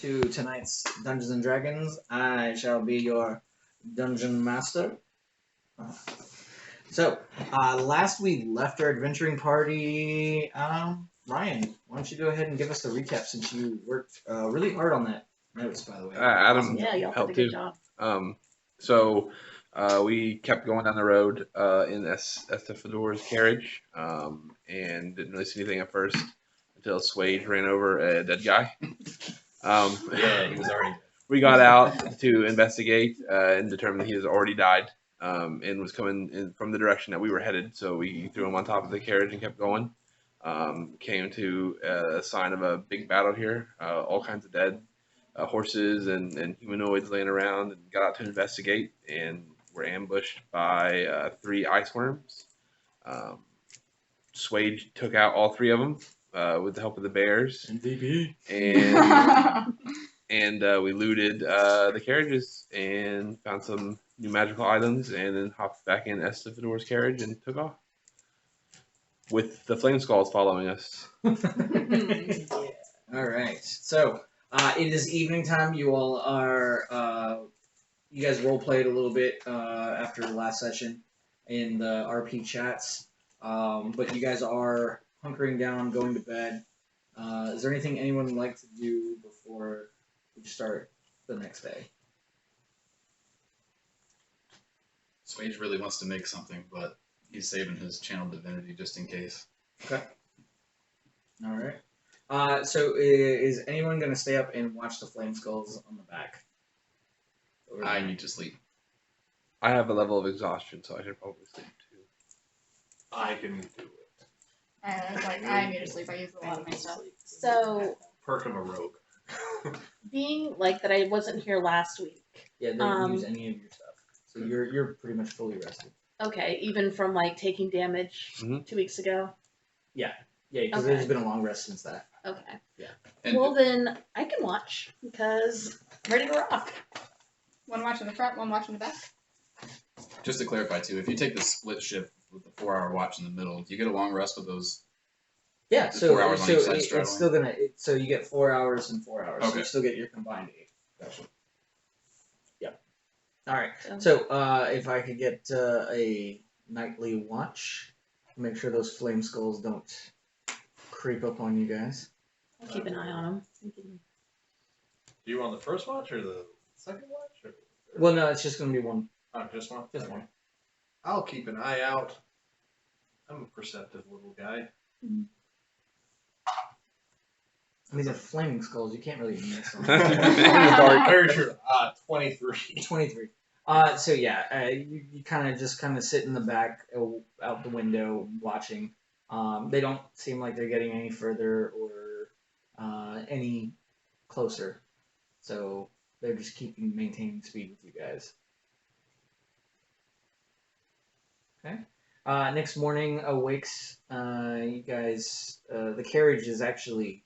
to tonight's Dungeons and Dragons. I shall be your dungeon master. Last we left our adventuring party. Ryan, why don't you go ahead and give us the recap since you worked really hard on that notes, by the way. Adam Awesome job. Yeah, y'all did a good job. We kept going down the road in Estefador's carriage and didn't really see anything at first until Swade ran over a dead guy. Yeah, he was already. We got out to investigate and determined that he has already died and was coming in from the direction that we were headed. So we threw him on top of the carriage and kept going. Came to a sign of a big battle here, all kinds of dead horses and humanoids laying around, and got out to investigate and were ambushed by 3 ice worms. Swade took out all 3 of them with the help of the bears. MVP. And we looted the carriages and found some new magical items, and then hopped back in Estefador's carriage and took off. With the flame skulls following us. Alright, so it is evening time. You all are, you guys role played a little bit after the last session in the RP chats, but you guys are hunkering down, going to bed. Is there anything anyone would like to do before we start the next day? Swage really wants to make something, but he's saving his channel divinity just in case. Okay. Alright. So is anyone going to stay up and watch the flame skulls on the back? I need to sleep. I have a level of exhaustion, so I should probably sleep too. I can do it. I need to sleep. I use a lot of my stuff. So, Perk of a rogue. being like that, I wasn't here last week. Yeah, they don't use any of your stuff. So you're pretty much fully rested. Okay, even from like taking damage Mhm. 2 weeks ago. Yeah, because Okay. there's been a long rest since that. Okay. And Well, then I can watch because I'm ready to rock. One watch in the front, one watch in the back. just to clarify too, if you take the split shift with the 4-hour watch in the middle, do you get a long rest with those? Yeah, The so 4 hours on each side it's straddling? still gonna. So you get 4 hours and 4 hours. So Okay. you still get your combined 8. Gotcha. Yep. All right. So- So if I could get a nightly watch, make sure those flame skulls don't creep up on you guys. I'll keep an eye on them. Do you want the first watch or the second watch? Or Well, no, it's just gonna be one. just one? Just Okay. one. I'll keep an eye out. I'm a perceptive little guy. I mean, they're flaming skulls. You can't really miss them. Very true. 23. 23. So yeah, you kind of sit in the back, out the window, watching. They don't seem like they're getting any further or any closer. So they're just maintaining speed with you guys. Okay. Next morning awakes, you guys, the carriage is actually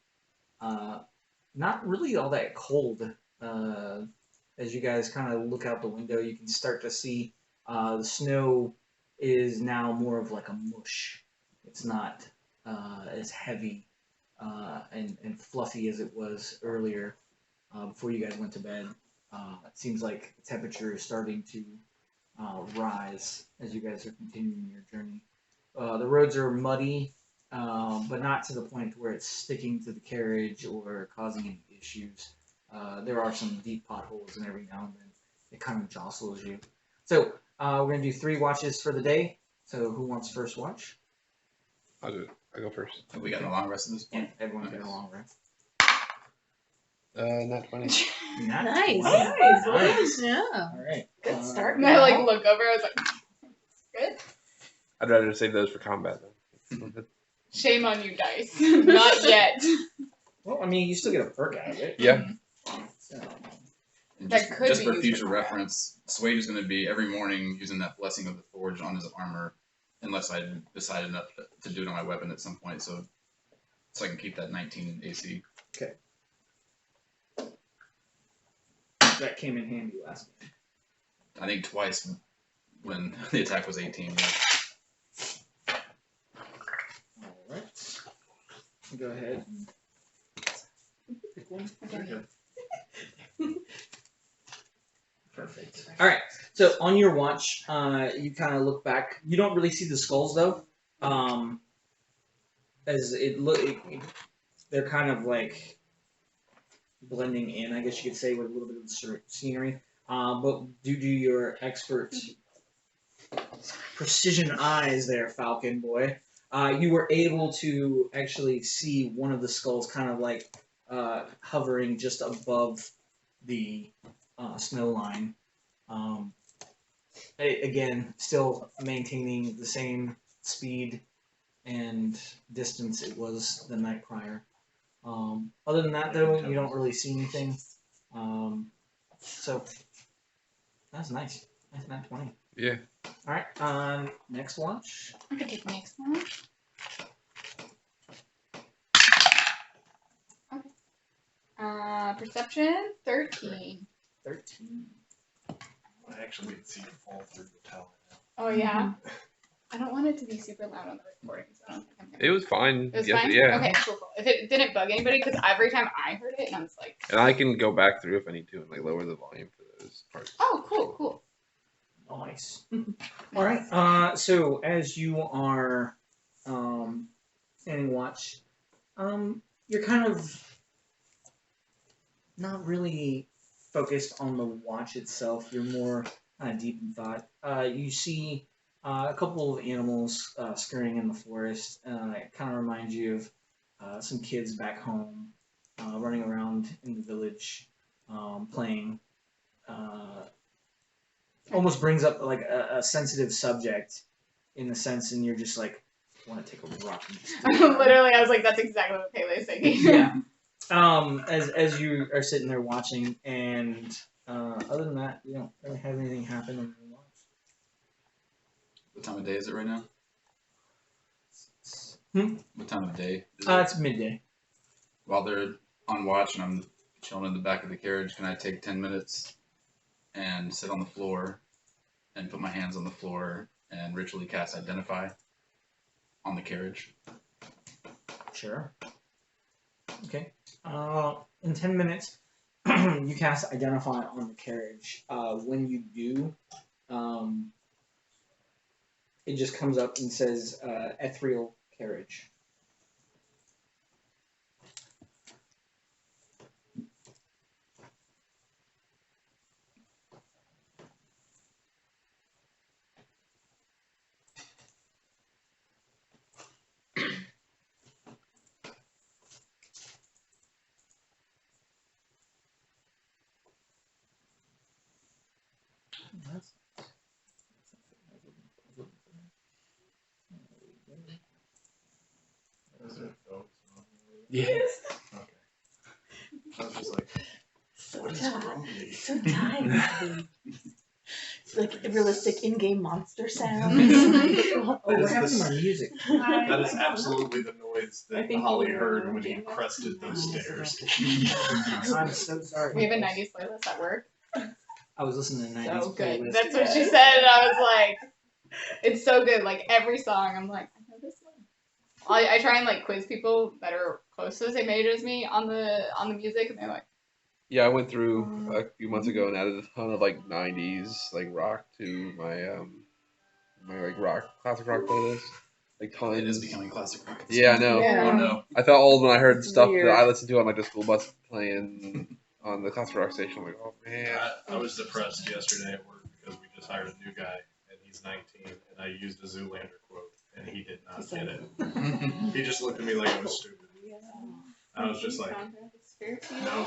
not really all that cold. As you guys kind of look out the window, you can start to see the snow is now more of like a mush. It's not as heavy and fluffy as it was earlier before you guys went to bed. It seems like the temperature is starting to rise as you guys are continuing your journey. The roads are muddy, but not to the point where it's sticking to the carriage or causing any issues. There are some deep potholes, and every now and then it kind of jostles you. So we're going to do 3 watches for the day. So who wants first watch? I'll do it. I go first. Have we gotten a long rest at this point? Everyone's got a long rest. Not 20. Nice. Nice. Yeah. All right. Good start. And I look over, I was like, good. I'd rather save those for combat then. Shame on you, dice. Not yet. Well, I mean, you still get a perk out of it. Yeah. So, And That could just be for used future for reference, Swade is going to be every morning using that Blessing of the Forge on his armor, unless I decided not to do it on my weapon at some point, so I can keep that 19 AC. that came in handy last game. I think twice when the attack was 18. Alright. Go ahead. Pick one. Okay. All right. So on your watch, you kind of look back. You don't really see the skulls though, as they're kind of like blending in. I guess you could say with a little bit of the scenery. But due to your expert precision eyes, there, Falcon boy, you were able to actually see one of the skulls, kind of like hovering just above the snow line. Again, still maintaining the same speed and distance it was the night prior. Other than that, though, you don't really see anything. So that's nice. Nice nat 20. Yeah. All right. Next watch. I could take the next one. Okay. Perception 13. 13. I actually didn't see you fall through the tower. Oh yeah. I don't want it to be super loud on the recording, so I don't think I'm gonna. It was fine. It was Yes, fine. Yeah. Okay, cool. If it didn't bug anybody, because every time I heard it, and I was like, And I can go back through if I need to and like lower the volume for those parts. oh, cool. Nice. All right. So as you are standing watch, you're kind of not really focused on the watch itself. You're more kind of deep in thought. You see a couple of animals scurrying in the forest. It kind of reminds you of some kids back home running around in the village playing. Almost brings up like a sensitive subject in the sense, and you're just like, want to take a rock and just do it. Literally, I was like, that's exactly what Pele is thinking. Yeah. As you are sitting there watching, and other than that, you don't really have anything happen on your watch. What time of day is it right now? What time of day is it? It's midday. While they're on watch and I'm chilling in the back of the carriage, can I take 10 minutes and sit on the floor and put my hands on the floor and ritually cast Identify on the carriage? Sure. Okay. In 10 minutes, you cast Identify on the carriage. When you do, it just comes up and says ethereal carriage. Is it? Oh, Yes. okay. I was just like, So what is tired. grumbly? So tired. It's like realistic in-game monster sounds. Oh, what Is happened to this- my music? That is absolutely the noise I that think Holly we were heard when he jamming. crested those stairs. I'm so sorry. We have a 90s playlist at work. I was listening to 90s So good. playlist. That's what she said, and I was like, it's so good. Like every song, I'm like, I know this one. I try and like quiz people that are close to the same age as me on the music, and they're like, Yeah, I went through a few months ago and added a ton of like '90s like rock to my my like classic rock playlist. Like tons. It is becoming classic rock. Yeah, I know. Yeah. Oh no. I felt old when I heard It's stuff weird. that I listened to on like the school bus playing on the classic rock station. I'm like, oh man. I was depressed yesterday at work because we just hired a new guy and he's 19 and I used a Zoolander quote and he did not get it. He just looked at me like I was stupid. I was just like, no.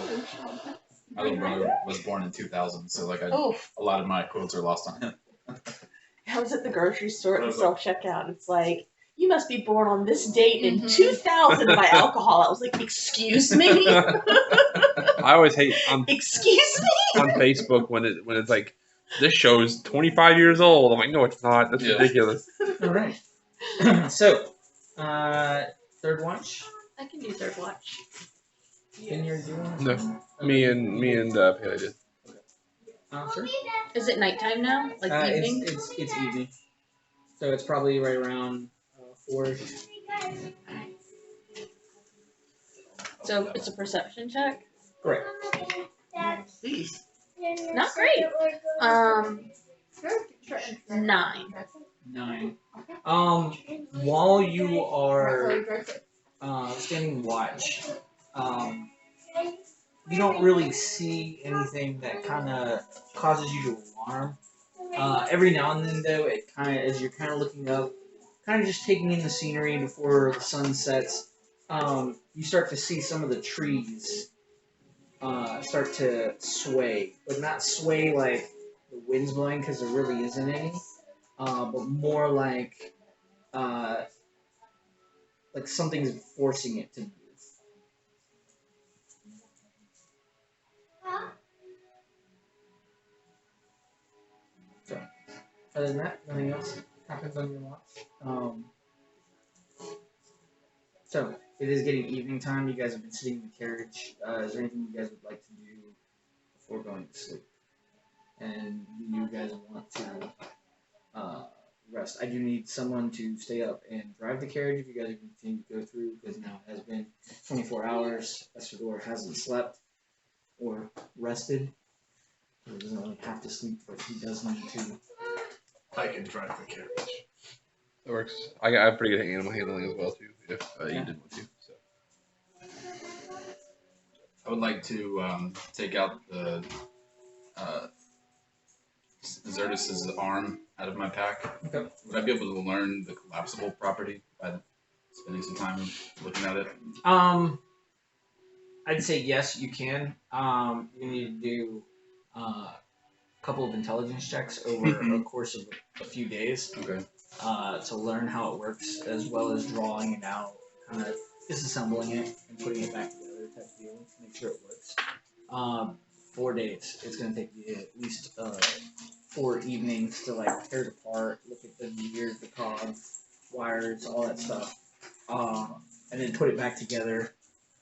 My little brother was born in 2000, so like Oh, a lot of my quotes are lost on him. I was at the grocery store at I the was self checkout. It's like, you must be born on this date in Mhm. 2000 by alcohol. I was like, excuse me? I always hate Excuse me? on Facebook when it's like this show's 25 years old. I'm like, no, it's not. That's Yeah. ridiculous. All right. So, third watch. I can do third watch. Then you're doing. No. Me and Pele did. Sure. Is it nighttime now? Like evening? It's evening. So it's probably right around 4. So it's a perception check? Correct. Not great. 9. 9. While you are standing watch, you don't really see anything that kind of causes you to alarm. Every now and then, though, it kind of, as you're kind of looking up, kind of just taking in the scenery before the sun sets, you start to see some of the trees start to sway, but not sway like the wind's blowing because there really isn't any, but more like something's forcing it to move. So, other than that, nothing else happens on your watch. So, it is getting evening time. You guys have been sitting in the carriage. Is there anything you guys would like to do before going to sleep? And do you guys want to rest? I do need someone to stay up and drive the carriage if you guys are going to continue to go through, because now it has been 24 hours. Espador hasn't slept or rested. He doesn't really have to sleep, but he does need to. I can drive the carriage. That works. I have pretty good animal handling as well too, if you Yeah. did want to. So. I would like to take out the Xerxes' arm out of my pack. Okay. Would I be able to learn the collapsible property by spending some time looking at it? I'd say yes, you can. You need to do a couple of intelligence checks over a course of a few days Okay. to learn how it works, as well as drawing it out, kind of disassembling it and putting it back together type deal to make sure it works. 4 days. It's going to take you at least 4 evenings to like tear it apart, look at the gears, the cogs, wires, all that stuff, and then put it back together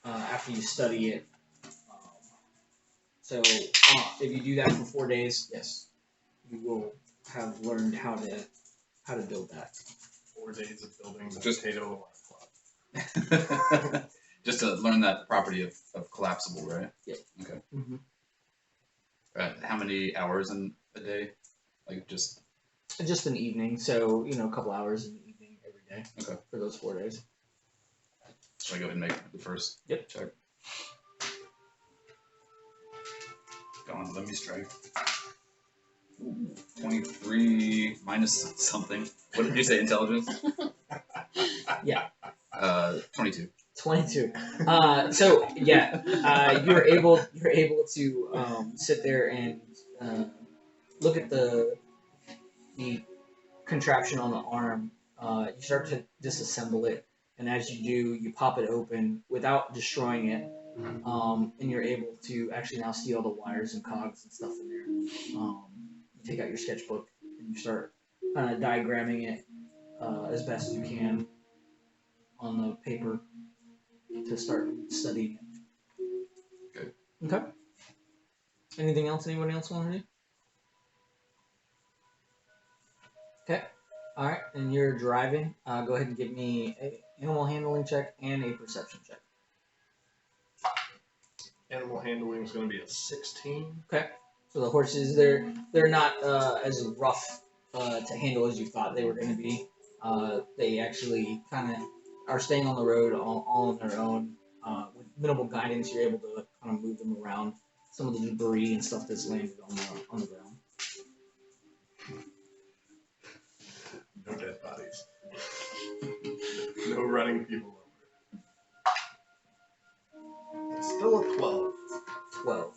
after you study it. So if you do that for 4 days, yes, you will have learned how to build that. 4 days of building the Just- potato club. Just to learn that property of collapsible, right? Yeah. Okay. Mm-hmm. How many hours in a day? Like just Just an evening, so a couple hours in the evening every day. Okay. For those 4 days. should I go ahead and make the first Yep. check? Go on, let me strike. 23 minus something. What did you say? Intelligence? Yeah. 22. 22. So yeah, you're able to sit there and look at the contraption on the arm. You start to disassemble it, and as you do, you pop it open without destroying it, and you're able to actually now see all the wires and cogs and stuff in there. You take out your sketchbook and you start kind of diagramming it as best as you can on the paper to start studying it. Good. Okay. Anything else anyone else want to do? Okay. All right. And you're driving. Go ahead and give me an animal handling check and a perception check. Animal handling is going to be a 16. Okay. So the horses, they're not as rough to handle as you thought they were going to be. They actually kind of are staying on the road all on their own. With minimal guidance, you're able to kind of move them around some of the debris and stuff that's landed on the ground. No dead bodies. No running people over. It's still a 12. 12.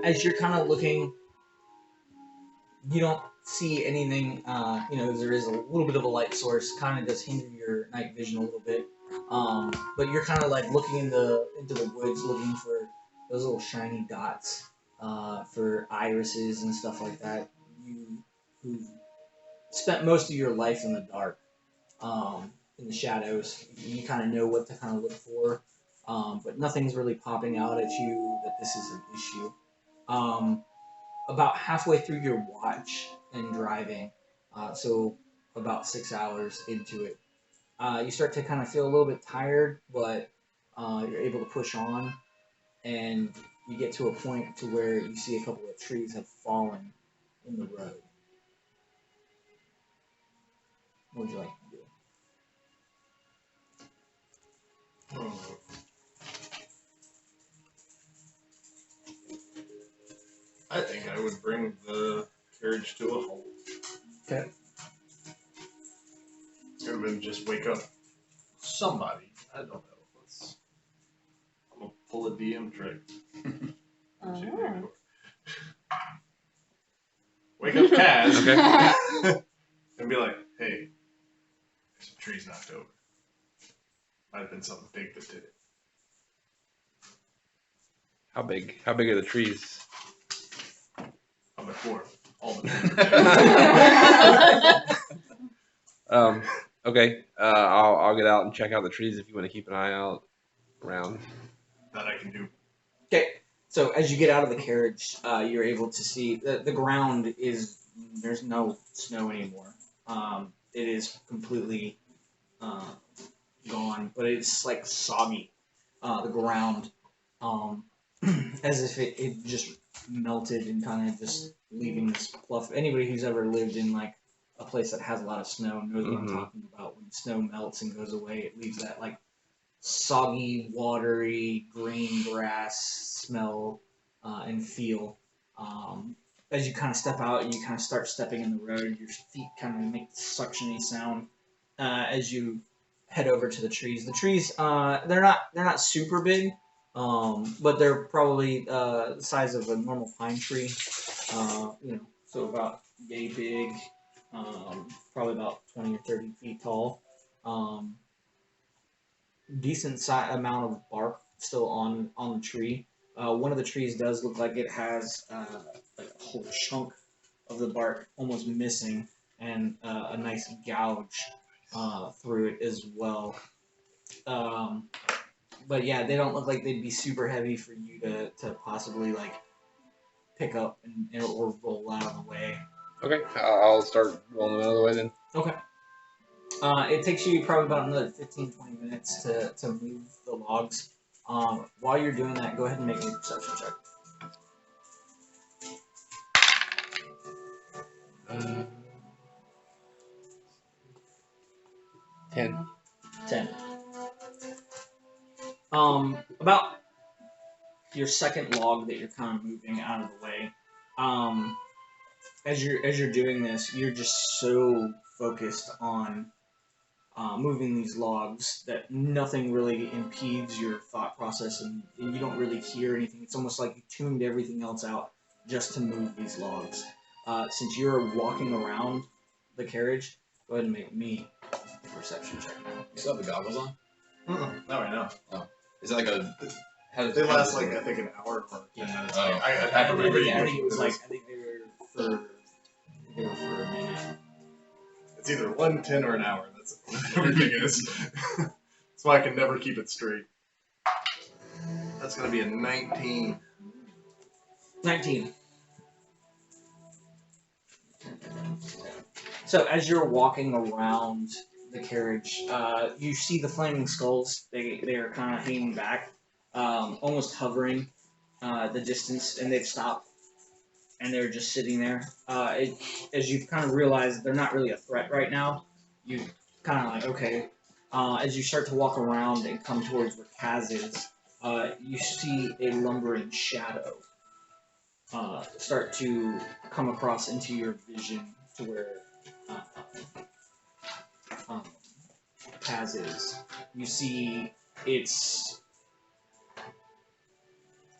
As you're kind of looking, you don't see anything. There is a little bit of a light source, kind of does hinder your night vision a little bit. But you're kind of like looking into the woods, looking for those little shiny dots, for irises and stuff like that. You who spent most of your life in the dark, in the shadows, you kind of know what to kind of look for. But nothing's really popping out at you that this is an issue. About halfway through your watch and driving, so about 6 hours into it, you start to kind of feel a little bit tired, but you're able to push on, and you get to a point to where you see a couple of trees have fallen in the road. What would you like to do? Oh. I think I would bring the carriage to a halt. Okay. And then just wake up somebody. I don't know. I'm gonna pull a DM trick. Oh. Wake up Kaz. Okay. And be like, hey, there's some trees knocked over. Might have been something big that did it. How big? How big are the trees? I'm before all the trees are dead. Okay. I'll get out and check out the trees if you want to keep an eye out around. That I can do. Okay. So as you get out of the carriage, you're able to see the ground is there's no snow anymore. It is completely gone, but it's like soggy. The ground, as if it just melted and kind of just leaving this fluff. Anybody who's ever lived in like a place that has a lot of snow knows what I'm Mhm. talking about. When snow melts and goes away, it leaves that like soggy, watery, green grass smell and feel. As you kind of step out, you kind of start stepping in the road. Your feet kind of make the suctiony sound as you head over to the trees. The trees, they're not super big, but they're probably the size of a normal pine tree. So about yay big, probably about 20 or 30 feet tall. Decent amount of bark still on the tree. One of the trees does look like it has like a whole chunk of the bark almost missing, and a nice gouge through it as well. But yeah, they don't look like they'd be super heavy for you to possibly like pick up or roll out of the way. Okay. I'll start rolling them out of the way then. Okay. It takes you probably about another 15-20 minutes to move the logs. While you're doing that, go ahead and make me a perception check. 10. 10. About your second log that you're kind of moving out of the way. As you're doing this, you're just so focused on moving these logs that nothing really impedes your thought process, and you don't really hear anything. It's almost like you tuned everything else out just to move these logs. Since you're walking around the carriage, go ahead and make me a perception check now. You still have the goggles on? Now I know. Is it like a? They last like I think an hour or 10 minutes. Oh. I have to remember. I think it was like I think they were for a minute. It's either 1, 10, or an hour. That's what everything is. That's why I can never keep it straight. That's gonna be a 19. 19. So as you're walking around the carriage, you see the flaming skulls. They are kind of hanging back, almost hovering the distance, and they've stopped, and they're just sitting there. As you've kind of realized, they're not really a threat right now. You kind of like, okay. As you start to walk around and come towards where Kaz is, you see a lumbering shadow start to come across into your vision to where Kaz is. You see it's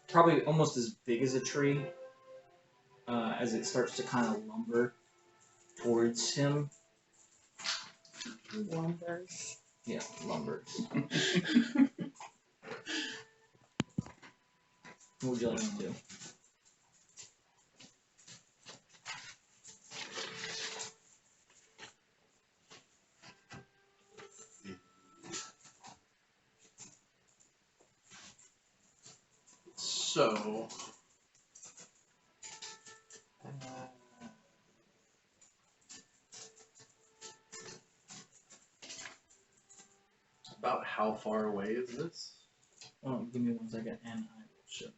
probably almost as big as a tree as it starts to kind of lumber towards him. Lumbers. Yeah, lumbers. What would you like to do? So. About how far away is this? Oh, give me 1 second, and I will show you.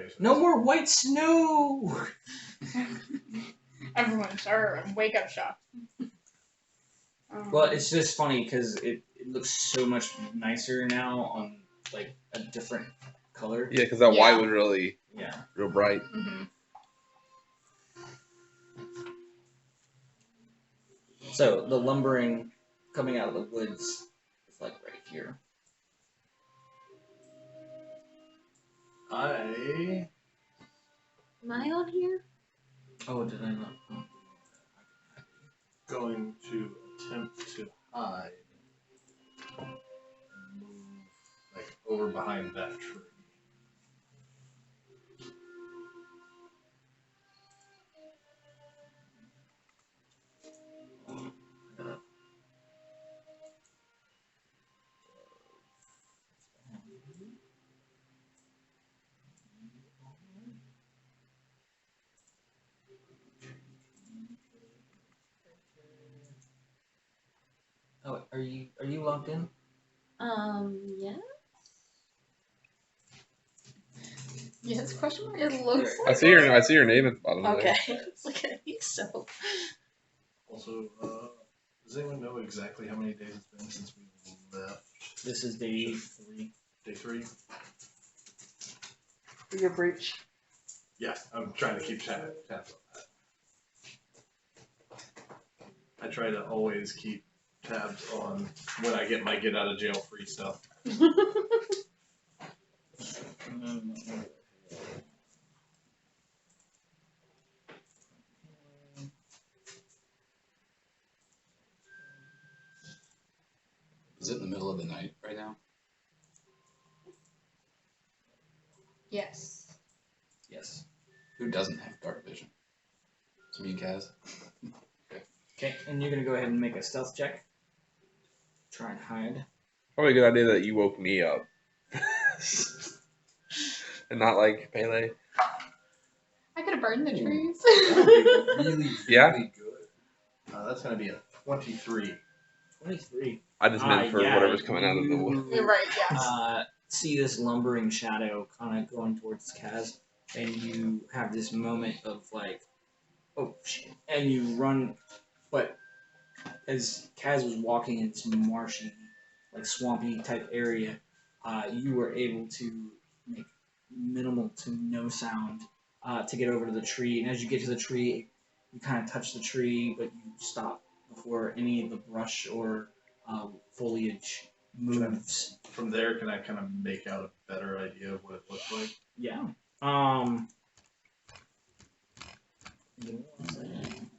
Okay. So No more white snow. Everyone, sure, wake up shop. Well, it's just funny because it looks so much nicer now on like a different color. Yeah, because that Yeah. white was really Yeah. real bright. Mhm. So the lumbering coming out of the woods is like right here. I Am I on here? Oh, did I not? Oh. going to attempt to hide and move like over behind that tree. Oh, are you logged in? Yeah. Yes, question mark. It looks I like see your name at the bottom. of Okay. there. It's like, I think so. Also, does anyone know exactly how many days it's been since we left? This is day 3. Day 3? For your brooch. Yeah, I'm trying to keep tabs on that. I try to always keep tabs on when I get my get out of jail free stuff. Is it in the middle of the night right now? yes. Yes. Who doesn't have dark vision? It's me, Kaz. Okay, and you're gonna go ahead and make a stealth check. Try and hide. Probably a good idea that you woke me up. And not like Pele. I could have burned the trees. Really, Yeah? really good. That's going to be a 23. 23. I just meant for Yeah, whatever's coming out of the you, You're right. Yes. see this lumbering shadow kind of going towards Kaz, and you have this moment of like, oh shit, and you run, but as Kaz was walking in this marshy, like swampy type area, you were able to make minimal to no sound to get over to the tree, and as you get to the tree, you kind of touch the tree, but you stop before any of the brush or foliage moves. From there, can I kind of make out a better idea of what it looks like? Yeah. Give me 1 second.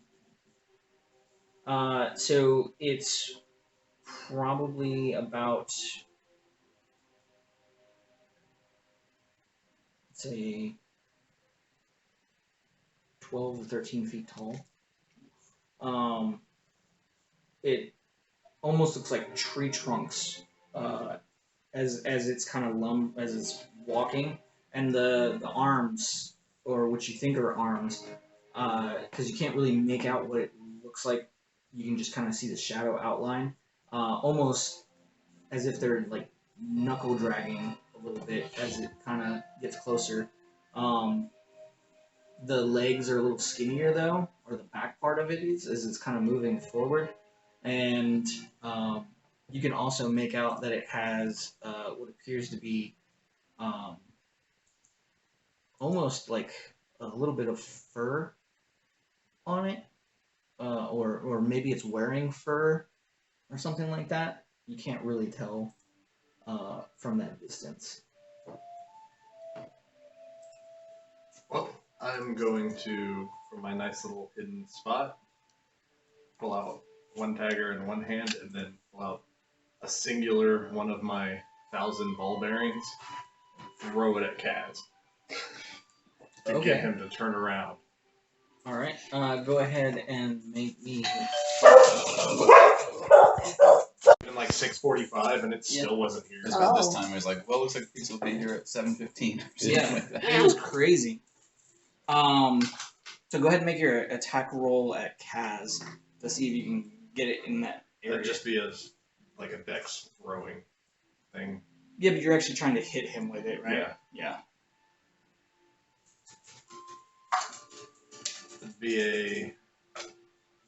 So it's probably about, let's say, 12 or 13 feet tall. It almost looks like tree trunks as it's kind of as it's walking, and the arms, or what you think are arms, because you can't really make out what it looks like. You can just kind of see the shadow outline, almost as if they're like knuckle dragging a little bit as it kind of gets closer. The legs are a little skinnier though, or the back part of it is, as it's kind of moving forward, and you can also make out that it has what appears to be almost like a little bit of fur on it, or maybe it's wearing fur or something like that. You can't really tell from that distance. Well, I'm going to, from my nice little hidden spot, pull out one tagger in one hand and then pull out a singular one of my 1,000 ball bearings and throw it at Kaz to Okay. get him to turn around. All right, go ahead and make me. Been like 6:45 and it still wasn't here. It's about this Oh. time. I was like, well, looks like pizza will be here at 7:15. Yeah. Like that. It was crazy. So go ahead and make your attack roll at Kaz to see if you can get it in that area. That'd just be like a dex throwing thing. Yeah, but you're actually trying to hit him with it, right? Yeah. Yeah. be a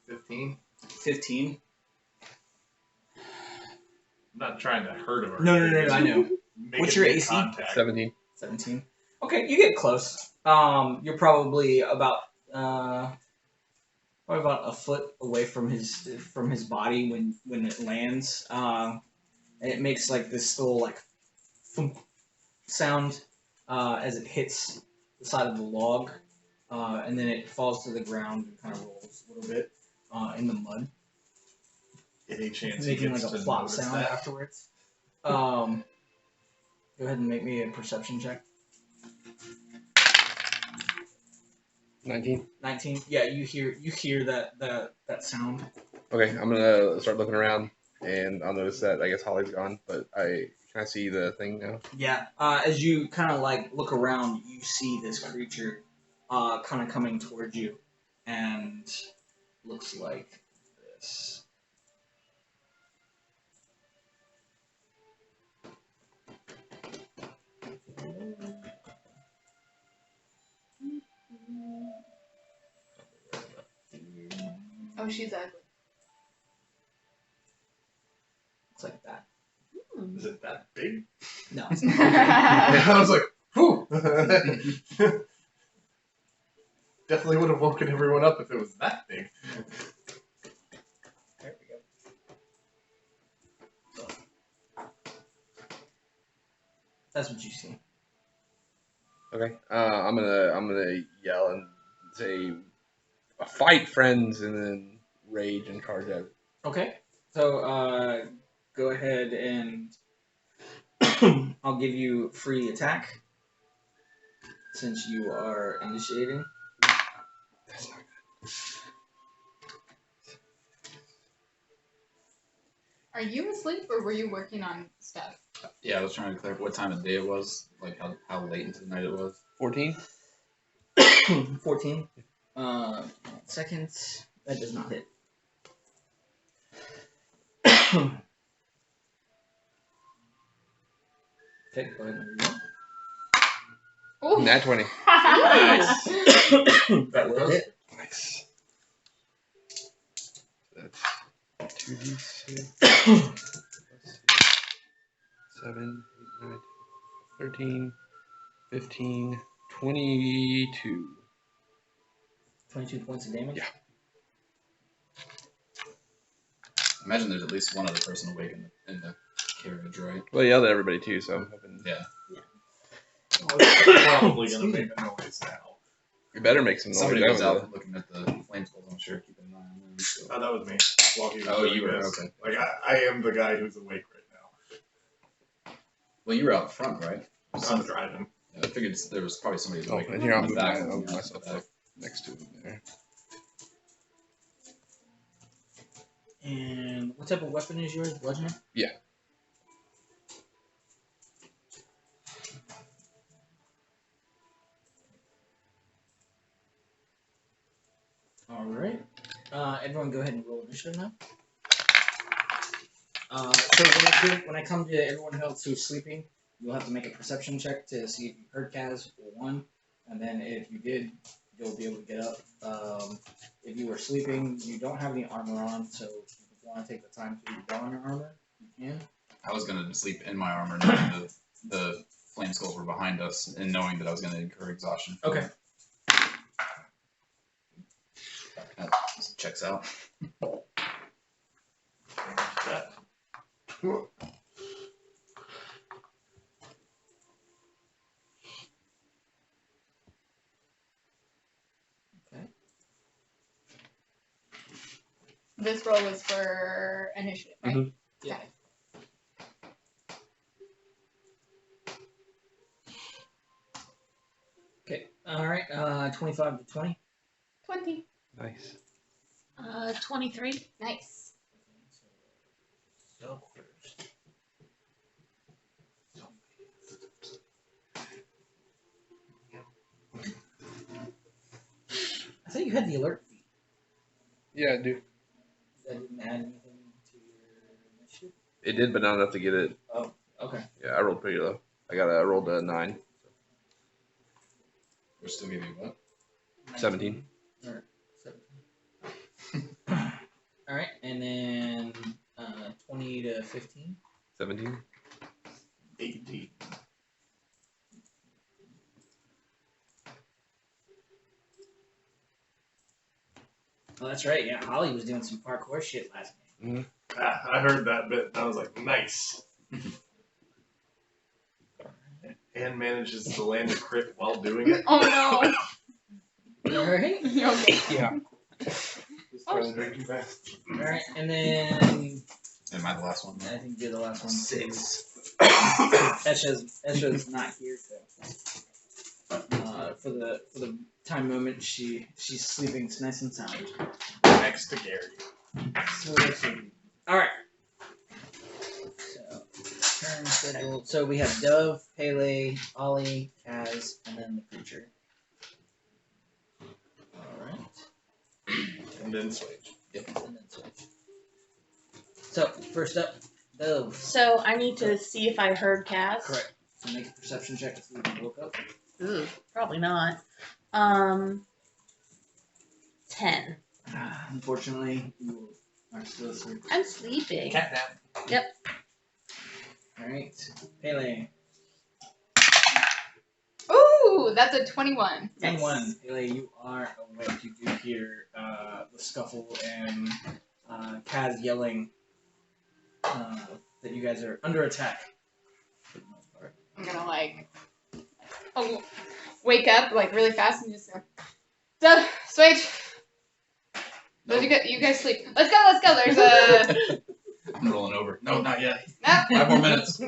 15. 15. I'm not trying to hurt him or No, anything. I know. Make What's it your make AC? Contact. 17. 17. Okay, you get close. You're probably about a foot away from his body when it lands. And it makes like this little like thump sound as it hits the side of the log, and then it falls to the ground and kind of rolls a little bit in the mud, Any chance he making gets like a to plop notice sound that? afterwards. Go ahead and make me a perception check. 19. 19. Yeah, you hear that sound. Okay, I'm gonna start looking around, and I'll notice that I guess Holly's gone, but can I see the thing now? Yeah. As you kind of like look around, you see this creature kind of coming towards you, and looks like this. Oh, she's ugly. Looks like that. Is it that big? No. I was like, whew. Definitely would have woken everyone up if it was that big. There we go. So, that's what you see. Okay, I'm gonna yell and say, "Fight, friends!" and then rage and charge at it. Okay. So go ahead and I'll give you free attack since you are initiating. That's not good. Are you asleep or were you working on stuff? Yeah, I was trying to clarify what time of day it was, like how late into the night it was. 14. 14. Seconds. That does not hit. Okay, go ahead and reroll. Ooh. Nat 20. Nice. That will hit. Nice. That's 2d6. 7, 8, 9, 13, 15, 22. 22 points of damage. Yeah. Imagine there's at least one other person awake in the carriage, right? Well, I yelled at everybody too, so I'm hoping Yeah. Probably gonna make a noise now. we better make some noise. Somebody was I out looking at the flame skulls, I'm sure, keeping an eye on them. So. Oh, that was me. While he was Oh, doing you were, this. okay. Like I am the guy who's awake right Well, you were out front, right? now. I'm driving. I figured there was probably somebody Oh, awake. and here I'll in move the back. myself up next to him there. And what type of weapon is yours? Bludgeoning? Yeah. Alright. Everyone go ahead and roll initiative now. So when I come to everyone else who's sleeping, you'll have to make a perception check to see if you heard Kaz or won. And then if you did, you'll be able to get up. If you were sleeping, you don't have any armor on, so if you want to take the time to don your armor, you can. I was going to sleep in my armor knowing the flame skulls were behind us and knowing that I was going to incur exhaustion. Okay. That checks out. That. Okay. This roll was for initiative, right? Mhm. Yeah. Got it. Okay. Alright. 25 to 20. 20. Nice. 23. Nice. So first. I thought you had the alert feed. Yeah, dude. That didn't add anything to your initiative? It did, but not enough to get it. Okay. Yeah, I rolled pretty low. I rolled a 9. We're still giving you what? 17. And then 20 to 15. 17. 18. Oh, that's right. Yeah, Holly was doing some parkour shit last game. I heard that bit. And I was like, nice. And manages to land a crit while doing it. Oh no. All right. You okay? Yeah. Just trying to drink too fast. All right, and then Am I the last one? I think you're the last one. 6. Esha's not here, so for the time moment she's sleeping nice and sound. Next to Gary. So let's see. All right. So turn schedule. So we have Dove, Pele, Ollie, Kaz, and then the creature. All right. And then switch. Yep. And then switch. So first up, Dove. So I need to see if I heard Cass. Correct. So make a perception check to see if you woke up. Ooh, probably not. 10. Unfortunately, you are still asleep. I'm sleeping. Cat nap. Yep. Alright. Pele. Ooh, that's a 21. 21. Pele, you are awake. You do hear the scuffle and Kaz yelling that you guys are under attack. For the most part. I'm gonna wake up really fast and just go, duh, switch. Nope. You guys sleep. Let's go. There's a I'm rolling over. No, not yet. no, 5 more minutes.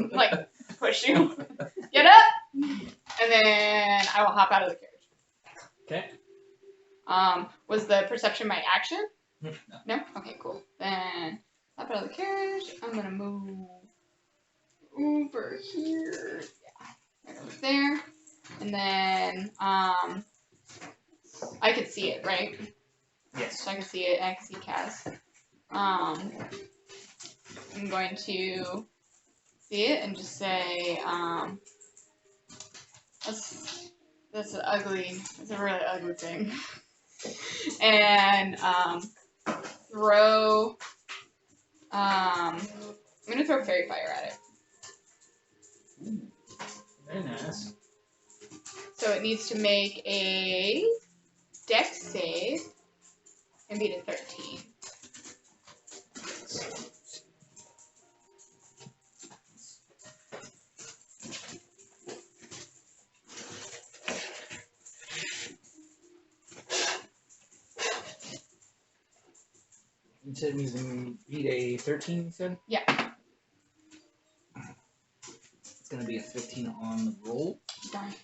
push you. Get up, and then I will hop out of the carriage. Okay. Was the perception my action? No. No. Okay, cool. Then hop out of the carriage. I'm gonna move over here. Yeah, right over there, and then I could see it, right? Yes. So I can see it, and I can see Kaz. I'm going to see it and just say, that's a really ugly thing. And throw, I'm gonna throw fairy fire at it. Very nice. So it needs to make a dex save and beat a 13. You said it needs to beat a 13, you said? Yeah. It's going to be a 15 on the roll. Darn.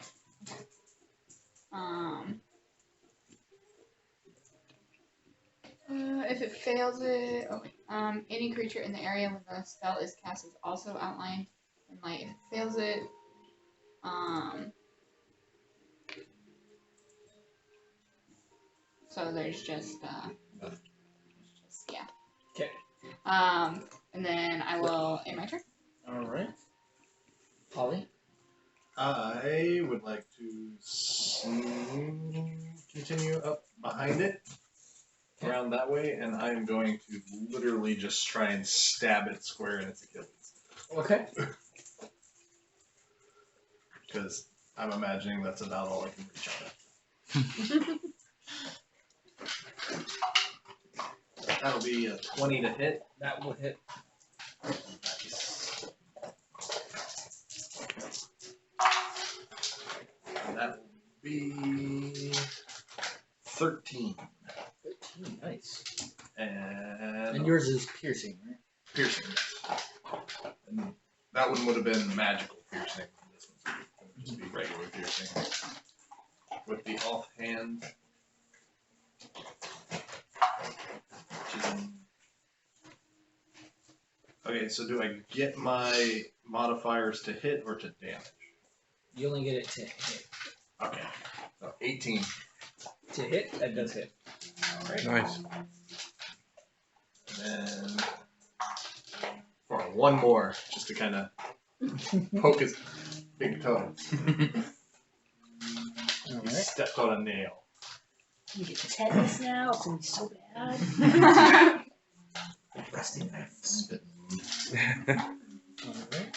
If it fails it, any creature in the area when the spell is cast is also outlined in light. If it fails it, so there's just yeah. Okay. And then I will end my turn. All right. Holly? I would like to continue up behind it, around that way, and I'm going to literally just try and stab it square in its Achilles. Okay. Because I'm imagining that's about all I can reach out at. That'll be a 20 to hit. That will hit. Nice. That will be 13. 13, nice. And And yours is piercing, right? piercing. And that one would have been magical piercing. This one's going to just be regular piercing. With the offhand. Okay, so do I get my modifiers to hit or to damage? You only get it to hit. Okay, so 18. To hit? That does hit. Alright. Nice. And then for one more, just to kind of poke his big toe. He Alright. stepped on a nail. You get tetanus now. It's gonna be so bad. Rusty knife. Spit. Alright.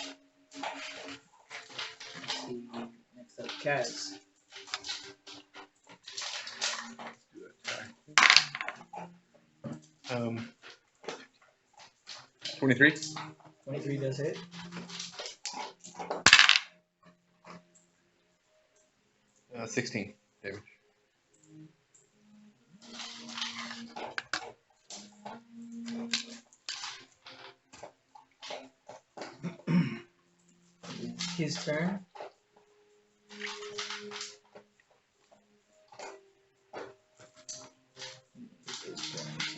Next up, Kaz. Um, 23. 23 does hit. 16 damage. His turn. He is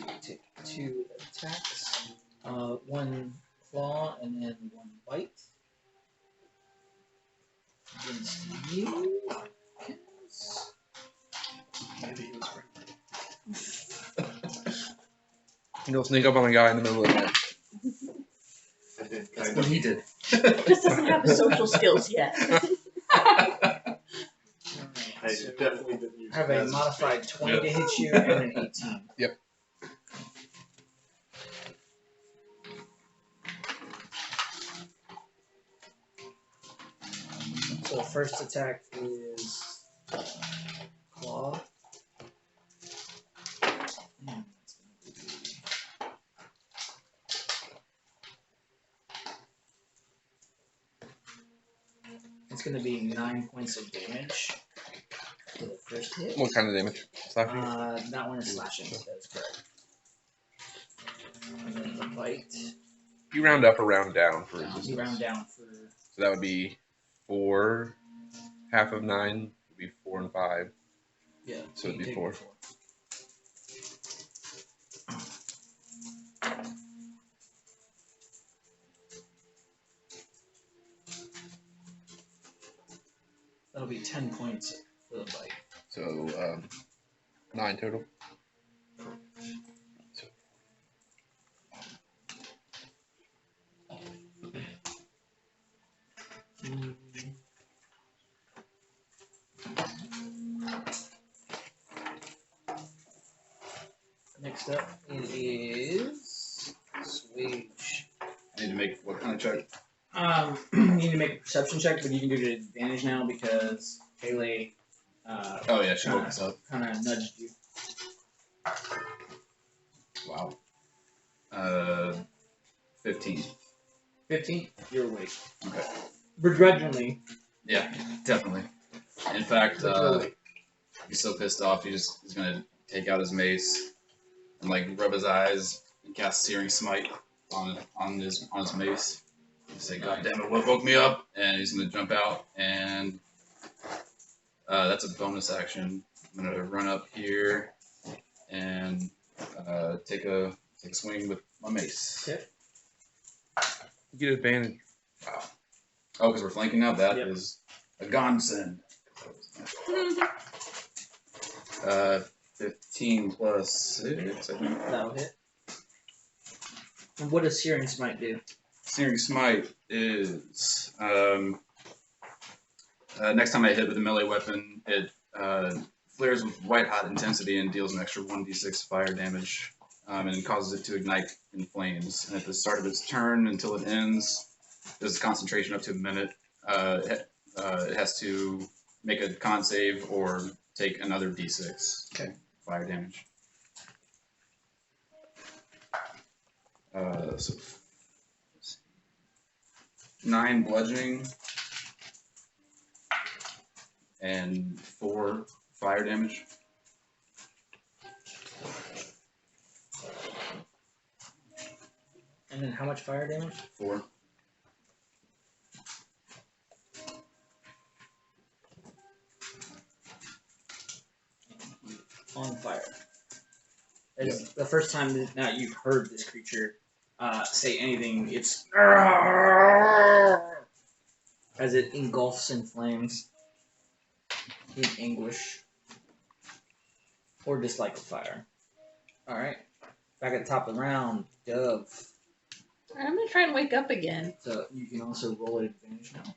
going to take 2 attacks. 1 claw and then 1 bite. Against you. Kaz. Maybe he was And he'll sneak up on a guy in the middle of the night. right. That's what he did. Just doesn't have the social skills yet. Alright, I so definitely didn't use have a Kaz's modified speech. 20 to hit you and an 18. Yep. So the first attack is claw. And it's gonna be 9 points of damage for the first hit. What kind of damage? Slashing? That one is slashing. That is correct. And then the bite. You round up or round down for You resistance. round down for So that would be 4. Half of 9 would be 4 and 5. yeah. So you it'd be take 4. the 4. That'll be 10 points for the bite. So 9 total. Next up, it is Swage. I need to make what kind of check? You need to make a perception check, but you can do it at advantage now because Haley Oh yeah, she woke us up. kind of nudged you. Wow. 15. 15, you're awake. Okay. Begrudgingly, Yeah, definitely. In fact, but you're awake. he's so pissed off, he's gonna take out his mace and like rub his eyes and cast Searing Smite on his mace. And say, "God damn it, what woke me up?" And he's gonna jump out, and that's a bonus action. I'm gonna run up here and take a swing with my mace. Okay. You get advantage. Wow. Oh, because we're flanking now. That is Yep. a godsend. 15 plus 6, I think. That'll hit. And what does Searing Smite do? Searing Smite is next time I hit with a melee weapon, it flares with white hot intensity and deals an extra 1d6 fire damage, and it causes it to ignite in flames. And at the start of its turn until it ends, there's a concentration up to a minute. It has to make a con save or take another d6 fire damage. So 9 bludgeoning and 4 fire damage. And then how much fire damage? 4. On fire. As the first time that now you've heard this creature say anything, it's as it engulfs in flames in anguish or dislike of fire. Alright. Back at the top of the round, Dove. I'm gonna try and wake up again. So you can also roll at advantage now.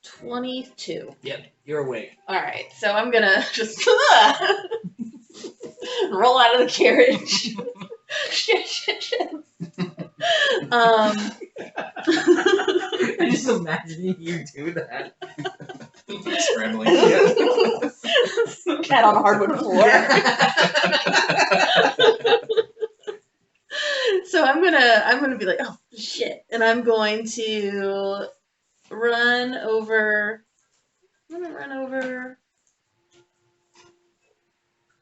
12 22. Yep, you're awake. Alright, so I'm gonna just roll out of the carriage. shit. I'm just imagining you do that. Scrambling. Cat on a hardwood floor. So I'm gonna be like, oh shit, and I'm going to run over.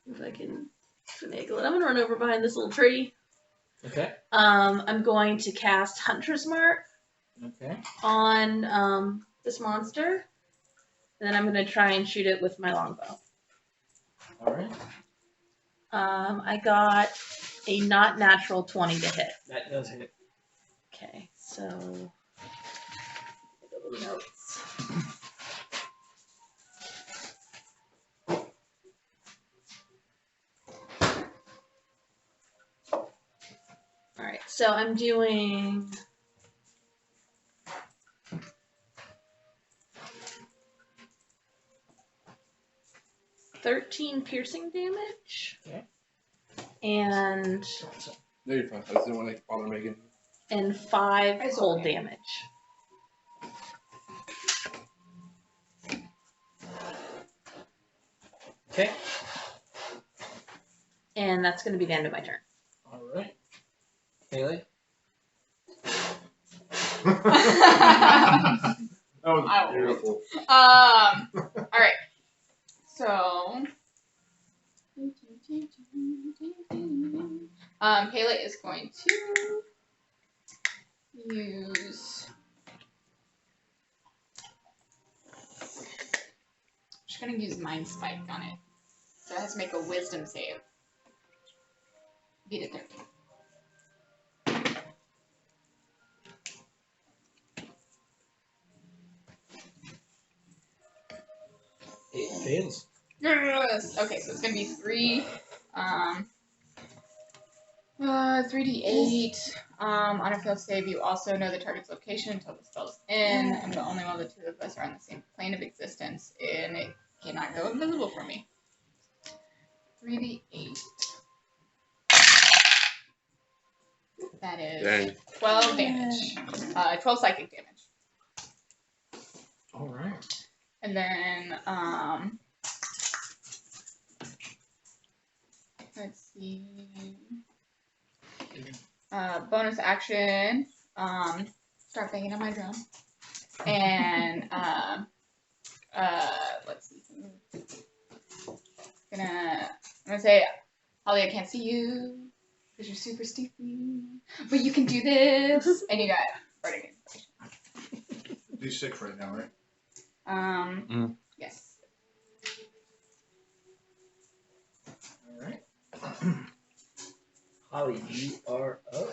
If I can finagle it, I'm gonna run over behind this little tree. Okay. I'm going to cast Hunter's Mark Okay. on this monster, and then I'm gonna try and shoot it with my longbow. All right. I got a not natural 20 to hit. That does hit. Okay, so little notes. All right, so I'm doing 13 piercing damage. Okay. And No, you're fine. I just didn't want to bother Megan. 5 It's cold okay. damage. Okay. And that's going to be the end of my turn. All right. Haley. That was Ow. beautiful. All right. So, Kayla is going to use. She's gonna use Mind Spike on it, so it has to make a Wisdom save. Beat it 13. It fails. Yes. Okay, so it's gonna be 3d8. On a failed save, you also know the target's location until the spell's in, and but only one of the two of us are on the same plane of existence, and it cannot go invisible for me. 3d8. That is Dang. 12 damage. 12 psychic damage. All right. And then, let's see. Bonus action, start banging on my drum. And, let's see. I'm gonna say, Holly, I can't see you because you're super stupid, but you can do this. And you got Bardic Inspiration. D6 right now, right? Yes. All right. Holly, you are up.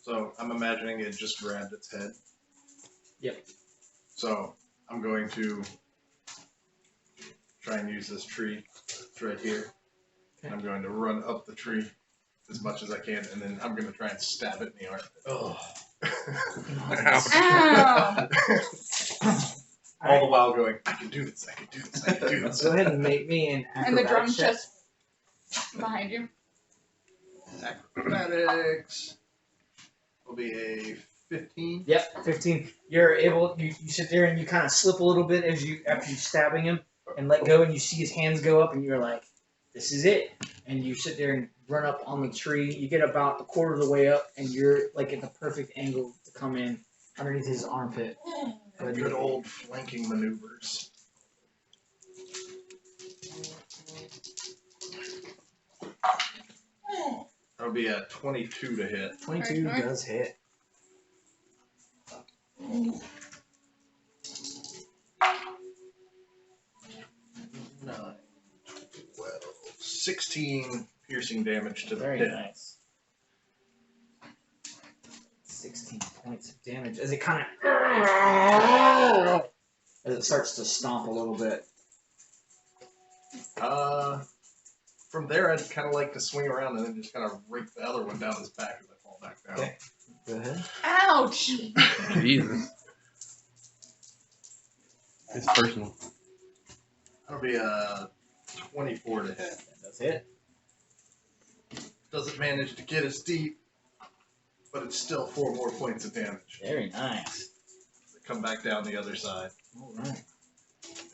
So I'm imagining it just grabbed its head. Yep. So I'm going to try and use this tree. It's right here. Okay. I'm going to run up the tree as much as I can, and then I'm going to try and stab it in the arm. Oh. Ow! All the while going, I can do this, I can do this, I can do this. Go ahead and make me an And the acrobatics drum's check. just behind you. Acrobatics will be a 15. Yep, 15. You're able. You sit there and you kind of slip a little bit as you after you stabbing him and let go, and you see his hands go up, and you're like, "This is it." And you sit there and run up on the tree. You get about a quarter of the way up, and you're like at the perfect angle to come in underneath his armpit. Good old flanking maneuvers. That'll be a 22 to hit. 22 Okay. does hit. 9, 12, 16 piercing damage to the Very head. nice. 16 points of damage as it kind of as it starts to stomp a little bit. From there, I'd kind of like to swing around and then just kind of rake the other one down his back as I fall back down. Okay. Go ahead. Ouch! Jesus. It's personal. That'll be a 24 to hit. That's it. Doesn't manage to get us deep, but it's still 4 more points of damage. Very nice. Come back down the other side. All right.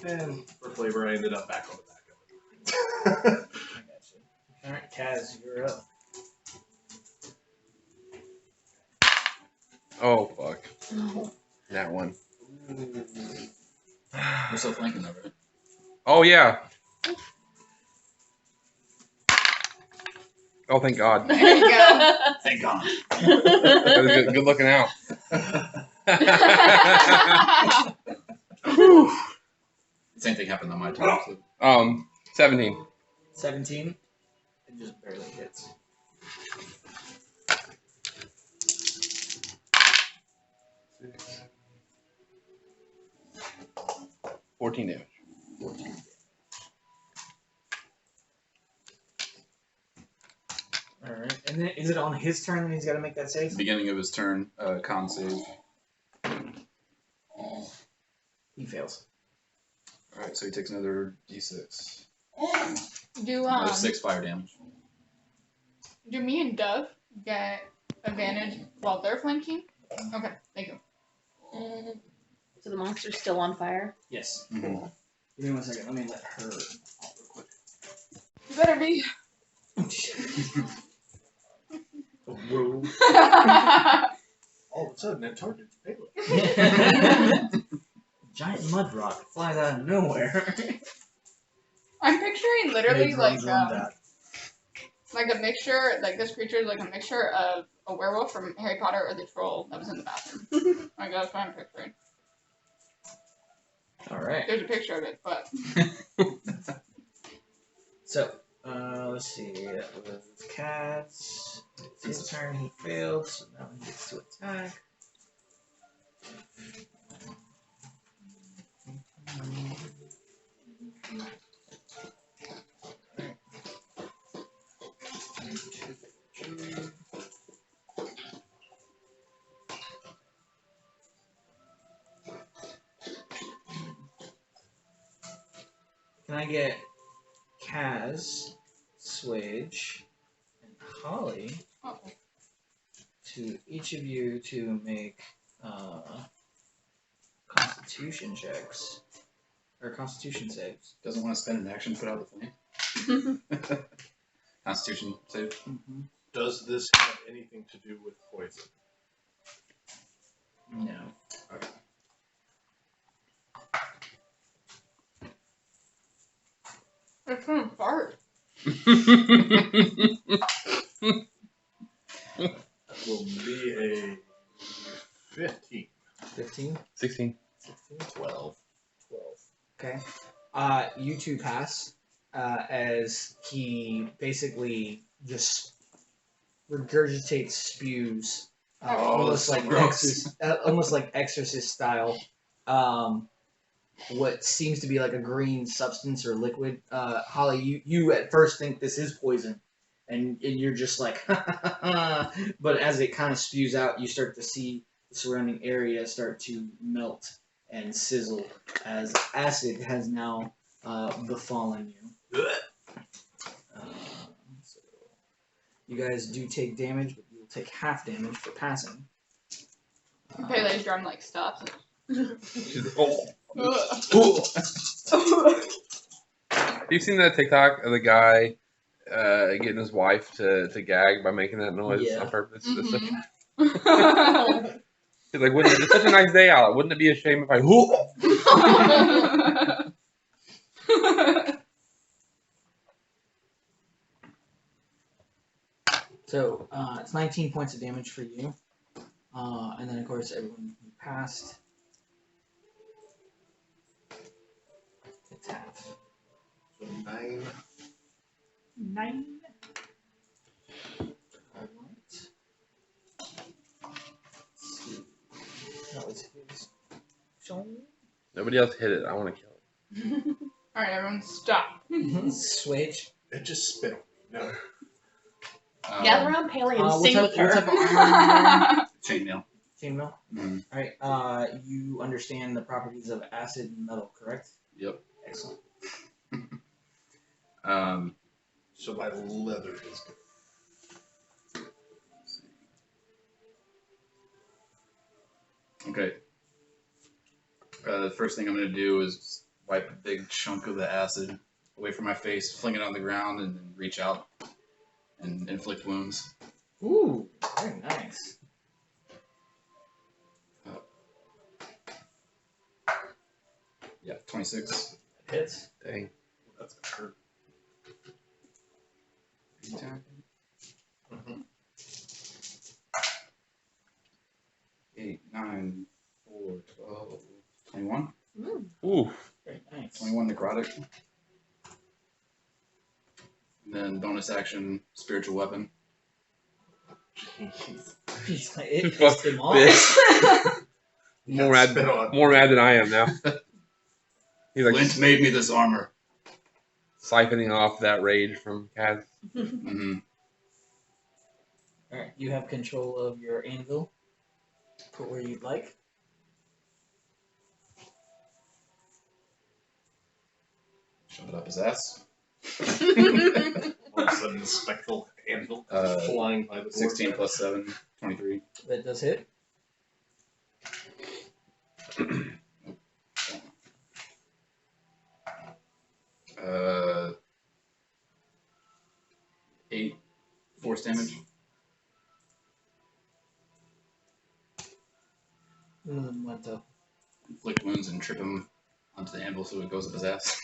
And for flavor, I ended up back on the back of it. I got you. All right, Kaz, you're up. Oh fuck. No. That one. We're still flanking though, right? Oh yeah. Oh thank God. There you go. Thank God. That was good looking out. Same thing happened on my turn. So. 17. 17. It just barely hits. Six. 14 damage. 14. All right, and then is it on his turn and he's got to make that save? Beginning of his turn, con save. He fails. Alright, so he takes another d6. Do Another 6 fire damage. do me and Dove get advantage while they're flanking? Okay, thank you. So the monster's still on fire. Yes. Mm-hmm. Give me 1 second. Let me let her out real quick. You better be. Whoa. All of a sudden, that target's failing. Giant mud rock flies out of nowhere. I'm picturing literally Big like drums on that. like a mixture, like this creature is like a mixture of a werewolf from Harry Potter or the troll that was in the bathroom. Like that's what I'm picturing. All right. There's a picture of it, but So, let's see. That was Cats. It's his turn. He failed, so now he gets to attack. Can I get Kaz, Swage, and Holly to each of you to make Constitution checks or Constitution saves? Doesn't want to spend an action to put out the flame. Constitution save. Mm-hmm. Does this have anything to do with poison? No. Okay. it's gonna fart. That will be a 15. 15? 16. 16? 12. 12. Okay. You two pass as he basically just regurgitates spews, almost so like gross. almost like Exorcist style. What seems to be like a green substance or liquid. Holly, you at first think this is poison, and you're just like, but as it kind of spews out, you start to see the surrounding area start to melt and sizzle as acid has now befallen you. So you guys do take damage, but you'll take half damage for passing. Pele's drum like stops. You've seen that TikTok of the guy getting his wife to gag by making that noise Yeah. on purpose? Mhm. He's like, wouldn't it's such a nice day out? Wouldn't it be a shame if I? So it's 19 points of damage for you, and then of course everyone who passed. It's half. So 9. 9. Alright. That was his. Nobody else hit it. I want to kill it. Alright, everyone stop. Switch. It just spit on me. No. Gather around Paley and What sing type, with what her. type of armor are you wearing? Chainmail. 15 mil. Mhm. All right. You understand the properties of acid and metal, correct? Yep. Excellent. So my leather is good. Okay. The first thing I'm gonna do is wipe a big chunk of the acid away from my face, fling it on the ground, and then reach out and inflict wounds. Ooh, very nice. Yeah, 26. Hits. Dang. That's gonna hurt. 8, 9, 4, 12, 21. Ooh. Very nice. 21 necrotic. And then bonus action, spiritual weapon. Jeez, it pissed him off. More mad than I am now. He's like Flint made me this armor. siphoning off that rage from Kaz. Mm-hmm. All right, you have control of your anvil. Put where you'd like. Shove it up his ass. All of a sudden, the spectral anvil flying by the board. 16 plus 7, 23. That does hit. Uh, 8 force damage. What the? Inflict wounds and trip him onto the anvil so it goes up his ass.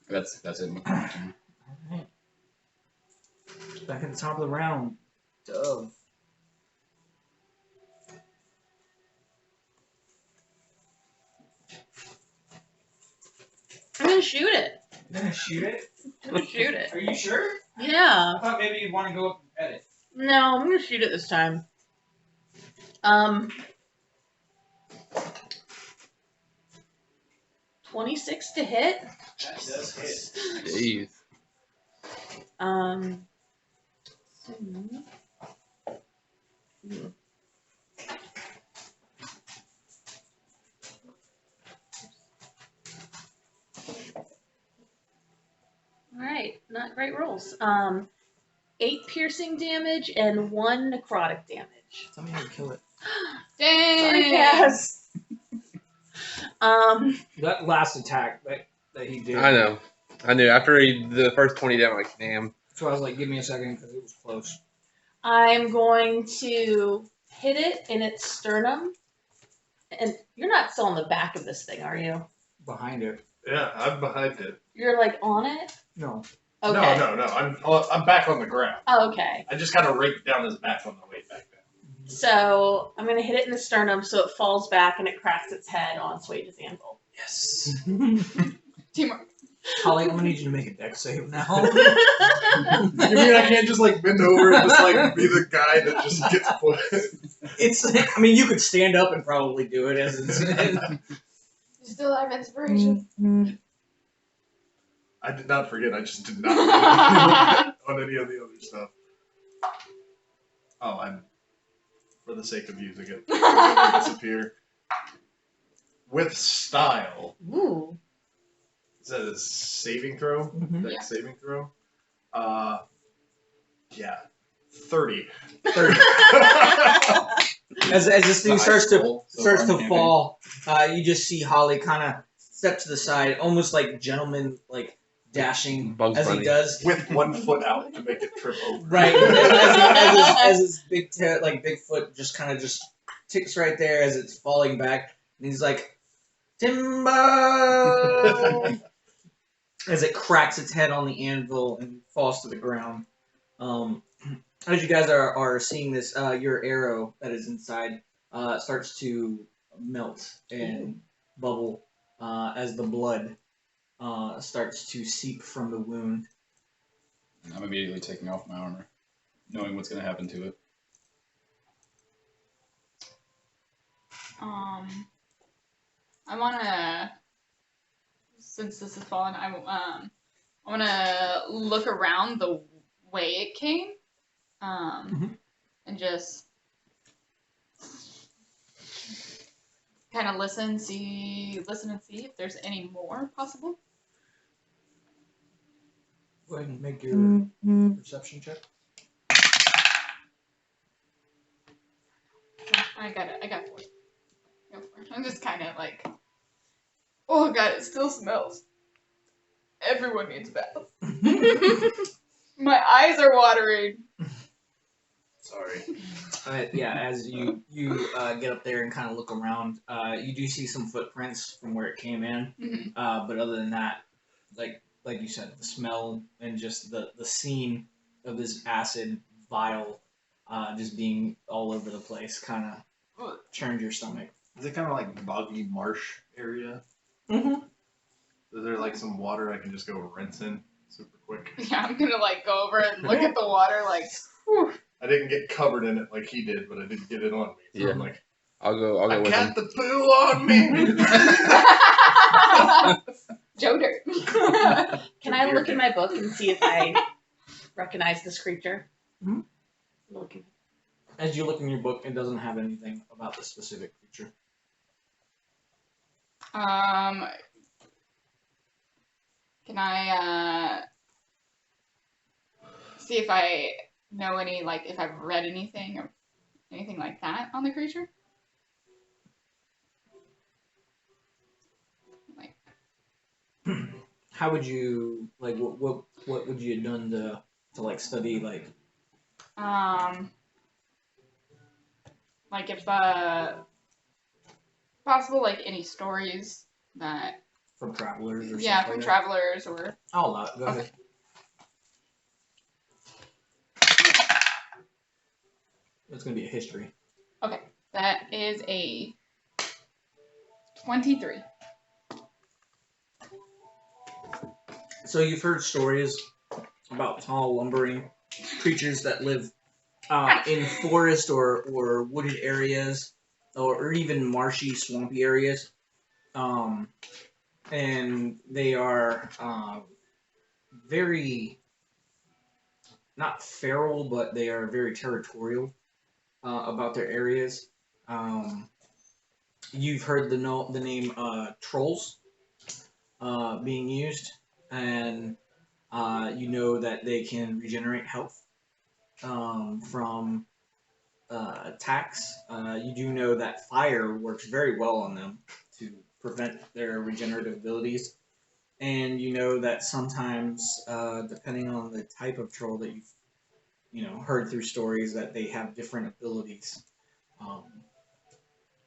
That's it. Alright. Back at the top of the round. Dove. I'm gonna shoot it. You're gonna shoot it? I'm gonna shoot it. Are you sure? Yeah. I thought maybe you'd want to go up and pet it. No, I'm gonna shoot it this time. 26 to hit. That does hit. Jeez. Alright, not great rolls. 8 piercing damage and 1 necrotic damage. Tell me how to kill it. Sorry, Dang. Cass. That last attack that he did. I know. I knew after the first 20 down, I'm like, damn. So I was like, give me a second because it was close. I'm going to hit it in its sternum. And you're not still on the back of this thing, are you? Behind it. Yeah, I'm behind it. You're like on it? No. Okay. No. I'm back on the ground. Oh, okay. I just kind of raked down his back on the way back down. So I'm gonna hit it in the sternum so it falls back and it cracks its head on Swage's anvil. Yes. Teamwork. Holly, I'm gonna need you to make a deck save now. You mean I can't just like bend over and just like be the guy that just gets put? It's. I mean, you could stand up and probably do it as it's. You still have inspiration. I did not forget. I just did not on any of the other stuff. Oh, I'm for the sake of using it, disappear with style. Ooh. Is that a saving throw? Mhm. Dex Yeah. saving throw? Yeah, 30. 30. As this thing starts to fall, you just see Holly kind of step to the side, almost like gentleman, like dashing Bugs as Bunny. he does. With one foot out to make it trip over. Right, as his big Bigfoot just kind of just ticks right there as it's falling back, and he's like, Timbo! As it cracks its head on the anvil and falls to the ground. As you guys are seeing this, your arrow that is inside starts to melt and bubble as the blood starts to seep from the wound. I'm immediately taking off my armor, knowing what's going to happen to it. I wanna, since this is fallen, I wanna look around the way it came and just kind of listen and see if there's any more possible. Go ahead and make your perception check. I got it. I got 4. I'm just kind of like, oh god, it still smells. Everyone needs a bath. My eyes are watering. Sorry. Yeah, as you get up there and kind of look around, you do see some footprints from where it came in. Mhm. But other than that, like you said, the smell and just the scene of this acid vial just being all over the place kind of churned your stomach. Is it kind of like boggy marsh area? Mm-hmm. Is there like some water I can just go rinse in super quick? Yeah, I'm gonna like go over and look at the water like, whew. I didn't get covered in it like he did, but I did get it on me. So Yeah. I'm like, I'll go I with him. got the poo on me. Joe Dirt. Can I look in my book and see if I recognize this creature? Mhm. Looking. As you look in your book, it doesn't have anything about the specific creature. Can I see if I know any, like, if I've read anything or anything like that on the creature? Like, How would you like? What would you have done to like study like? like if possible, like any stories that From travelers or yeah, something from like travelers or that? I'll allow it. Go Okay. ahead. It's gonna be a history. okay. That is a 23. So you've heard stories about tall, lumbering creatures that live in forest or wooded areas, or even marshy, swampy areas, and they are very not feral, but they are very territorial about their areas. You've heard the name trolls being used, and you know that they can regenerate health from attacks. You do know that fire works very well on them to prevent their regenerative abilities. And you know that sometimes, depending on the type of troll that you've heard through stories, that they have different abilities.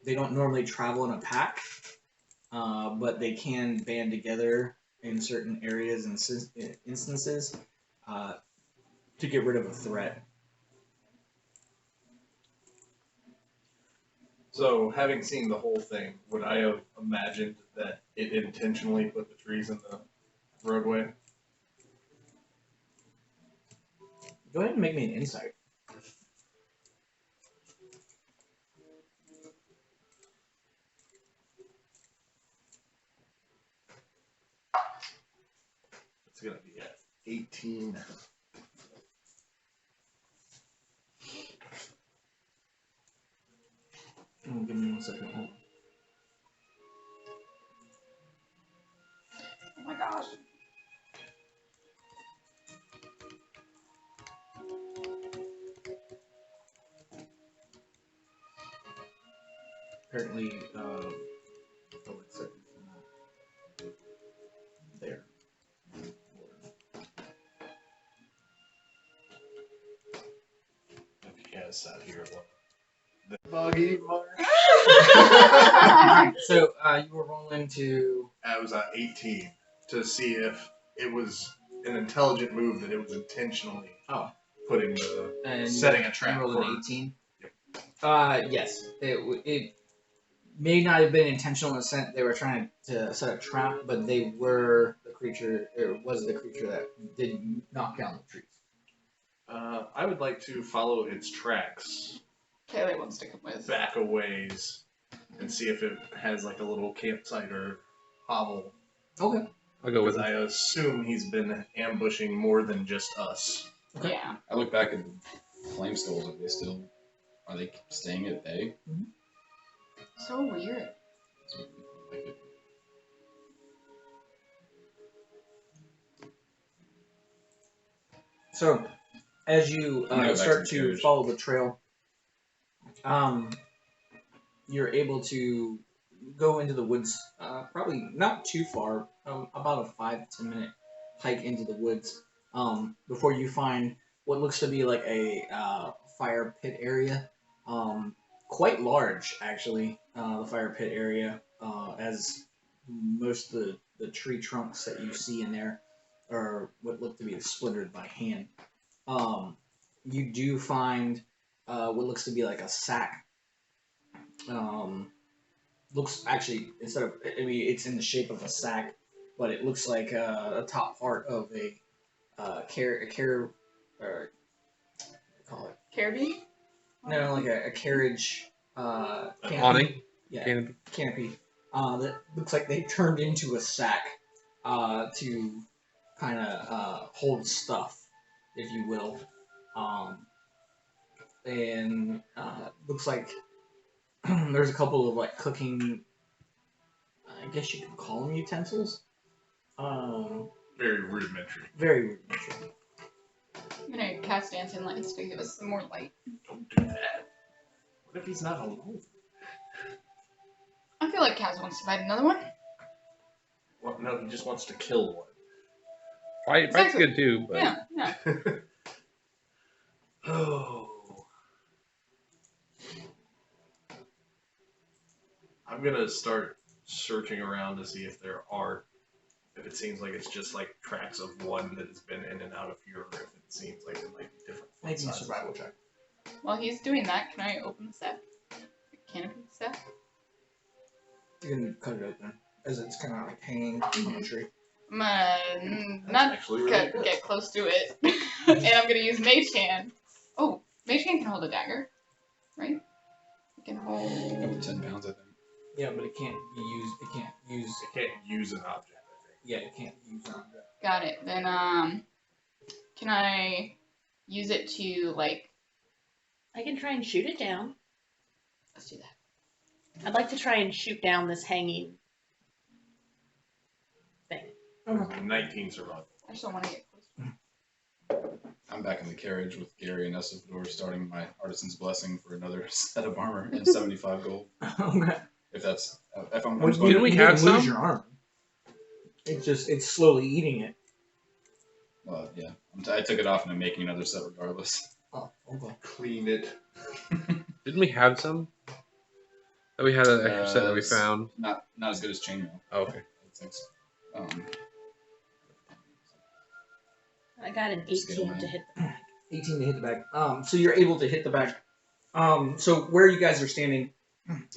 They don't normally travel in a pack, but they can band together in certain areas and instances to get rid of a threat. So, having seen the whole thing, would I have imagined that it intentionally put the trees in the roadway? Go ahead and make me an insight. It's gonna be at 18. Give me 1 second. Hold on. Oh my gosh. Apparently, public sector's not there. If you guys out here, the boggy marsh. So you were rolling to. I was at 18 to see if it was an intelligent move that it was intentionally putting the And setting you- a trap You rolled for. an 18. Yep. Yes. It may not have been intentional in the sense they were trying to set a trap, but they were the creature. It was the creature that did knock down the trees. I would like to follow its tracks Kaylee wants to come with. back a ways and see if it has like a little campsite or hovel. Okay. I'll go with Because him. I assume he's been ambushing more than just us. Okay. Yeah. I look back and flame skulls, are they staying at bay? So weird. So, as you I'm gonna go back start to the to carriage. follow the trail, you're able to go into the woods, probably not too far, about a 5 to 10 minute hike into the woods, before you find what looks to be like a fire pit area. Quite large, actually, the fire pit area, as most of the tree trunks that you see in there are what look to be splintered by hand. You do find what looks to be like a sack. Looks actually, instead of, I mean, it's in the shape of a sack, but it looks like a top part of a call it, Caribou? no, like a carriage canopy. Awning. Yeah, Canopy. canopy. That looks like they turned into a sack to kind of hold stuff, if you will. And looks like there's a couple of like cooking, I guess you could call them utensils. Very rudimentary. Very rudimentary. I'm gonna cast Dancing Lights to give us some more light. Don't do that. What if he's not alone? I feel like Kaz wants to fight another one. Well, no, he just wants to kill one. Fight's Exactly. good too, but Yeah, yeah. Oh. I'm gonna start searching around to see if it seems like it's just like tracks of one that has been in and out of here, or if it seems like it might be different. Make me a sizes. survival check. While he's doing that, can I open the sack? The canopy sack? You can cut it open as it's kind of like hanging on the tree. I'm gonna That's not actually really good. get close to it, and I'm gonna use Mage Hand. Oh, Mage Hand can hold a dagger, right? It can hold. Up to 10 pounds, I think. Yeah, but it can't be used. It can't use. It can't use an object, I think. Yeah, it can't use on that. Got it. Then can I use it to like? I can try and shoot it down. Let's do that. I'd like to try and shoot down this hanging thing. 19 survival. I just don't want to get close. I'm back in the carriage with Gary and Essador, starting my artisan's blessing for another set of armor and 75 gold. Okay. If that's if I'm Well, just going Didn't we you have didn't lose some? your armor. It's slowly eating it. yeah, I took it off and I'm making another set regardless. Oh, okay. Clean it. didn't we have some? That we had an extra set that we it's found. Not as good as chainmail. Oh, okay. I think so. I got an Skill 18 man. to hit the back. 18 to hit the back. So you're able to hit the back. So where you guys are standing,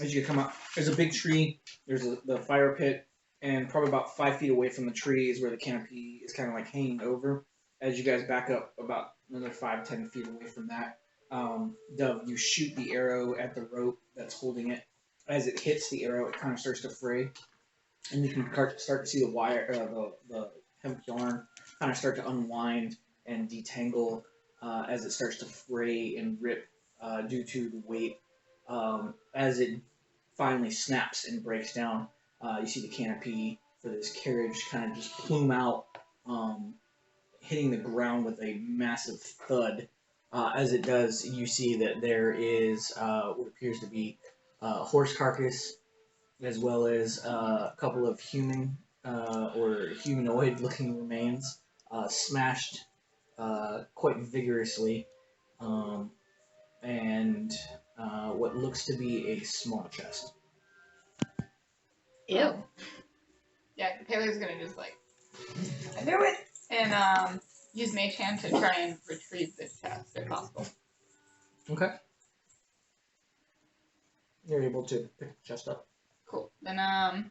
as you come up, there's a big tree. There's the fire pit, and probably about 5 feet away from the tree is where the canopy is kind of like hanging over. As you guys back up about another 5-10 feet away from that, Dove, you shoot the arrow at the rope that's holding it. As it hits the arrow, it kind of starts to fray, and you can start to see the wire, the hemp yarn, kind of start to unwind and detangle as it starts to fray and rip due to the weight. As it finally snaps and breaks down, you see the canopy for this carriage kind of just plume out, hitting the ground with a massive thud. As it does, you see that there is what appears to be a horse carcass, as well as a couple of human or humanoid-looking remains smashed quite vigorously, and what looks to be a small chest. Ew. Yeah, Taylor's gonna just like, I knew it, and use Mage Hand to try and retrieve the chest if possible. Okay. You're able to pick the chest up. Cool. Then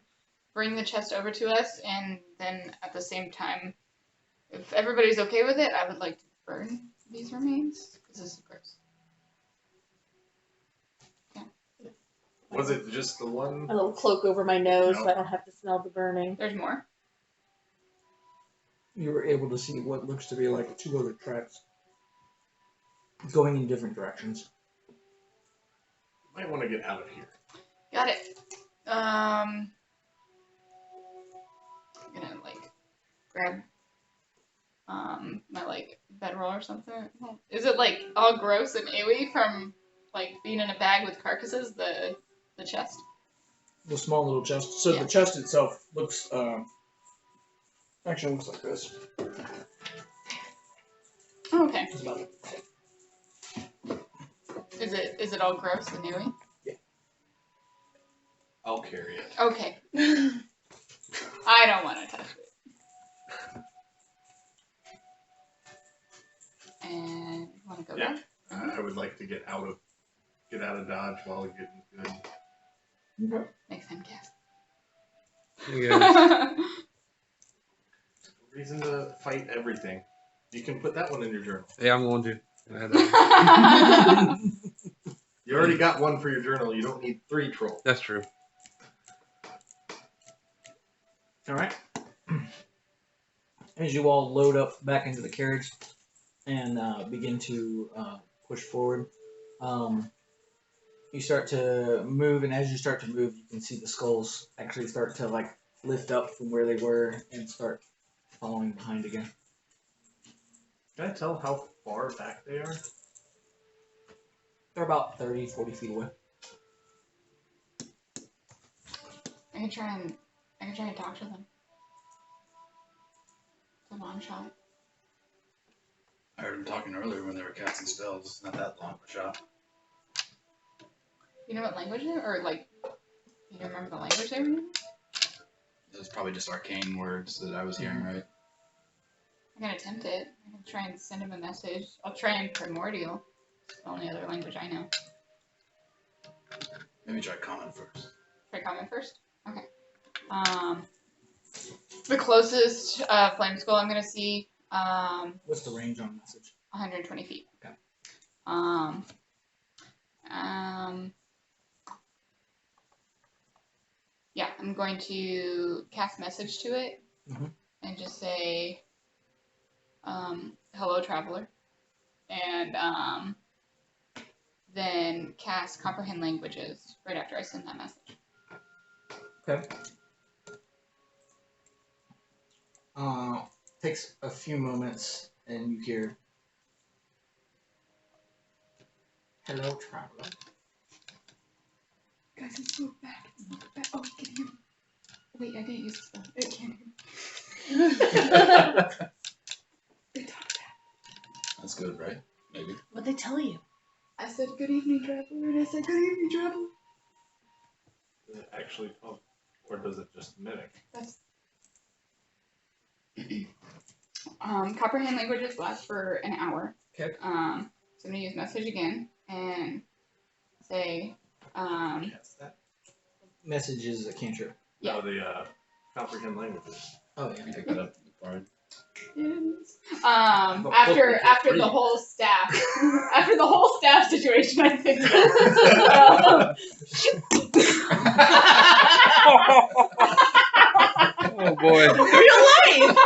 bring the chest over to us, and then at the same time, if everybody's okay with it, I would like to burn these remains because this is gross. Was it just the one? A little cloak over my nose so No. I don't have to smell the burning. There's more. You were able to see what looks to be like 2 other tracks. going in different directions. Might want to get out of here. Got it. I'm gonna like grab my like bedroll or something. Is it like all gross and ewy from like being in a bag with carcasses? The chest. The small little chest. So Yeah. the chest itself looks actually looks like this. Oh, okay. It's about Is it all gross and ewy? I'll carry it. Okay. I don't want to touch it. And you want to go Yeah. down? I would like to get out of Dodge while getting good. Makes him guess. Yeah. Reason to fight everything. You can put that one in your journal. Yeah, I'm going to. I had that. You already got one for your journal. You don't need 3 troll. That's true. all right. As you all load up back into the carriage and begin to push forward, you start to move, and as you start to move, you can see the skulls actually start to like lift up from where they were and start following behind again. Can I tell how far back they are? They're about 30, 40 feet away. I can try and talk to them. It's a long shot. I heard them talking earlier when they were casting spells. It's not that long of a shot. You know what language they or like? You remember the language they were using? It was probably just arcane words that I was hearing, right? I can attempt it. I can try and send him a message. I'll try in primordial. It's the only other language I know. Maybe try common first. Try common first? Okay. The closest flame skull I'm gonna see, What's the range on message? 120 feet. Okay. Yeah, I'm going to cast message to it and just say, hello, traveler. And then cast comprehend languages right after I send that message. Okay. Takes a few moments, and you hear, "Hello, traveler." Guys, it's so back. Oh, can you hear me? Wait, I didn't use the spell. It can't hear me. They talk back. That's good, right? Maybe. What'd they tell you? I said, good evening, traveler, and I said, good evening, traveler. Does it actually talk, or does it just mimic? That's... comprehend languages last for an hour. Okay. So I'm gonna use message again and say, Yes, that. Message is a cantrip. Yeah. Oh, the comprehend languages. Oh yeah. Pick that up. Bard. yes. After the whole staff, after the whole staff situation, I think. Oh boy. Real life!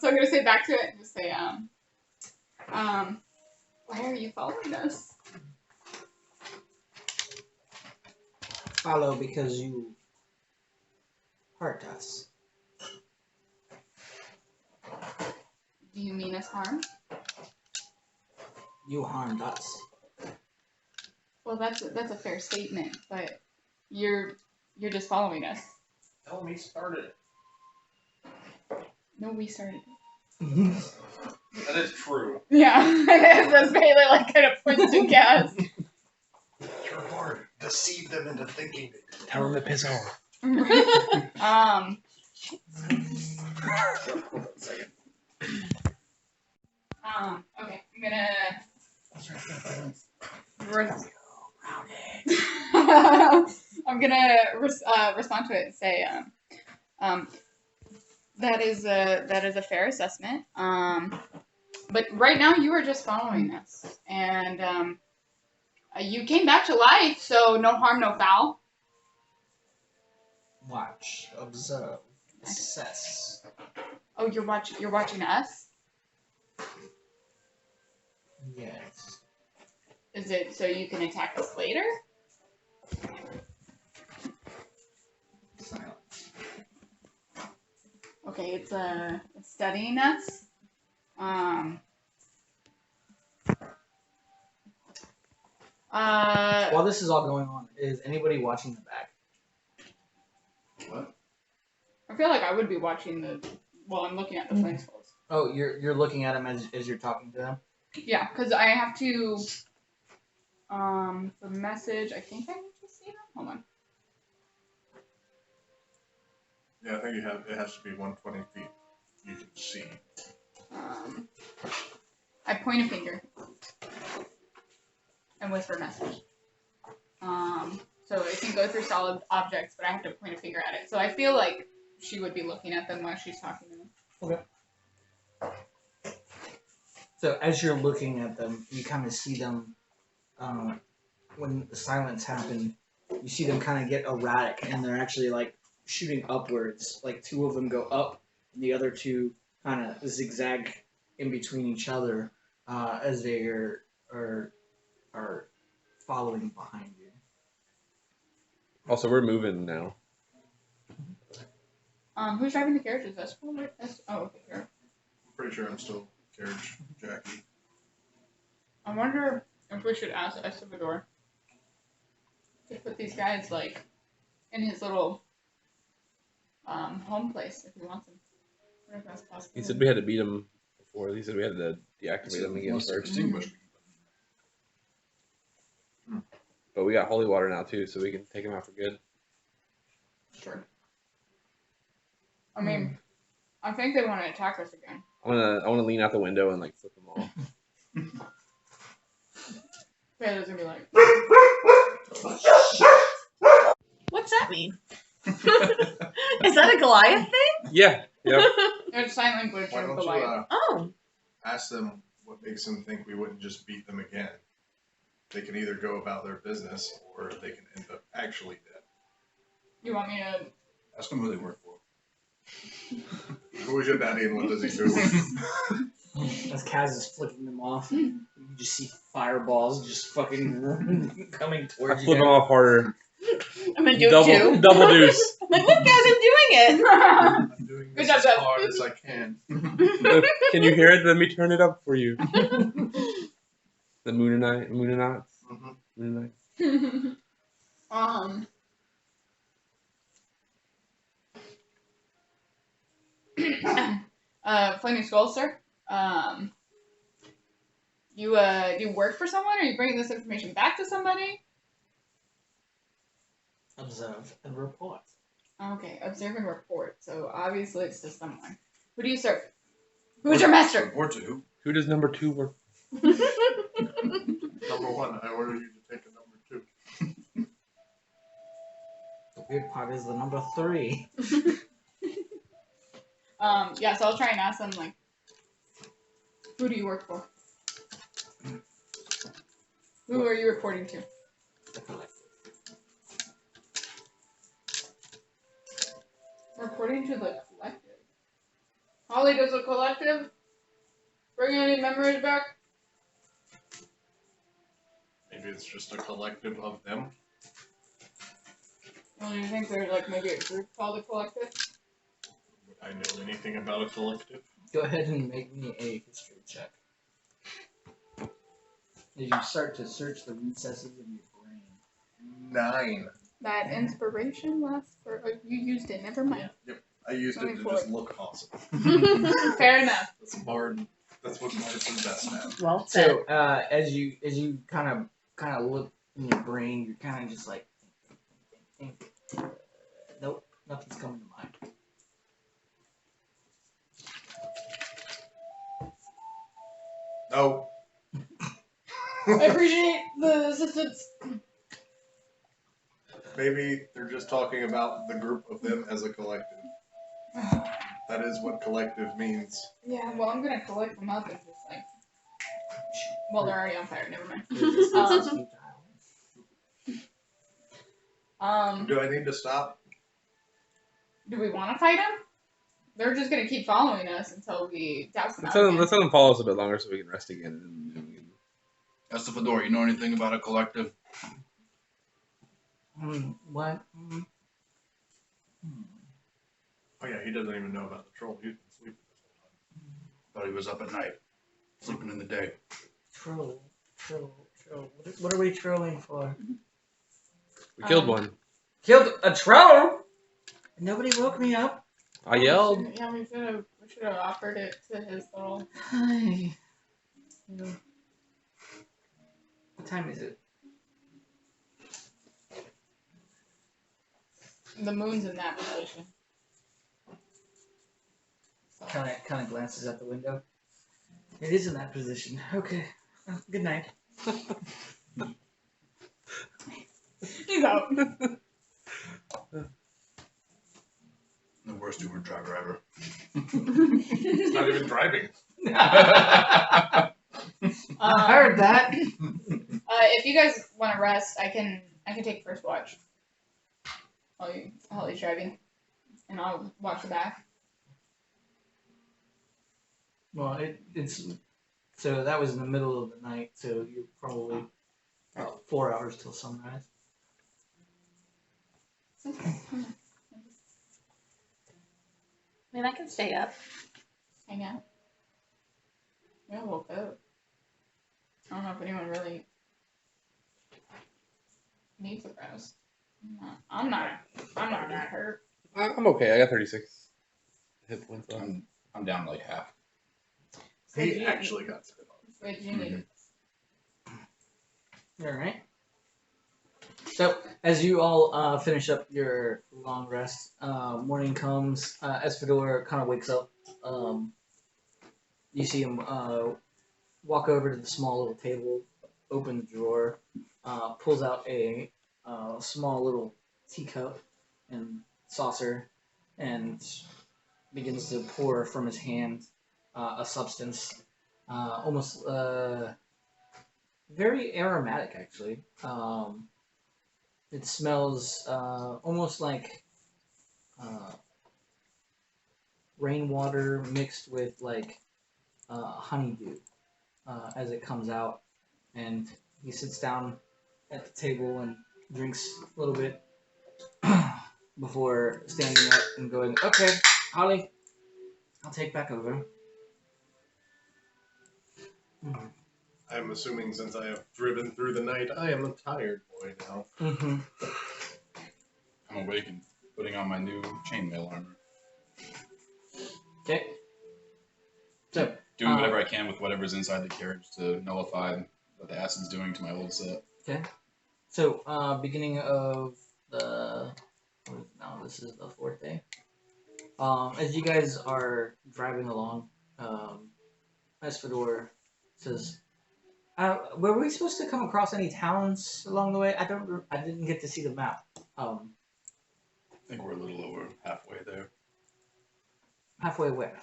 So I'm gonna say back to it and just say, why are you following us? Follow because you hurt us. Do you mean us harm? You harmed us. Well, that's a fair statement, but you're just following us. Tell me started it. No, we started. That is true. Yeah, that's Bailey like kind of points to gas. Your Lord deceived them into thinking they did. Tell him to piss off. Okay, I'm gonna. I'm gonna respond to it and say, that is a fair assessment. But right now you are just following us, and you came back to life, so no harm, no foul. Watch, observe. Success. Oh, you're watching us? Yes. Is it so you can attack us later? Silence. Okay, it's studying us. While this is all going on, is anybody watching the back? What? I feel like I would be watching while I'm looking at the flame skulls. Oh, you're looking at them as you're talking to them? Yeah, because I have to, the message, I think I need to see them. Hold on. Yeah, I think it has to be 120 feet. You can see. I point a finger and whisper a message. So it can go through solid objects, but I have to point a finger at it. So I feel like she would be looking at them while she's talking to them. Okay. So as you're looking at them, you kind of see them, when the silence happened, you see them kind of get erratic, and they're actually like shooting upwards. Like two of them go up, and the other two kind of zigzag in between each other as they are following behind you. Also, we're moving now. Who's driving the carriage? Is that oh, okay, here. I'm pretty sure I'm still carriage Jackie. I wonder if we should ask Estevador to put these guys like in his little home place if he wants them. I wonder if that's possible. He said we had to beat him before. He said we had to deactivate him again Most first. extinguished. But we got holy water now too, so we can take him out for good. Sure. I mean, I think they want to attack us again. I wanna lean out the window and like flip them off. Taylor's gonna be like, What's that mean? Is that a Goliath thing? Yeah. Yep. there's sign language Why for don't you Goliath. Oh. ask them what makes them think we wouldn't just beat them again? They can either go about their business, or they can end up actually dead. You want me to? Ask them who they work for. Who is your daddy and what does he do? As Kaz is flicking them off, you just see fireballs just fucking coming I towards flip you. him off harder. I'm gonna do it too. Double deuce. I'm like, look, guys, I'm doing it. I'm doing Good this job, as Dad. hard as I can. Can you hear it? Let me turn it up for you. The Moonanites. Mhm. Moonanites. Flaming Skull, sir. You do you work for someone? Or are you bringing this information back to somebody? Observe and report. Okay, observe and report. So obviously it's to someone. Who do you serve? Who's your master? Report to who? Who does number 2 work? Number 1, I order you to take a number 2. The weird part is the number 3. Yeah, so I'll try and ask them like, who do you work for? Who are you reporting to? The collective. Reporting to the collective. Holly, does the collective bring any memories back? Maybe it's just a collective of them. Well, do you think there's like maybe a group called a collective? Would I know anything about a collective? Go ahead and make me a history check. As you start to search the recesses of your brain. 9. That inspiration lasts for. Oh, you used it. Never mind. I used it to 24. just look awesome. Fair enough. That's a bard. That's what Bards are best at. Well said. So as you kind of look in your brain, you're kind of just like, think. Nope, nothing's coming to mind. No. I appreciate the assistance. Maybe they're just talking about the group of them as a collective. That is what collective means. Yeah, well, I'm gonna collect them up and just like. Well, they're already on fire. Never mind. Resistance is futile. Do I need to stop? Do we want to fight him? they're just gonna keep following us until we douse them out Let's let them follow us a bit longer so we can rest again. And we can... That's the Fedora. You know anything about a collective? What? Oh yeah, he doesn't even know about the troll. He's been sleeping this whole time. Thought he was up at night, sleeping in the day. Troll. What are we trolling for? We killed one. Killed a troll? Nobody woke me up. I yelled. Yeah, we should have offered it to his little. Hi. What time is it? The moon's in that position. Kind of glances out the window. It is in that position. Okay. Good night. He's out. The worst Uber driver ever. He's not even driving. I heard that. If you guys want to rest, I can take first watch. While he's driving, and I'll watch the back. Well, it's so that was in the middle of the night, so you're probably about 4 hours till sunrise. I mean, I can stay up. Hang out. Yeah, woke up. I don't know if anyone really needs a rest. I'm not that hurt. I'm okay. I got 36 hit points left. I'm down like half. He actually got spit on. Wait, you need All right. So as you all finish up your long rest, morning comes. Espador kind of wakes up. You see him walk over to the small little table, open the drawer, pulls out a small little teacup and saucer, and begins to pour from his hand a substance, almost very aromatic actually. It smells almost like rainwater mixed with like honeydew as it comes out, and he sits down at the table and drinks a little bit before standing up and going, "Okay, Holly, I'll take back over." I'm assuming since I have driven through the night, I am a tired boy now. Mm-hmm. I'm awake and putting on my new chainmail armor. Okay. So Doing whatever I can with whatever's inside the carriage to nullify what the acid's doing to my old set. okay. So beginning of the now this is the fourth day. As you guys are driving along, Espador says, "Were we supposed to come across any towns along the way? I didn't get to see the map. I think we're a little over halfway there. Halfway where?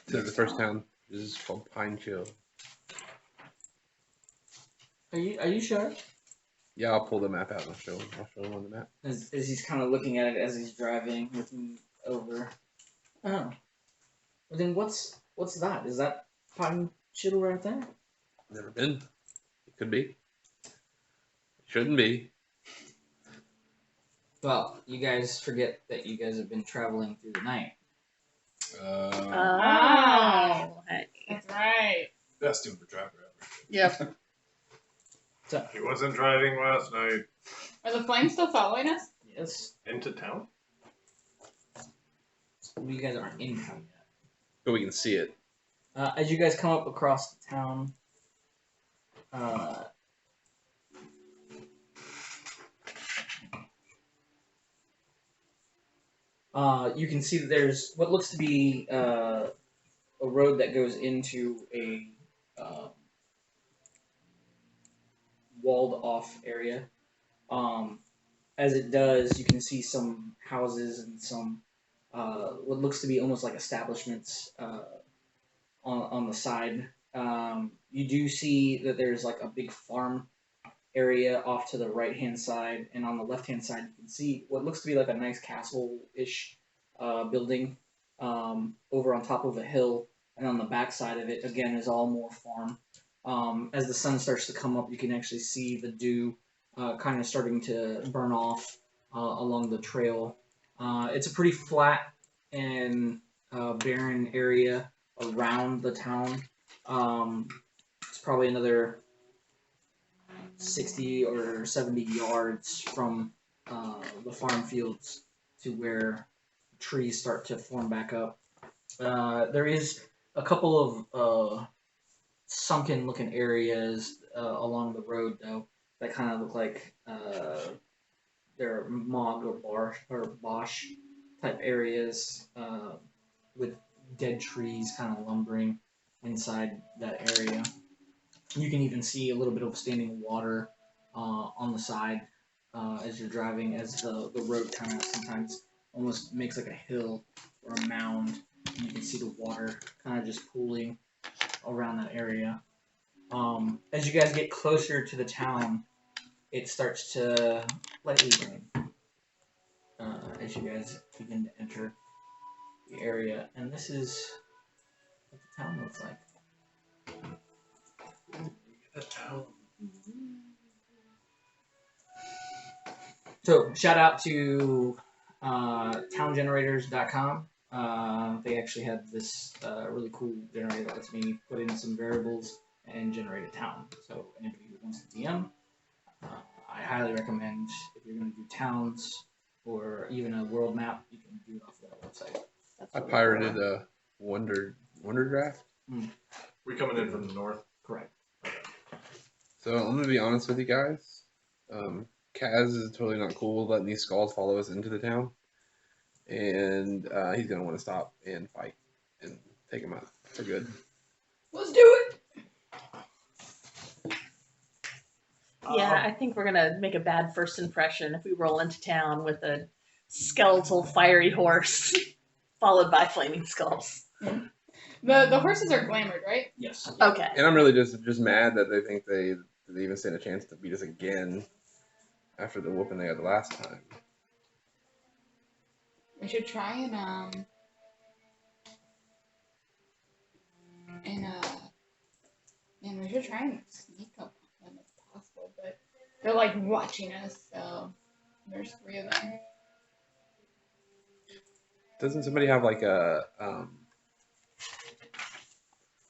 So the first town is called Pine Chill. Are you sure?" Yeah, I'll pull the map out and I'll show him on the map. As he's kind of looking at it as he's driving, looking over. Oh. Well, then what's that? Is that Pine Chill right there? Never been. It could be. Shouldn't be. Well, you guys forget that you guys have been traveling through the night. Oh, hey. That's right. Best Uber driver ever. Yep. He wasn't driving last night. Are the flames still following us? Yes. Into town? You guys aren't in town yet. But we can see it. As you guys come up across the town, you can see that there's what looks to be a road that goes into a walled-off area. As it does, you can see some houses and some what looks to be almost like establishments on the side. You do see that there's like a big farm area off to the right-hand side, and on the left-hand side you can see what looks to be like a nice castle-ish building over on top of a hill, and on the back side of it again is all more farm. As the sun starts to come up, you can actually see the dew kind of starting to burn off along the trail. It's a pretty flat and barren area around the town. It's probably another 60 or 70 yards from the farm fields to where trees start to form back up. There is a couple of sunken looking areas along the road, though, that kind of look like they're Mog or Bosch type areas with dead trees kind of lumbering inside that area. You can even see a little bit of standing water on the side as you're driving, as the road kind of sometimes almost makes like a hill or a mound. And you can see the water kind of just pooling around that area. As you guys get closer to the town, it starts to lightly rain as you guys begin to enter the area. And this is what the town looks like. So, shout out to towngenerators.com. They actually have this really cool generator that lets me put in some variables and generate a town. So, anybody who wants to DM, I highly recommend, if you're going to do towns or even a world map, you can do it off of that website. I pirated a Wonder Draft. We coming in from the north? Correct. So I'm gonna be honest with you guys. Kaz is totally not cool letting these skulls follow us into the town, and he's gonna want to stop and fight and take him out for good. Let's do it. Yeah, I think we're gonna make a bad first impression if we roll into town with a skeletal fiery horse, followed by flaming skulls. The horses are glamored, right? Yes. Okay. And I'm really just mad that they think they even stand a chance to beat us again after the whooping they had the last time. We should try and we should try and sneak up on them if possible, but they're like watching us, so there's 3 of them. Doesn't somebody have like a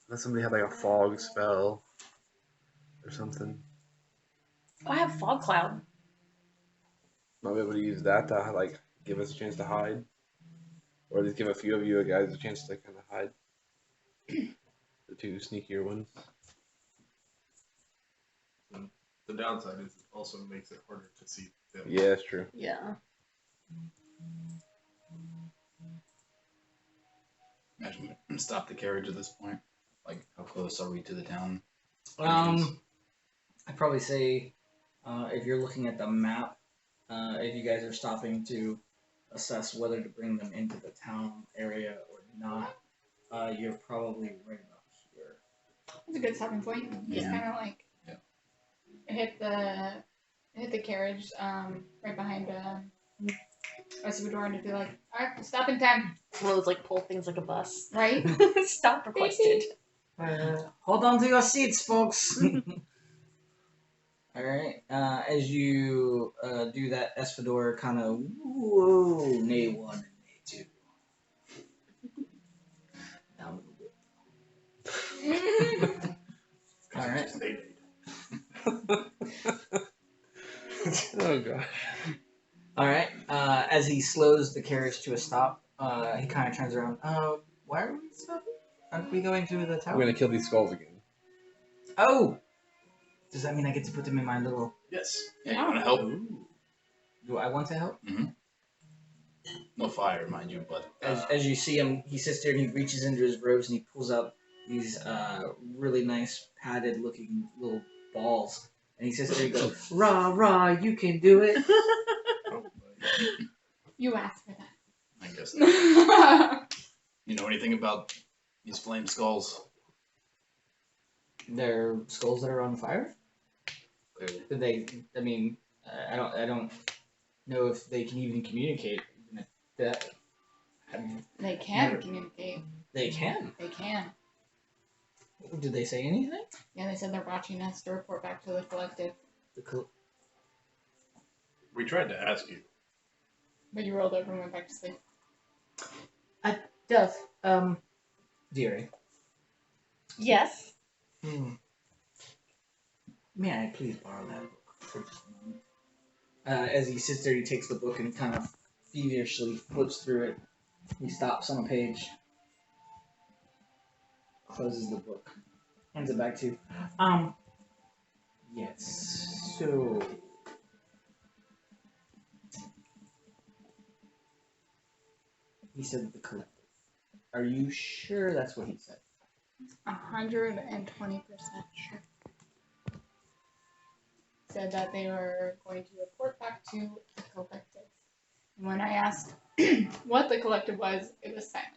does somebody have like a fog spell or something? Oh, I have fog cloud. Might be able to use that to like give us a chance to hide, or at least give a few of you guys a chance to kind of hide. The 2 sneakier ones. The downside is it also makes it harder to see them. Yeah, that's true. Yeah. Imagine we stop the carriage at this point. Like, how close are we to the town? I'd probably say if you're looking at the map, if you guys are stopping to assess whether to bring them into the town area or not, you're probably right about here. It's a good stopping point. Just kind of like hit the carriage right behind Salvador, and it'd be like, all right, stop in 10. One of those like pull things like a bus. Right? Stop requested. Hold on to your seats, folks. All right. As you do that, Esfador kind of nay 1 and nay 2. Down a little bit. All right. Oh god. All right. As he slows the carriage to a stop, he kind of turns around. Why are we stopping? Aren't we going to the tower? We're gonna kill these skulls again. Oh! Does that mean I get to put them in my little... Yes. Yeah, you want to help? Ooh. Do I want to help? Mm-hmm. No fire, mind you, but... As you see him, he sits there and he reaches into his robes and he pulls out these really nice padded looking little balls. And he sits there and goes, rah, rah, you can do it. You asked for that. I guess. You know anything about these flame skulls? They're skulls that are on fire? Clearly. Did they, I mean, I don't know if they can even communicate. They can Never- communicate. They can. They can. Did they say anything? Yeah, they said they're watching us to report back to the collective. We tried to ask you. But you rolled over and went back to sleep. Duff. Dearie. Yes. May I please borrow that book for just a moment? As he sits there, he takes the book and kind of feverishly flips through it. He stops on a page, closes the book, hands it back to you. Yes. So. He said the collective. Are you sure that's what he said? 120% sure. Said that they were going to report back to the collective. And when I asked what the collective was, it was silent.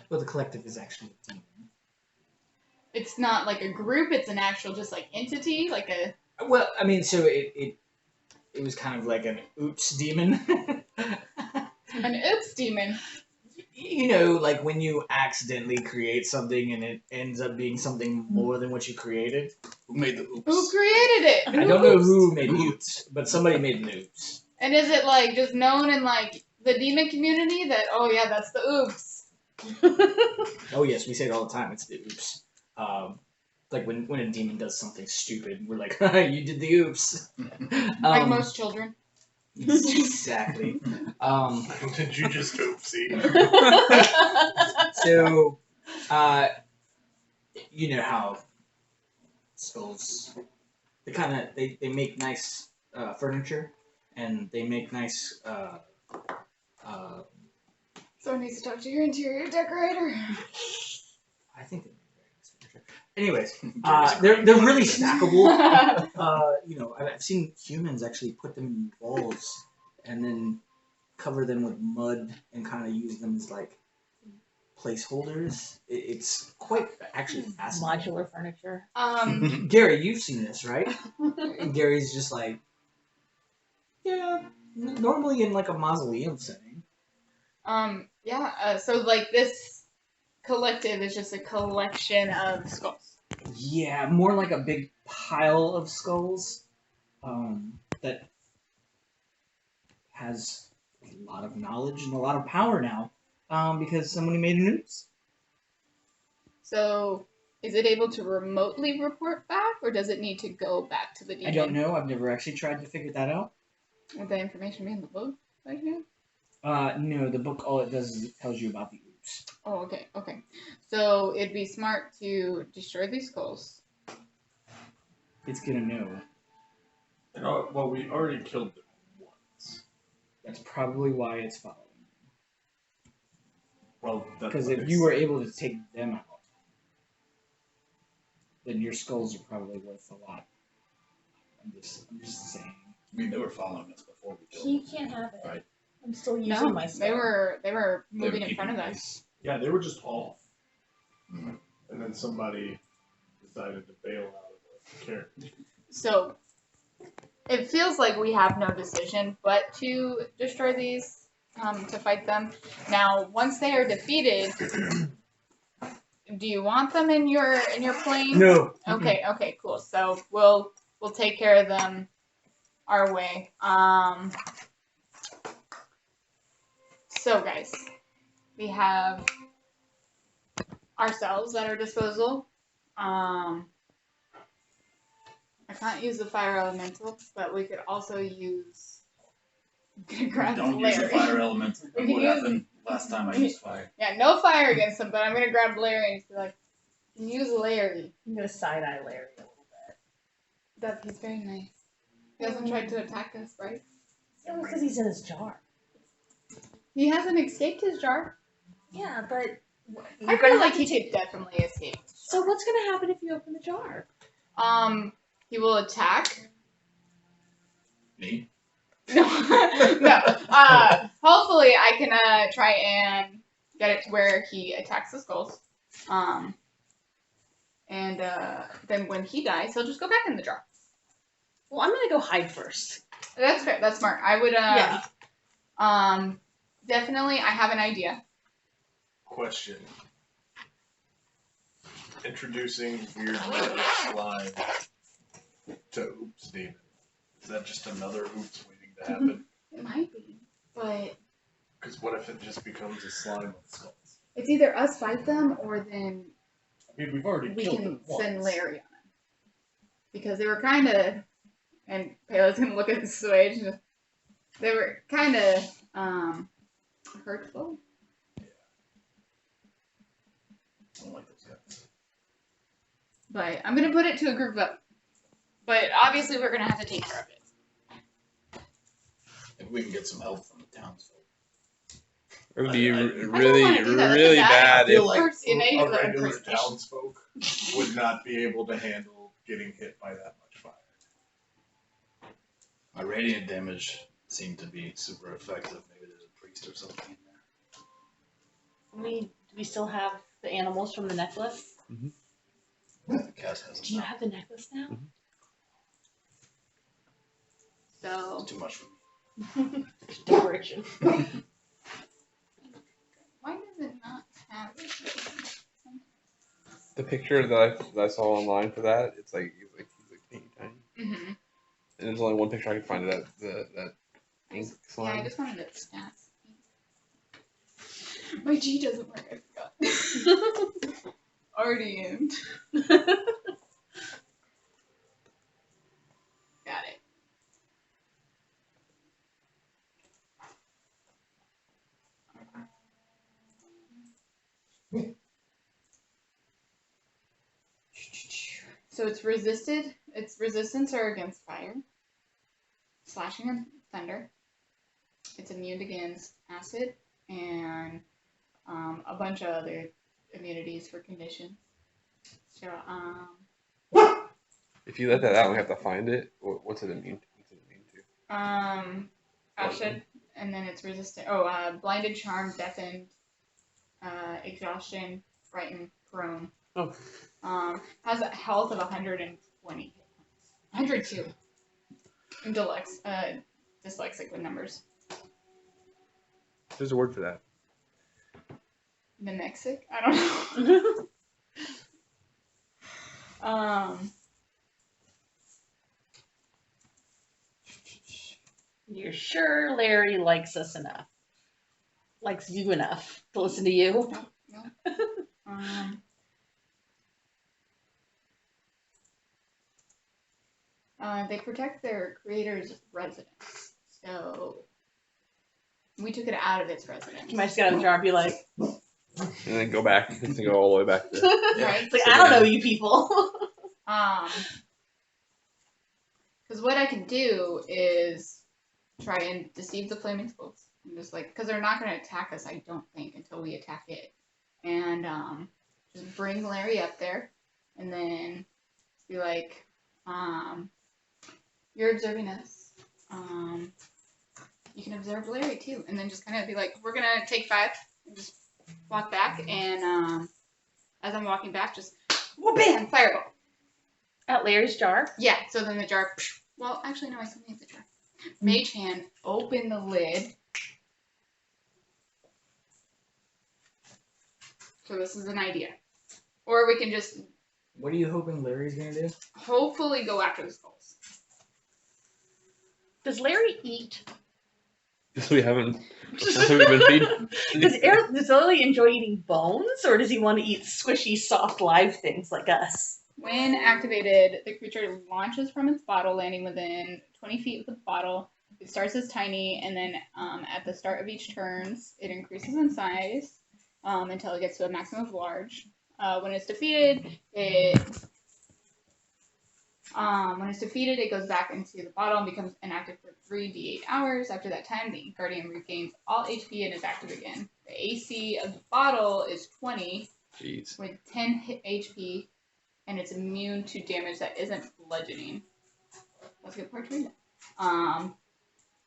Well, the collective is actually a demon. It's not like a group, it's an actual just like entity, like a... Well, I mean, so it was kind of like an oops demon. An oops demon. You know, like when you accidentally create something and it ends up being something more than what you created. Who made the oops? Who created it? I don't know who made the oops, but somebody made an oops. And is it like just known in like the demon community that, oh yeah, that's the oops? Oh yes, we say it all the time. It's the oops. Like when a demon does something stupid, we're like, you did the oops. Like most children. Exactly. Did you just oopsie? So, you know how skulls, they make nice furniture, and they make nice Someone needs to talk to your interior decorator. I think they make very nice furniture. Anyways, they're really stackable. You know, I've seen humans actually put them in walls and then cover them with mud and kind of use them as like placeholders. It's quite actually fascinating. Modular furniture. Gary, you've seen this, right? And Gary's just like, yeah, normally in like a mausoleum setting. Yeah, so like this collective is just a collection of skulls. Yeah, more like a big pile of skulls that has a lot of knowledge and a lot of power now because somebody made a news. So, is it able to remotely report back, or does it need to go back to the demon? I don't know. I've never actually tried to figure that out. Would the information be in the book? Right here? No, the book, all it does is it tells you about the oops. Oh, okay, okay. So, it'd be smart to destroy these skulls. It's gonna know. And, well, we already killed them once. That's probably why it's following. Well, that's Because what if they you were said. able to take them out, then your skulls are probably worth a lot. I'm just saying. I mean, they were following us before we killed He them. can't have it. Right. I'm still using No, my they stuff. were They were moving in keeping front of pace. us. Yeah, they were just off. Mhm. And then somebody decided to bail out of the carriage. So, it feels like we have no decision but to destroy these, to fight them. Now, once they are defeated, do you want them in your plane? No. Okay, okay, cool. So we'll take care of them our way. So guys, we have ourselves at our disposal. I can't use the fire elemental, but we could also use. I'm gonna grab Don't use the Larry. fire elemental. We can What use- happened last time I used fire? Yeah, no fire against him, but I'm gonna grab Larry and just be like, "You can use Larry." I'm gonna side eye Larry a little bit. That he's very nice. He hasn't tried to attack us, right? Yeah, because he's in his jar. He hasn't escaped his jar. Yeah, but I feel like he could definitely escape. So what's gonna happen if you open the jar? He will attack. Me? No, no. Hopefully I can try and get it to where he attacks the skulls. And then when he dies, he'll just go back in the jar. Well, I'm gonna go hide first. That's fair. That's smart. I would. Yeah. Definitely, I have an idea. Question. Introducing weird slime to Oops Demon. Is that just another Oops waiting to happen? It might be, but Because what if it just becomes a slime with skulls? it's either us fight them or then I mean, we've already we killed can them once. send Larry on them. Because they were kind of, and Pele's gonna look at the swage. They were kind of hurtful. I don't like those guys. But I'm gonna put it to a group vote. But obviously, we're gonna have to take care of it. If we can get some help from the townsfolk. It would be I really, wanna do that. That's really a bad bad I feel if like First innate, a like, regular impersonation. townsfolk would not be able to handle getting hit by that much fire. My radiant damage seemed to be super effective. Maybe there's a priest or something in there. Do we still have the animals from the necklace? Cass has Do you have the necklace now? So It's too much for me. Decoration. why does it not have it? the picture that I saw online for that. It's like he's teeny tiny, Mm-hmm. and there's only one picture I could find of that ink Yeah, slime. I just wanted the stats. My G doesn't work. I forgot. Already in. Got it. So it's resisted. Its resistance are against fire, slashing, and thunder. It's immune against acid and a bunch of other immunities for conditions. So If you let that out, we have to find it. What's it immune to? What's it immune to? acid, and then it's resistant. Oh, blinded, charmed, deafened, exhaustion, frightened, prone. Oh. Has a health of 120 hit points. 102. I'm dyslexic with numbers. There's a word for that. Mimixic? I don't know. You're sure Larry likes us enough? Likes you enough to listen to you? No. They protect their creator's residence. So we took it out of its residence. You might just get out of the jar and be like, And then go back. It's gonna go all the way back to. Right? it's like I don't know you people. Because what I can do is try and deceive the flaming skulls. I'm just like, because they're not going to attack us, I don't think, until we attack it. And just bring Larry up there, and then be like, you're observing us. You can observe Larry too, and then just kind of be like, we're gonna take 5 and just walk back. And as I'm walking back, just whoop, bam, fireball. At Larry's jar. Yeah, so then the jar, well, actually, no, I still need the jar. Mage hand, open the lid. So this is an idea. Or we can just What are you hoping Larry's gonna do? hopefully go after the skulls. Does Larry eat? Just we haven't. That's what we've been feeding. Does Larry enjoy eating bones, or does he want to eat squishy, soft, live things like us? When activated, the creature launches from its bottle, landing within 20 feet of the bottle. It starts as tiny, and then at the start of each turn, it increases in size until it gets to a maximum of large. When it's defeated, it goes back into the bottle and becomes inactive for 3d8 hours. After that time, the Guardian regains all HP and is active again. The AC of the bottle is 20 Jeez. with 10 HP, and it's immune to damage that isn't bludgeoning. That's a good part to read.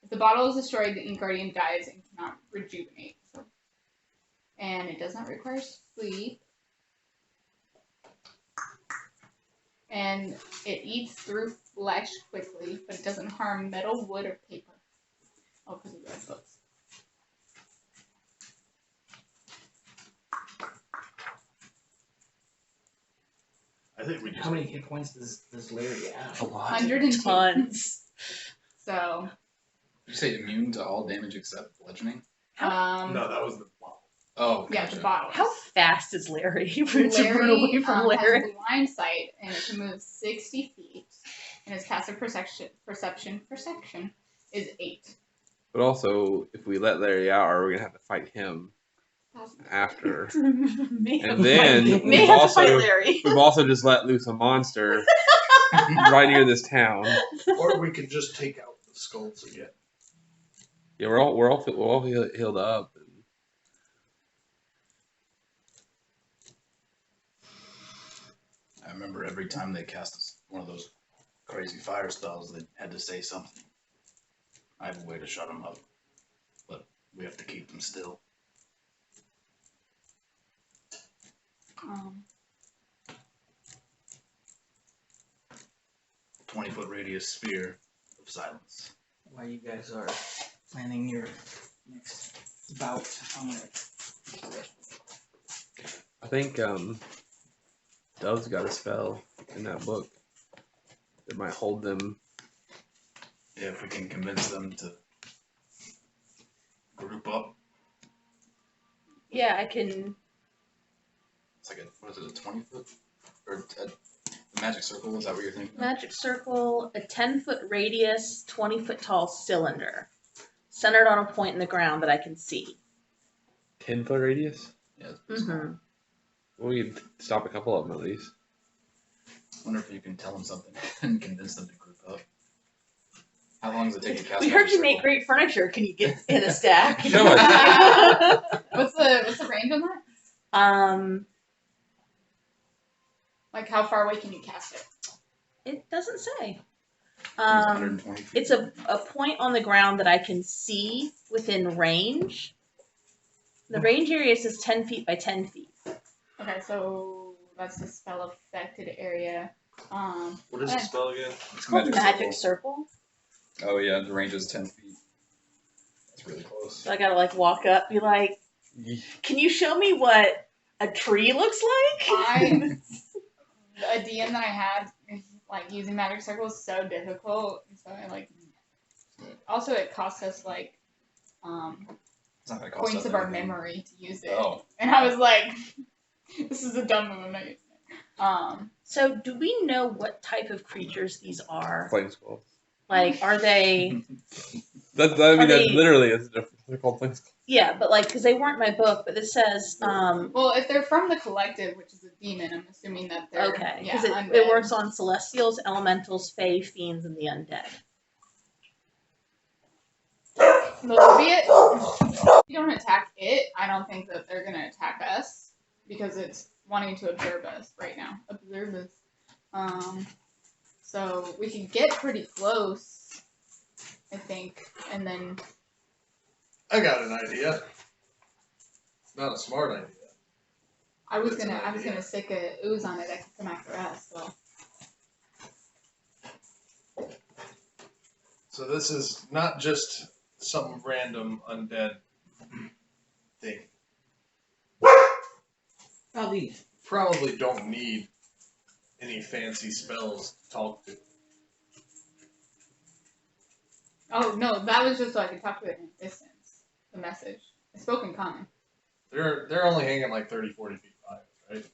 If the bottle is destroyed, the Ink Guardian dies and cannot rejuvenate. And it does not require sleep. And it eats through flesh quickly, but it doesn't harm metal, wood, or paper. Oh, because of the red books. I think we just. How many hit points does Larry have? A lot. 102. Tons. So, Did you say immune to all damage except bludgeoning? No, that was the bottle. Oh, yeah, gotcha. the bottle. How fast is Larry to run Larry away from Larry? has blind sight and it can move 60 feet, and his passive perception is 8. But also, if we let Larry out, are we gonna have to fight him after? And then May we've have to fight also Larry. we've also just let loose a monster right near this town. Or we could just take out the skulls again. Yeah, we're all healed up. I remember every time they cast one of those crazy fire spells, they had to say something. I have a way to shut them up, but we have to keep them still. 20-foot radius sphere of silence. While you guys are planning your next bout, I'm gonna. I think Dove's got a spell in that book that might hold them. Yeah, if we can convince them to group up. Yeah, I can. It's like what is it, a 20-foot? Or a magic circle, is that what you're thinking of? Magic circle, a 10-foot radius, 20-foot tall cylinder, centered on a point in the ground that I can see. 10-foot radius? Yeah, it's pretty small. Mm-hmm. We could stop a couple of them at least. I wonder if you can tell them something and convince them to group up. How long does it take to cast We magic heard you make circle? great furniture. Can you get in a stack? Show us. What's the range on that? Like, how far away can you cast it? It doesn't say. It's 120 feet. It's a point on the ground that I can see within range. The range area says 10 feet by 10 feet. Okay, so that's the spell affected area. What is the spell again? It's called Magic Circle. Oh yeah, the range is 10 feet. That's really close. So I gotta like walk up, be like, can you show me what a tree looks like? A DM that I had, like, using Magic Circle is so difficult. So I like. Also, it costs us like It's not gonna cost points us of our anything. memory to use it. Oh, And I was like, this is a dumb move. I'm not using it. So do we know what type of creatures these are? Flame skulls. Like, are they? That's they- literally it's different. They're called flame skulls. Yeah, but like, because they weren't my book, but it says, Well, if they're from the collective, which is a demon, I'm assuming that they're okay, yeah, because undead. it works on celestials, elementals, fae, fiends, and the undead. Those be it. If you don't attack it, I don't think that they're gonna attack us because it's wanting to observe us right now. Observe us. So we can get pretty close, I think, and then I got an idea. It's not a smart idea. I was That's an gonna idea. stick a ooze on it that could come after us. So this is not just some random undead thing. Probably don't need any fancy spells to talk to. Oh no, that was just so I could talk to it in distance. The message. I spoke in common. They're only hanging like 30, 40 feet by us, right?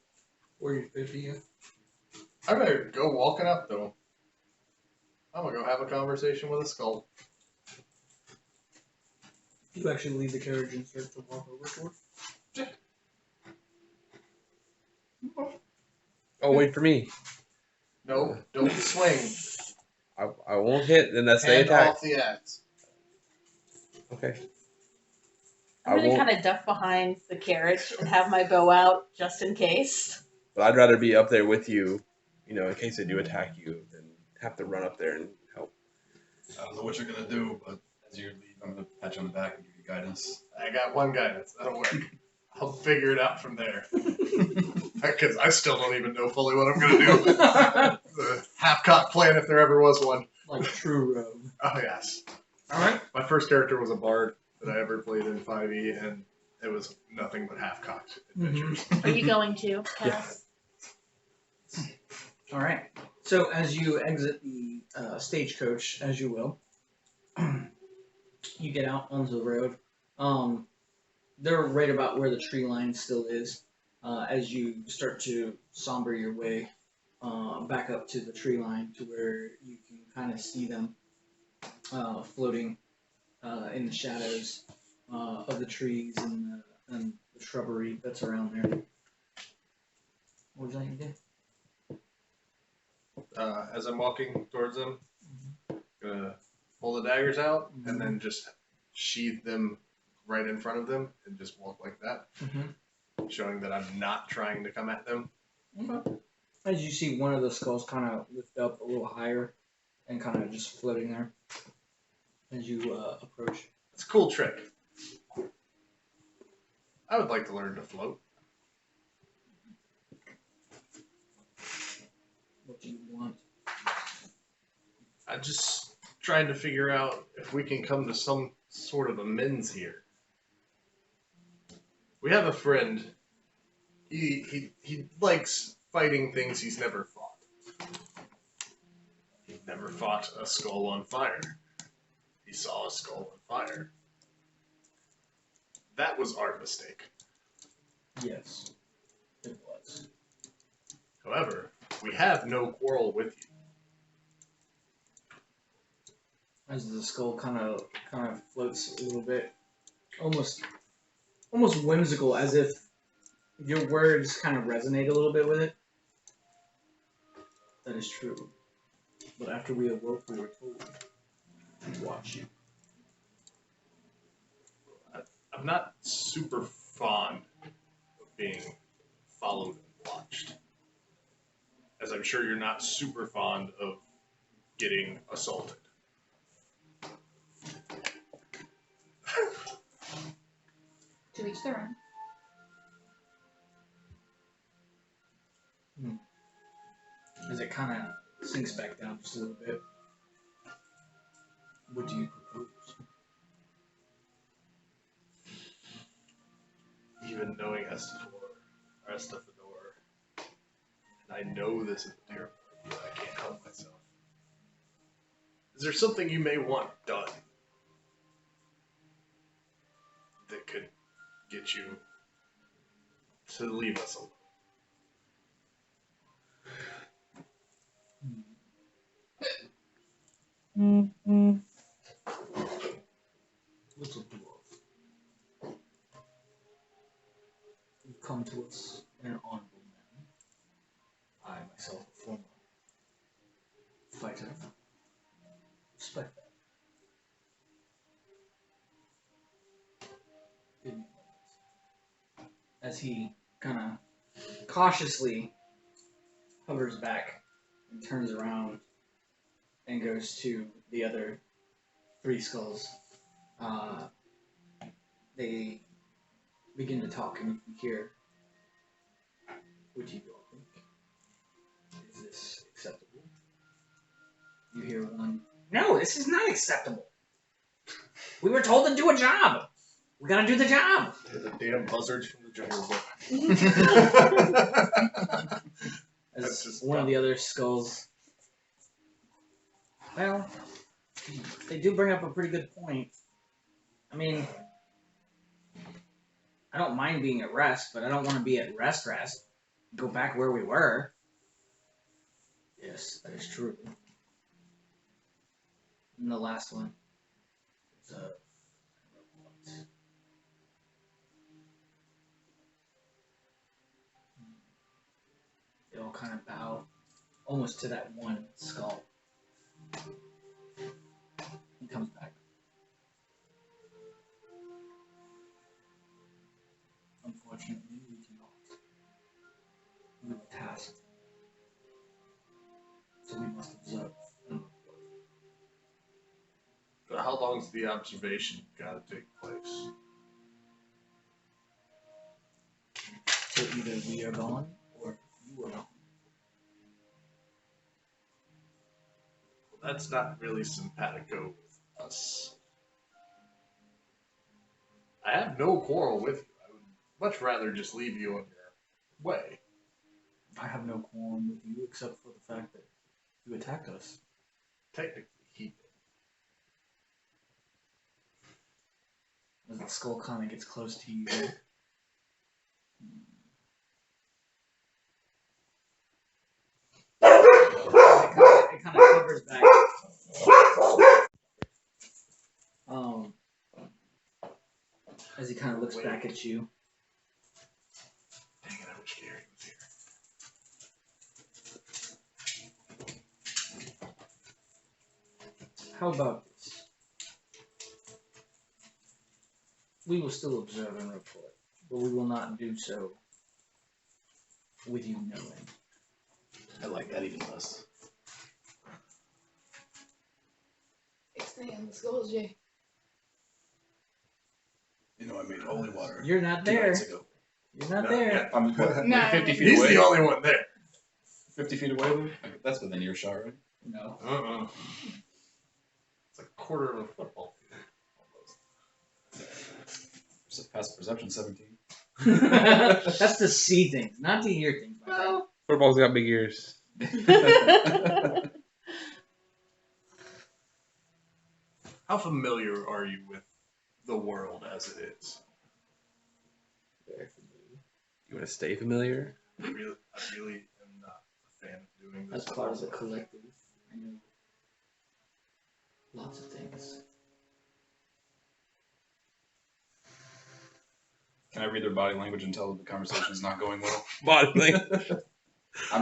40 to 50, yeah. I better go walking up though. I'm gonna go have a conversation with a skull. You actually leave the carriage and start to walk over to her. Oh, wait for me. No, don't swing. I won't hit, then that's the Hand attack. off the axe. Okay. I'm I gonna won't- kind of duck behind the carriage and have my bow out just in case. But I'd rather be up there with you, in case they do attack you, than have to run up there and help. I don't know what you're gonna do, but as you leave, I'm gonna pat you on the back and give you guidance. I got one guidance. That'll work. I'll figure it out from there. Because I still don't even know fully what I'm gonna do. The half-cocked plan, if there ever was one. Like true rogue. Oh yes. All right. My first character was a bard that I ever played in 5e, and it was nothing but half-cocked adventures. Are you going to, Cass? All right. So as you exit the stagecoach, as you will, you get out onto the road. They're right about where the tree line still is. As you start to somber your way back up to the tree line, to where you can kind of see them floating in the shadows of the trees and the shrubbery that's around there. What would you like to do? As I'm walking towards them, gonna pull the daggers out and then just sheath them right in front of them and just walk like that, showing that I'm not trying to come at them. Okay. As you see one of the skulls kind of lift up a little higher and kind of just floating there as you approach. It's a cool trick. I would like to learn to float. What do you want? I'm just trying to figure out if we can come to some sort of amends here. We have a friend. He likes fighting things he's never fought. He never fought a skull on fire. He saw a skull on fire. That was our mistake. Yes, it was. However, we have no quarrel with you. As the skull kind of floats a little bit, almost whimsical, as if your words kind of resonate a little bit with it. That is true. But after we awoke, we were told to watch you. I'm not super fond of being followed and watched. As I'm sure you're not super fond of getting assaulted. To each their own. As it kind of sinks back down just a little bit, what do you propose? Even knowing Estafador, and I know this is a terrible idea, I can't help myself. Is there something you may want done that could get you to leave us alone? Little dwarf, you come to us in an honorable manner. I myself, a former fighter, respect that. Give me a moment. As he kind of cautiously hovers back and turns around and goes to the other three skulls. They begin to talk, and you can hear, what do you all think? Is this acceptable? You hear one, no, this is not acceptable. We were told to do a job. We gotta do the job. They're the damn buzzards from the jungle book. As just one of the other skulls, well, they do bring up a pretty good point. I mean, I don't mind being at rest, but I don't want to be at rest. Go back where we were. Yes, that is true. And the last one is they all kind of bow almost to that one skull. He comes back. Unfortunately, we cannot. We were tasked. So we must observe and report. But how long's the observation gotta take place? So either we are gone or you are gone. Well, that's not really simpatico with us. I have no quarrel with you. I would much rather just leave you on your way. I have no qualm with you except for the fact that you attacked us. Technically, he did. As the skull kind of gets close to you. It kind of hovers back. As he kind of looks back at you. Dang it, I wish Gary was here. How about this? We will still observe and report, but we will not do so with you knowing. I like that even less. Stay on the skulls, Jay. You know, I made holy water You're not 2 there. nights ago. You're not No, there. yeah. I'm what, No. like 50 feet He's away. the only one there. 50 feet away, Luke? That's within earshot, right? No. It's like a quarter of a football field. Almost. Passive perception 17. That's to see things, not to hear things. My friend. Football's got big ears. How familiar are you with the world as it is? Very familiar. You want to stay familiar? I really am not a fan of doing this. As part of the collective, I know lots of things. Can I read their body language and tell them the conversation is not going well? Body language.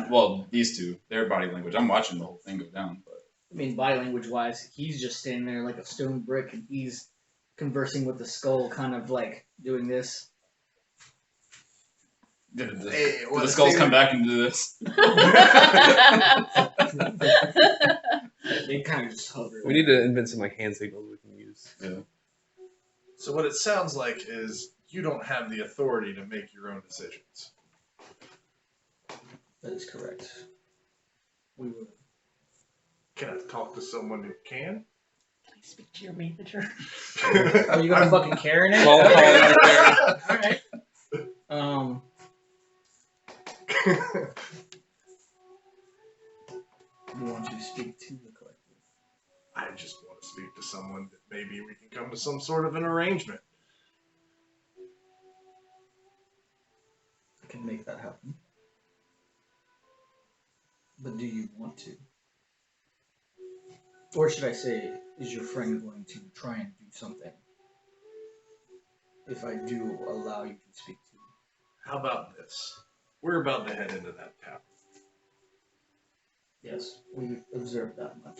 Well, these two, their body language. I'm watching the whole thing go down, but I mean, body language wise, he's just standing there like a stone brick, and he's conversing with the skull, kind of like doing this. did Hey, the what's skulls the- come back and do this? They kind of just hover. We need to invent some like hand signals we can use. Yeah. So what it sounds like is you don't have the authority to make your own decisions. That is correct. We will. Can I talk to someone who can? Can I speak to your manager? Oh, you got a fucking Karen in? Call it there. Alright. We want to speak to the collective. I just want to speak to someone that maybe we can come to some sort of an arrangement. I can make that happen. But do you want to? Or should I say, is your friend going to try and do something if I do allow you to speak to? How about this? We're about to head into that town. Yes, we observed that much.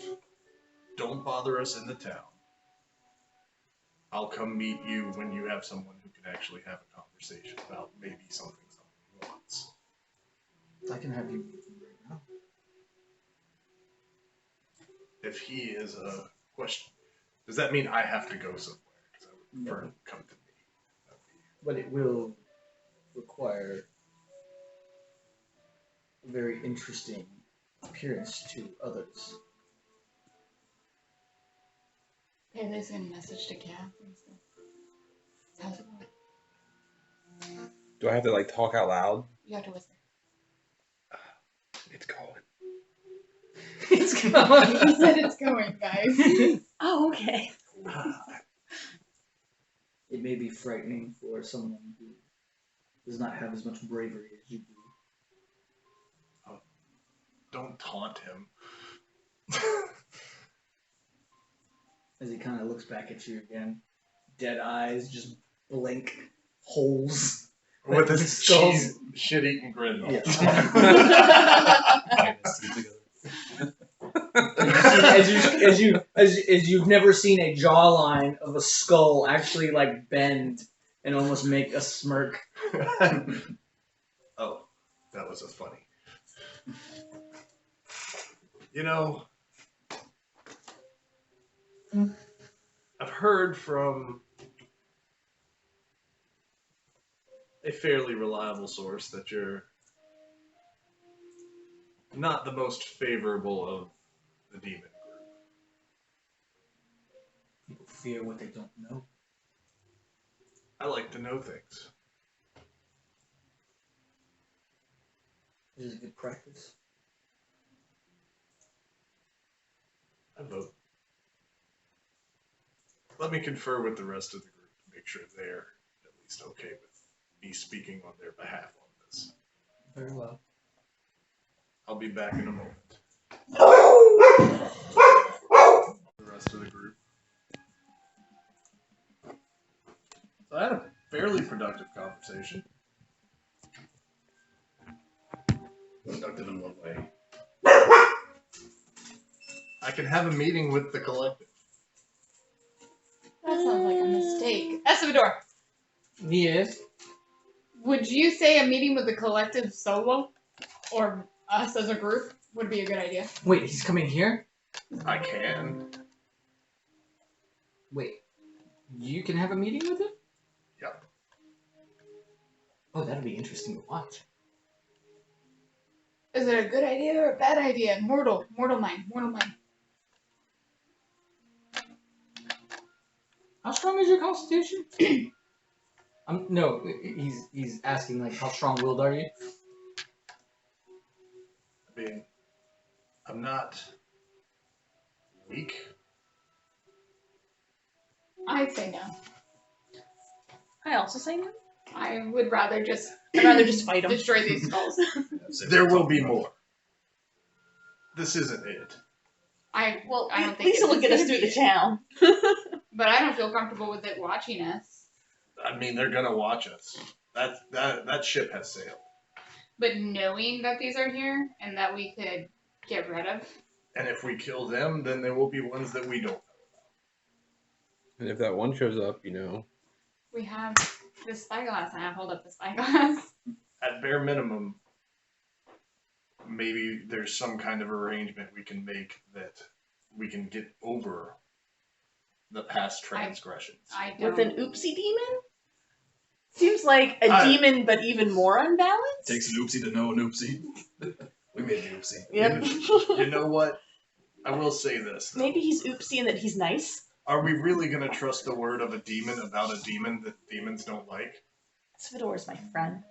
Don't bother us in the town. I'll come meet you when you have someone who can actually have a conversation about maybe something someone wants. I can have you meet him right now. If he is a question, does that mean I have to go somewhere? Because I would prefer him to come to me. That'd be- But it will require a very interesting appearance to others. Hey, they send a message to Kath and stuff. How's it going? Do I have to like talk out loud? You have to whisper. It's going. It's going. He said it's going, guys. Oh, okay. It may be frightening for someone who does not have as much bravery as you do. Don't taunt him. As he kind of looks back at you again, dead eyes, just blink holes. With The his skulls. shit-eating grin. Yeah. as you've never seen a jawline of a skull actually like bend and almost make a smirk. Oh, that was a funny. You know, I've heard from a fairly reliable source that you're not the most favorable of the demon group. People fear what they don't know. I like to know things. This is good practice. I vote. Let me confer with the rest of the group to make sure they're at least okay with me speaking on their behalf on this. Very well. I'll be back in a moment. The rest of the group. So I had a fairly productive conversation. Productive in what way? I can have a meeting with the collective. That sounds like a mistake. Estivador, Yes. would you say a meeting with the collective solo or us as a group would be a good idea? Wait, he's coming here? I can. Wait. You can have a meeting with him? Yep. Oh, that'd be interesting to watch. Is it a good idea or a bad idea? Mortal mind. How strong is your constitution? No, he's asking like how strong-willed are you? I mean, I'm not weak. I'd say no. I also say no. I would rather just I'd rather just fight them. destroy these skulls. There will be more. This isn't it. Well, I don't at think least this it'll is get us gonna through be the it. town. But I don't feel comfortable with it watching us. I mean, they're gonna watch us. That ship has sailed. But knowing that these are here and that we could get rid of. And if we kill them, then there will be ones that we don't. And if that one shows up, you know. We have the spyglass, and I hold up the spyglass. At bare minimum, maybe there's some kind of arrangement we can make that we can get over the past transgressions. I don't. With an oopsie demon? Seems like a I- demon, but even more unbalanced. Takes an oopsie to know an oopsie. We made the oopsie. Yep. You know what? I will say this. Though. Maybe he's oopsie and that he's nice. Are we really going to trust the word of a demon about a demon that demons don't like? Svidor's my friend.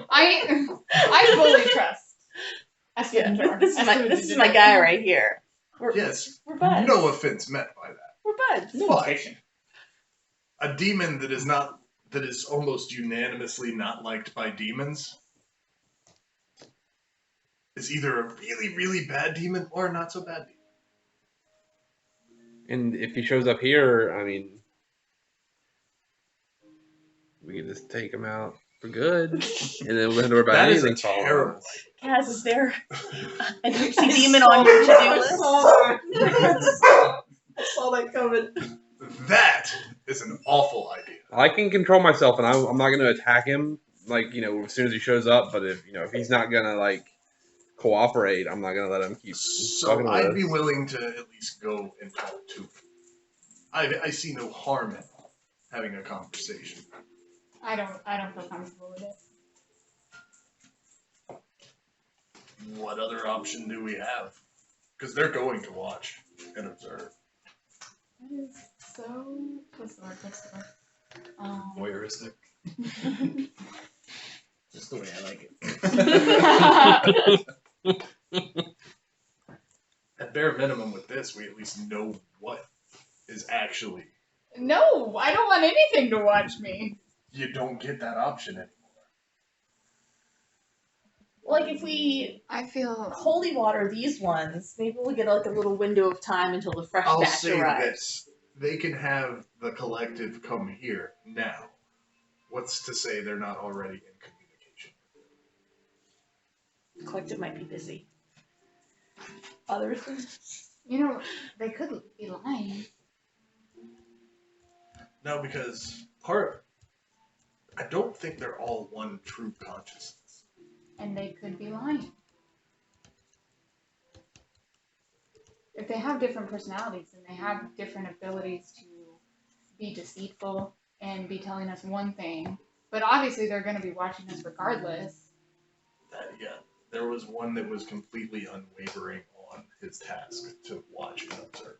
I fully trust. Yeah, Estivador. this is my guy right here. Yes. We're buds. No offense meant by that. We're buds. But a demon that is almost unanimously not liked by demons is either a really, really bad demon or a not so bad demon. And if he shows up here, I mean, we can just take him out for good, and then we'll hand over about That is a anything following terrible us. Kaz, is there an oopsie demon on your to-do list? I saw that coming. That is an awful idea. I can control myself, and I'm not going to attack him, like, you know, as soon as he shows up. But if he's not going to like cooperate, I'm not going to let him keep So talking with I'd us. be willing to at least go and talk to him. I see no harm in having a conversation. I don't feel comfortable with it. What other option do we have? Because they're going to watch and observe. That is so. What's the word? Voyeuristic. Just the way I like it. At bare minimum with this, we at least know what is actually. No, I don't want anything to watch me. You don't get that option anymore. Like if we I feel. holy water these ones, maybe we'll get like a little window of time until the fresh I'll batch say arrives. this. They can have the collective come here now. What's to say they're not already in communication? The collective might be busy. Other things. You know, they could be lying. No, because I don't think they're all one true consciousness. And they could be lying. If they have different personalities and they have different abilities to be deceitful and be telling us one thing, but obviously they're going to be watching us regardless. There was one that was completely unwavering on his task to watch and observe.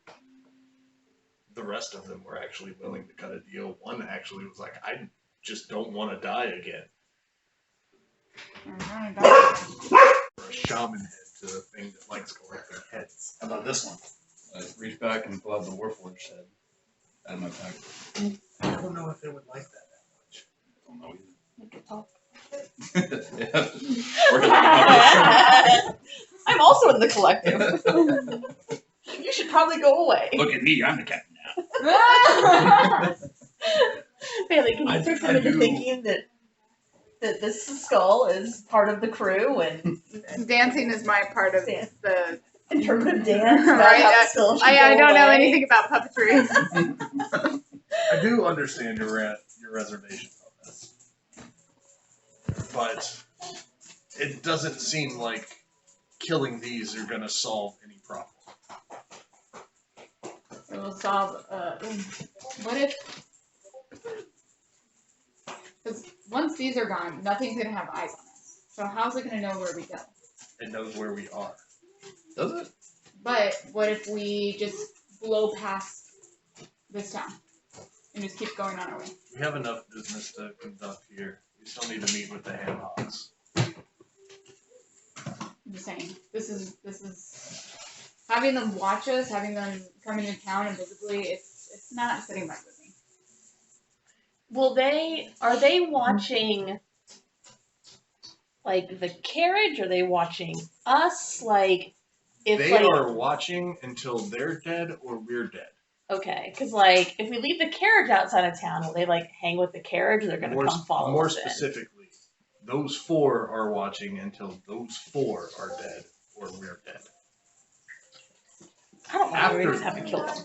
The rest of them were actually willing to cut a deal. One actually was like, I just don't want to die again. Or a shaman head to the thing that likes collecting heads. How about this one? I reach back and pull out the Warforged head out of my pack. I don't know if they would like that much. I don't know Make it talk. either. Yeah. Working on I'm also in the collective. You should probably go away. it. Look at me, I'm the captain now. Bailey, can you I- trick I them into do- thinking that this skull is part of the crew and Dancing is my part of Dance. the. interpretive dance? About Right, how the skull should I go don't know away? anything about puppetry. I do understand your reservations on this, but it doesn't seem like killing these are going to solve any problem. It will solve. What if? Because once these are gone, nothing's gonna have eyes on us. So how's it gonna know where we go? It knows where we are. Does it? But what if we just blow past this town and just keep going on our way? We have enough business to conduct here. We still need to meet with the ham hocks. I'm just saying. This is having them watch us, having them come into town invisibly. It's not sitting right with me. Are they watching like the carriage? Are they watching us? Like if They like are watching until they're dead or we're dead. okay, because like if we leave the carriage outside of town, will they like hang with the carriage? Or they're gonna come follow more us in? specifically, those four are watching until those four are dead or we're dead. I don't know. We After- just haven't killed them.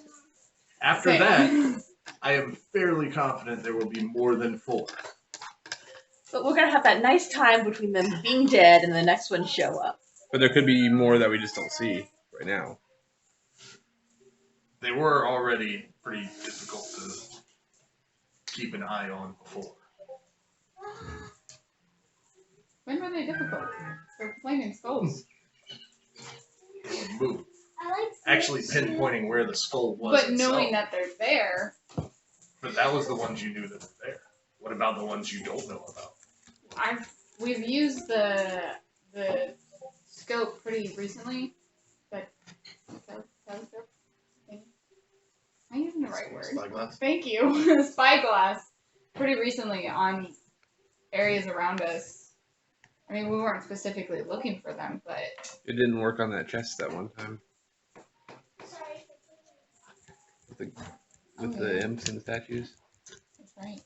After Same. that, I am fairly confident there will be more than four. But we're gonna have that nice time between them being dead and the next one show up. But there could be more that we just don't see right now. They were already pretty difficult to keep an eye on before. When were they difficult? They're flaming skulls. They would move. Actually pinpointing where the skull was. But knowing itself. that they're there, But that was the ones you knew that were there. What about the ones you don't know about? we've used the scope pretty recently. But telescope? Am I using the right word? Spyglass? Thank you. Spyglass. Pretty recently on areas around us. I mean, we weren't specifically looking for them, but It didn't work on that chest that one time. With the imps and the statues. that's right.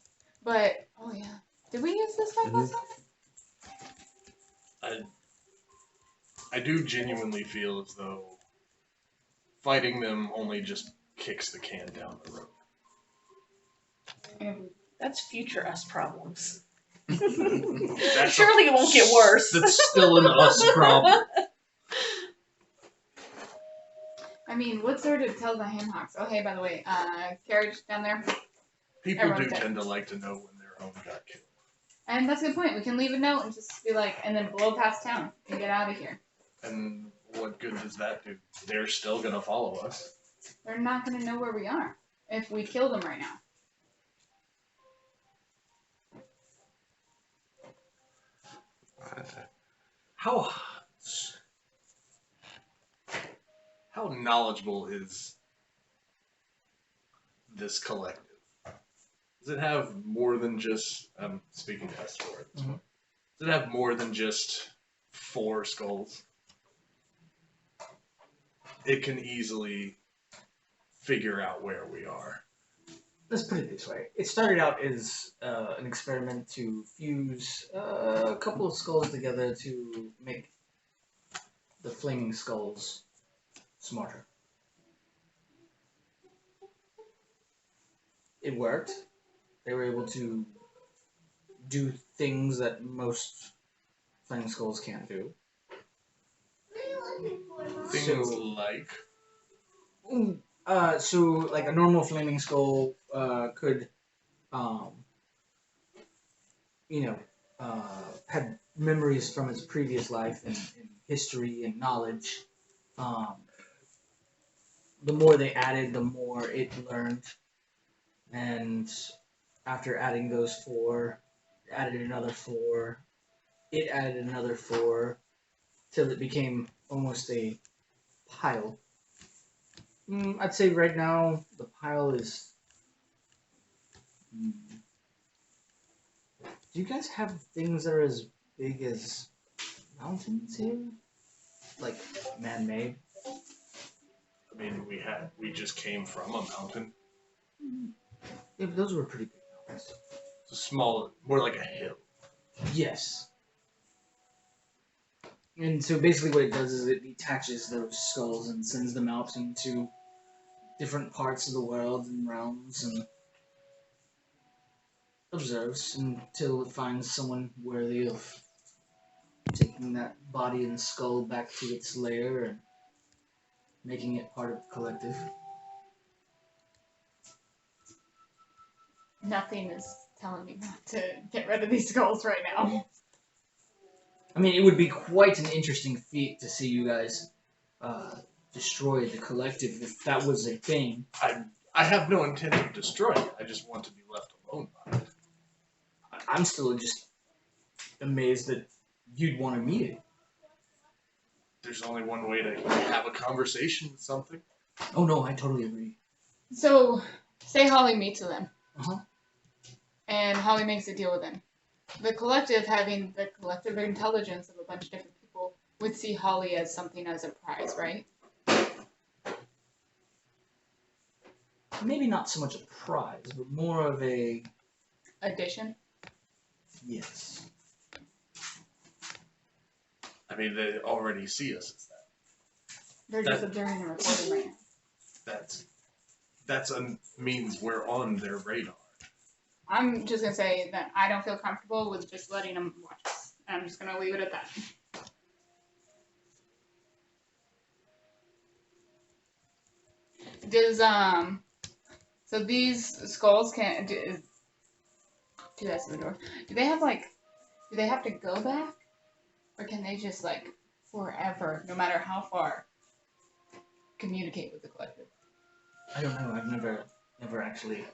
But oh yeah, did we use this spyglass? I do genuinely feel as though fighting them only just kicks the can down the road. And That's future us problems. That's Surely it won't get worse. That's still an us problem. I mean, what sort of tells the ham hocks? Oh, hey, by the way, carriage down there. People do Everyone's dead. tend to like to know when their own got killed. And that's a good point. We can leave a note and just be like, and then blow past town and get out of here. And what good does that do? They're still gonna follow us. They're not going to know where we are if we kill them right now. How knowledgeable is this collective? Does it have more than just? I'm speaking to Estor at this point. Does it have more than just 4 skulls? It can easily figure out where we are. Let's put it this way. It started out as an experiment to fuse a couple of skulls together to make the flaming skulls smarter. It worked. They were able to do things that most flaming skulls can't do. Things So- like So like a normal flaming skull could, had memories from its previous life and history and knowledge. The more they added, the more it learned. And after adding those 4, added another 4, it added another 4 till it became almost a pile. I'd say right now the pile is. Do you guys have things that are as big as mountains here? Like man-made? I mean, we just came from a mountain. Yeah, but those were pretty big mountains. It's a small, more like a hill. Yes. And so basically what it does is it detaches those skulls and sends them out into different parts of the world and realms and observes until it finds someone worthy of taking that body and skull back to its lair and making it part of the collective. Nothing is telling me not to get rid of these skulls right now. I mean, it would be quite an interesting feat to see you guys destroy the collective if that was a thing. I have no intent of destroying it. I just want to be left alone by it. I'm still just amazed that you'd want to meet it. There's only one way to have a conversation with something. Oh no, I totally agree. So, say Holly meets with him. Uh-huh. And Holly makes a deal with him. The collective, having the collective intelligence of a bunch of different people, would see Holly as something as a prize, right? Maybe not so much a prize, but more of a Addition. yes. I mean, they already see us as that. They're just observing and recording right now. That's a means we're on their radar. I'm just gonna say that I don't feel comfortable with just letting them watch us. And I'm just gonna leave it at that. Does so these skulls can do that's the door. Do they have to go back? Or can they just like forever, no matter how far, communicate with the collective? I don't know. I've never actually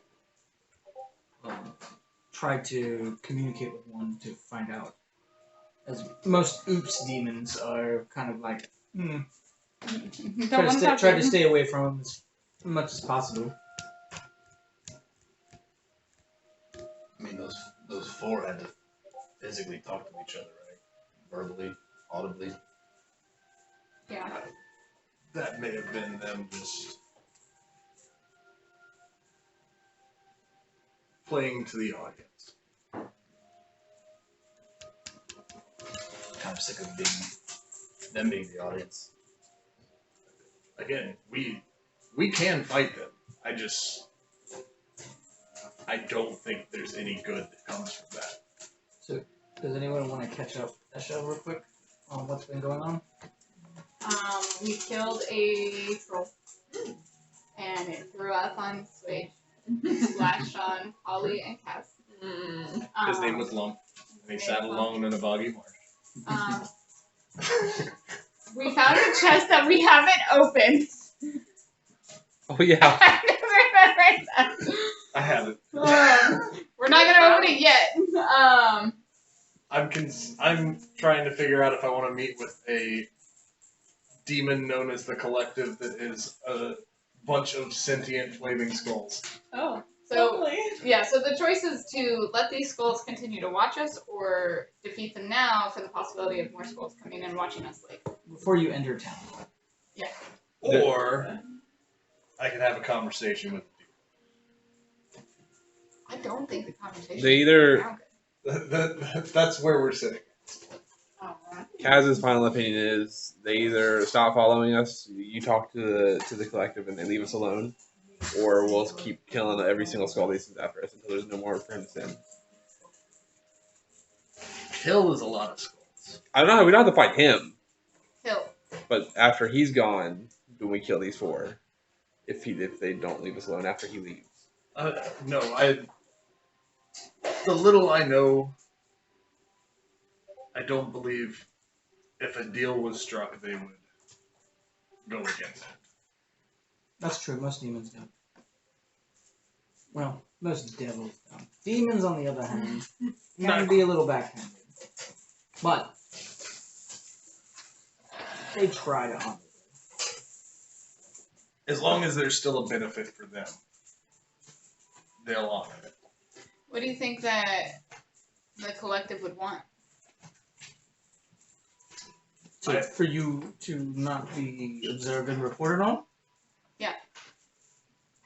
tried to communicate with one to find out. As most oops demons are kind of like, try to stay away from them as much as possible. I mean, those 4 had to physically talk to each other, right? Verbally, audibly. Yeah. That may have been them just playing to the audience. Kind of sick of them being the audience. Again, we can fight them. I don't think there's any good that comes from that. So, does anyone want to catch up Esha real quick on what's been going on? We killed a troll. And it threw up on Swage. Splashed on Holly and Cass. His name was Lump, and he sat alone in a boggy marsh. We found a chest that we haven't opened. Oh yeah. I never remembered that. I haven't. We're not gonna open it yet. I'm trying to figure out if I want to meet with a demon known as the Collective that is a bunch of sentient flaming skulls. Oh. So, yeah, so the choice is to let these skulls continue to watch us or defeat them now for the possibility of more skulls coming and watching us later. Before you enter town. Yeah. Or I could have a conversation with the I don't think the conversation They either- sound That's where we're sitting. good. Oh, right. Kaz's final opinion is they either stop following us, you talk to the collective, and they leave us alone, or we'll keep killing every single skull they send after us until there's no more for him to send. Kill is a lot of skulls. I don't know. We don't have to fight him, Hill. but after he's gone, do we kill these 4? If they don't leave us alone after he leaves. No, the little I know, I don't believe if a deal was struck, they would go against it. That's true. Most demons don't. Well, most devils don't. Demons, on the other hand, can be a little backhanded. But they try to honor it. As long as there's still a benefit for them, they'll honor it. What do you think that the collective would want? So for you to not be observed and reported on? Yeah.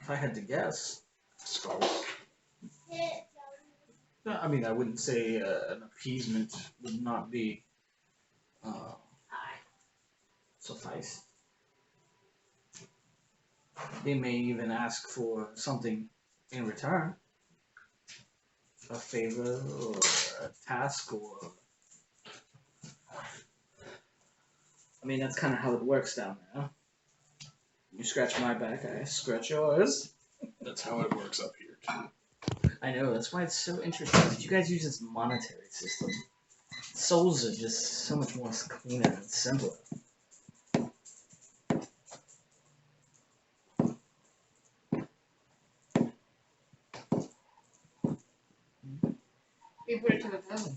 If I had to guess. Skulls. No, I mean, I wouldn't say an appeasement would not be suffice. They may even ask for something in return. A favor or a task or... I mean, that's kind of how it works down there. You scratch my back, I scratch yours. That's how it works up here, too. I know, that's why it's so interesting that you guys use this monetary system. Souls are just so much more cleaner and simpler. We put it to the vote.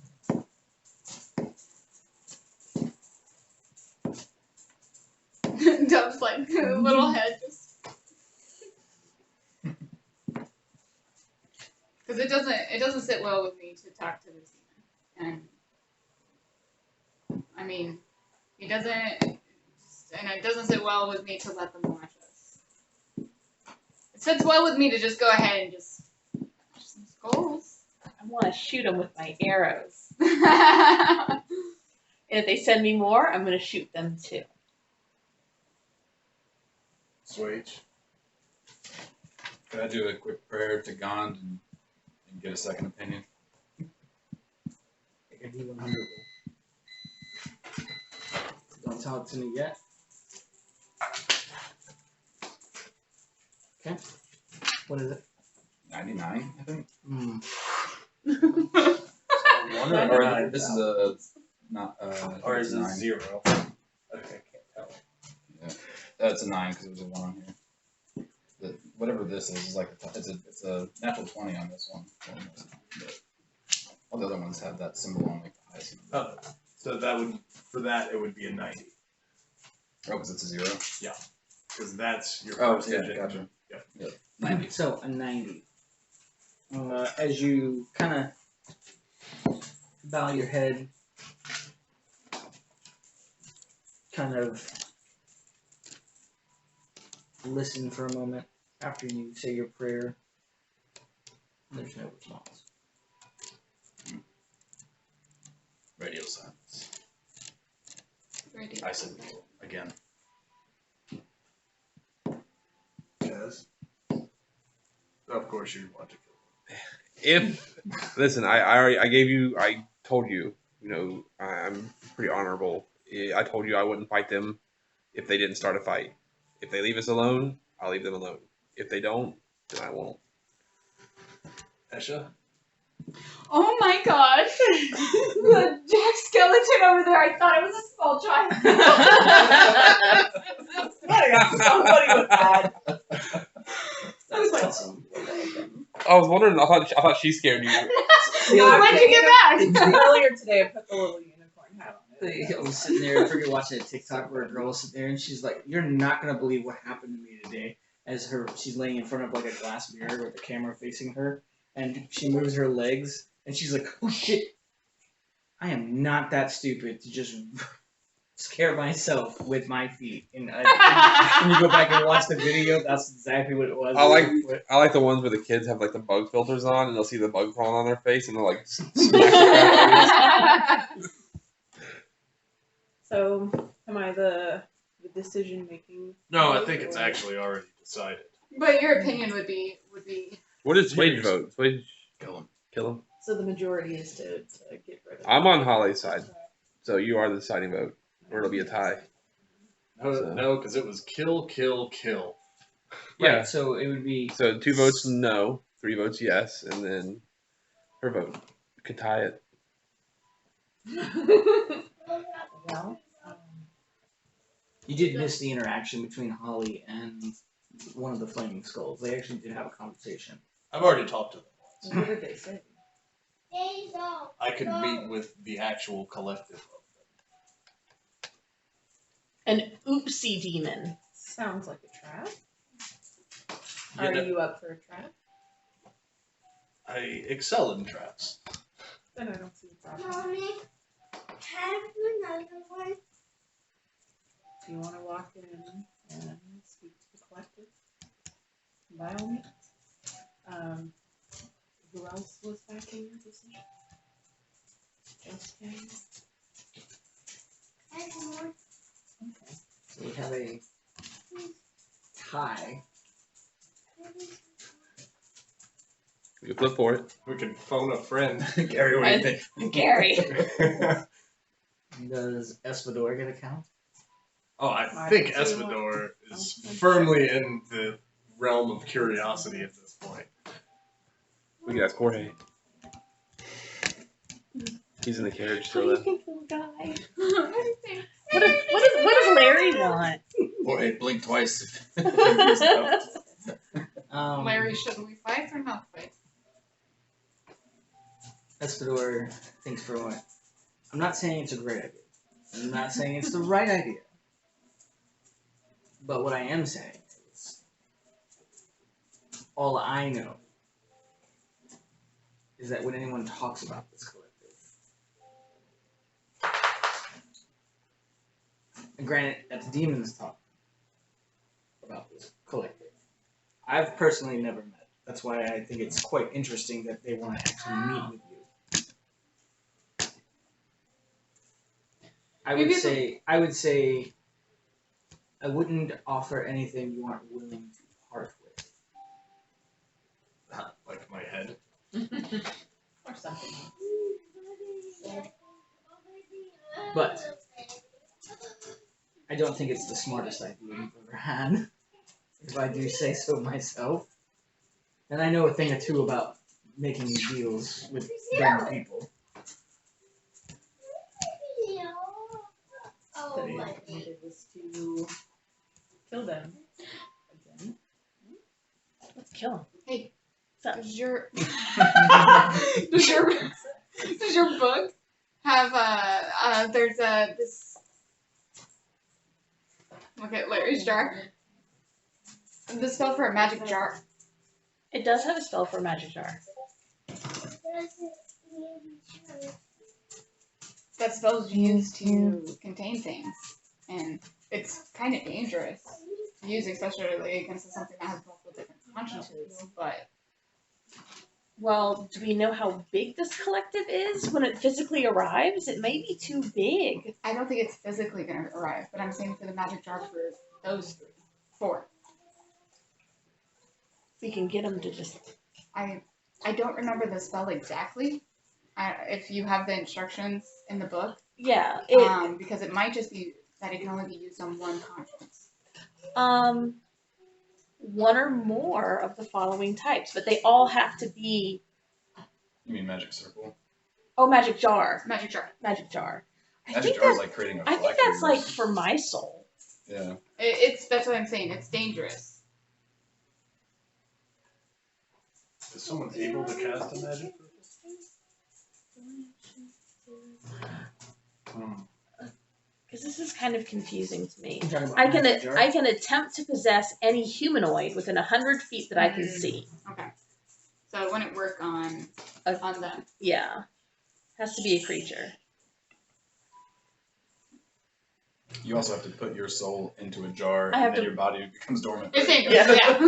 Dub's like a little head just because it doesn't sit well with me to talk to this demon, and I mean he doesn't, and it doesn't sit well with me to let them watch us. It sits well with me to just go ahead and just smash some skulls. I want to shoot them with my arrows. And if they send me more, I'm going to shoot them too. Swage. Can I do a quick prayer to Gond and get a second opinion? I can do 100 roll. Don't talk to me yet. Okay. What is it? 99, I think. Or This is a not or is it 9. 0? Okay, can't tell. That's a 9 because it was a 1 on here. Whatever this is like it's a natural 20 on this one. But all the other ones have that symbol on like the highest number. Oh, so that would, for that, it would be a 90. Oh, because it's a 0. Because that's your Oh, first yeah, digit. gotcha. Yep. 90. So, a 90. As you kind of bow your head, kind of listen for a moment after you say your prayer, there's no response. Radio silence. Radio. I said again. Yes. Of course you want to kill Listen, I told you, I'm pretty honorable. I told you I wouldn't fight them if they didn't start a fight. If they leave us alone, I'll leave them alone. If they don't, then I won't. Esha? Oh my gosh! The Jack skeleton over there, I thought it was a small child. I got somebody with that. That's awesome. I was wondering. I thought she scared you. When'd you get back? Earlier today, I put the little unicorn hat on it. I was sitting there, freaking watching a TikTok where a girl was sitting there and she's like, "You're not gonna believe what happened to me today." As she's laying in front of like a glass mirror with the camera facing her, and she moves her legs, and she's like, "Oh shit! I am not that stupid to just scare myself with my feet." And when you go back and watch the video, that's exactly what it was. I like the ones where the kids have like the bug filters on, and they'll see the bug crawling on their face, and they'll like smack the crap out of you. So, am I the decision making? No, I think it's actually already decided. But your opinion would be What does Swage vote? Swage, Kill him. kill him. So the majority is to get rid of. I'm on Holly's side, so you are the deciding vote, or it'll be a tie. No, because it was kill, kill, kill. Yeah. Right, so it would be So 2 votes no, 3 votes yes, and then her vote could tie it. Well, you did miss the interaction between Holly and one of the flaming skulls. They actually did have a conversation. I've already talked to them. what did they say? I could meet with the actual collective. An oopsie demon. Sounds like a trap. You Are know, you up for a trap? I excel in traps. Then I don't see a problem. Mommy, have another one? Do you want to walk in and speak to the collective? By all means. Who else was backing your decision? Just him? I have more. Okay. So we have a tie. We can flip for it. We can phone a friend. Gary, what do you think? Gary. Does Espador get a count? Oh, I Why think do you Espador is Oh, firmly in the realm of curiosity at this point. We can ask Jorge. He's in the carriage What do you still. think, little guy? What What does Larry want? Jorge, blink twice. Larry, should we fight or not fight? Espador thinks for a moment. I'm not saying it's a great idea. I'm not saying it's the right idea. But what I am saying is, all I know is that when anyone talks about this collective, and granted, that's demons talk about this collective. I've personally never met. That's why I think it's quite interesting that they want to actually meet with you. I would say I wouldn't offer anything you aren't willing to part with. Like my head. Or something. But I don't think it's the smartest idea you've ever had, if I do say so myself. And I know a thing or two about making deals with dumb people. That he committed was to kill them again. Let's kill him. Hey, What's up? does your does your book have there's this look at Larry's jar. The spell for a magic jar. It does have a spell for a magic jar. That spell's used to contain things, and it's kind of dangerous to use, especially against something that has multiple different consciences. But Well, do we know how big this collective is when it physically arrives? It may be too big. I don't think it's physically going to arrive. But I'm saying for the magic jar for those 4. We can get them to just. I don't remember the spell exactly. If you have the instructions in the book, Yeah. because it might just be that it can only be used on one conscience. One or more of the following types, but they all have to be. You mean magic circle? Oh, magic jar. Magic jar. Magic jar. Magic jar is like creating a I think flag that's for like yours. for my soul. Yeah. That's what I'm saying. It's dangerous. Is someone able to cast a magic? Because this is kind of confusing to me. I'm talking about I can magic jar. I can attempt to possess any humanoid within 100 feet that I can see. Okay. So it wouldn't work on them. Yeah, has to be a creature. You also have to put your soul into a jar, I have and then to- your body becomes dormant. It's dangerous. Yeah.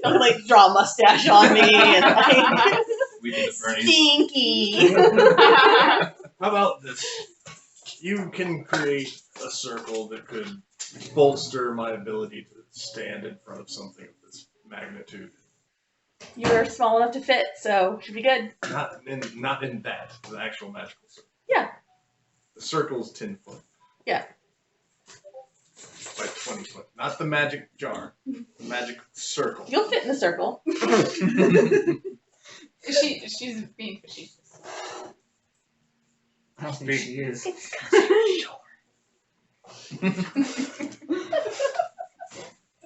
Don't like draw a mustache on me and like Weekend at Bernie's. stinky. How about this? You can create a circle that could bolster my ability to stand in front of something of this magnitude. You're small enough to fit, so should be good. Not in that, the actual magical circle. Yeah. The circle's 10 foot. Yeah. By 20 foot. Not the magic jar. The magic circle. You'll fit in the circle. She's being facetious. I don't think she is. It's 'cause you're short.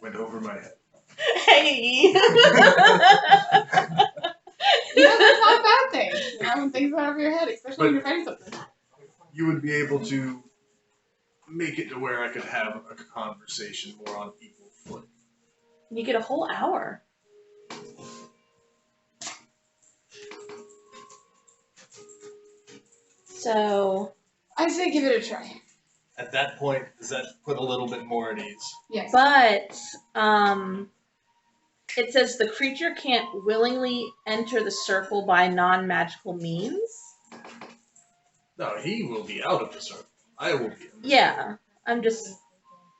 Went over my head. Hey. That's not a bad thing. You know, when things out of your head, especially when you're fighting something. You would be able to make it to where I could have a conversation more on equal footing. You get a whole hour. So, I say give it a try. At that point, does that put a little bit more at ease? Yes. but it says the creature can't willingly enter the circle by non-magical means. No, he will be out of the circle. I will be in the Yeah, I'm just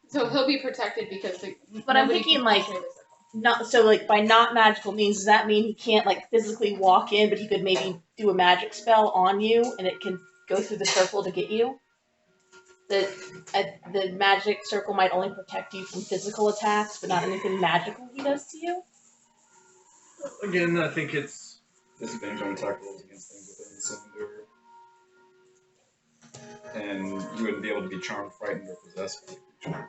So he'll be protected because But I'm nobody thinking, can like, enter the circle. not so like by not magical means. Does that mean he can't like physically walk in, but he could maybe do a magic spell on you, and it can go through the circle to get you? The magic circle might only protect you from physical attacks, but not anything magical he does to you. Again, I think it's Disadvantage on attack rolls against things within the cylinder. And you wouldn't be able to be charmed, frightened, or possessed by the creature.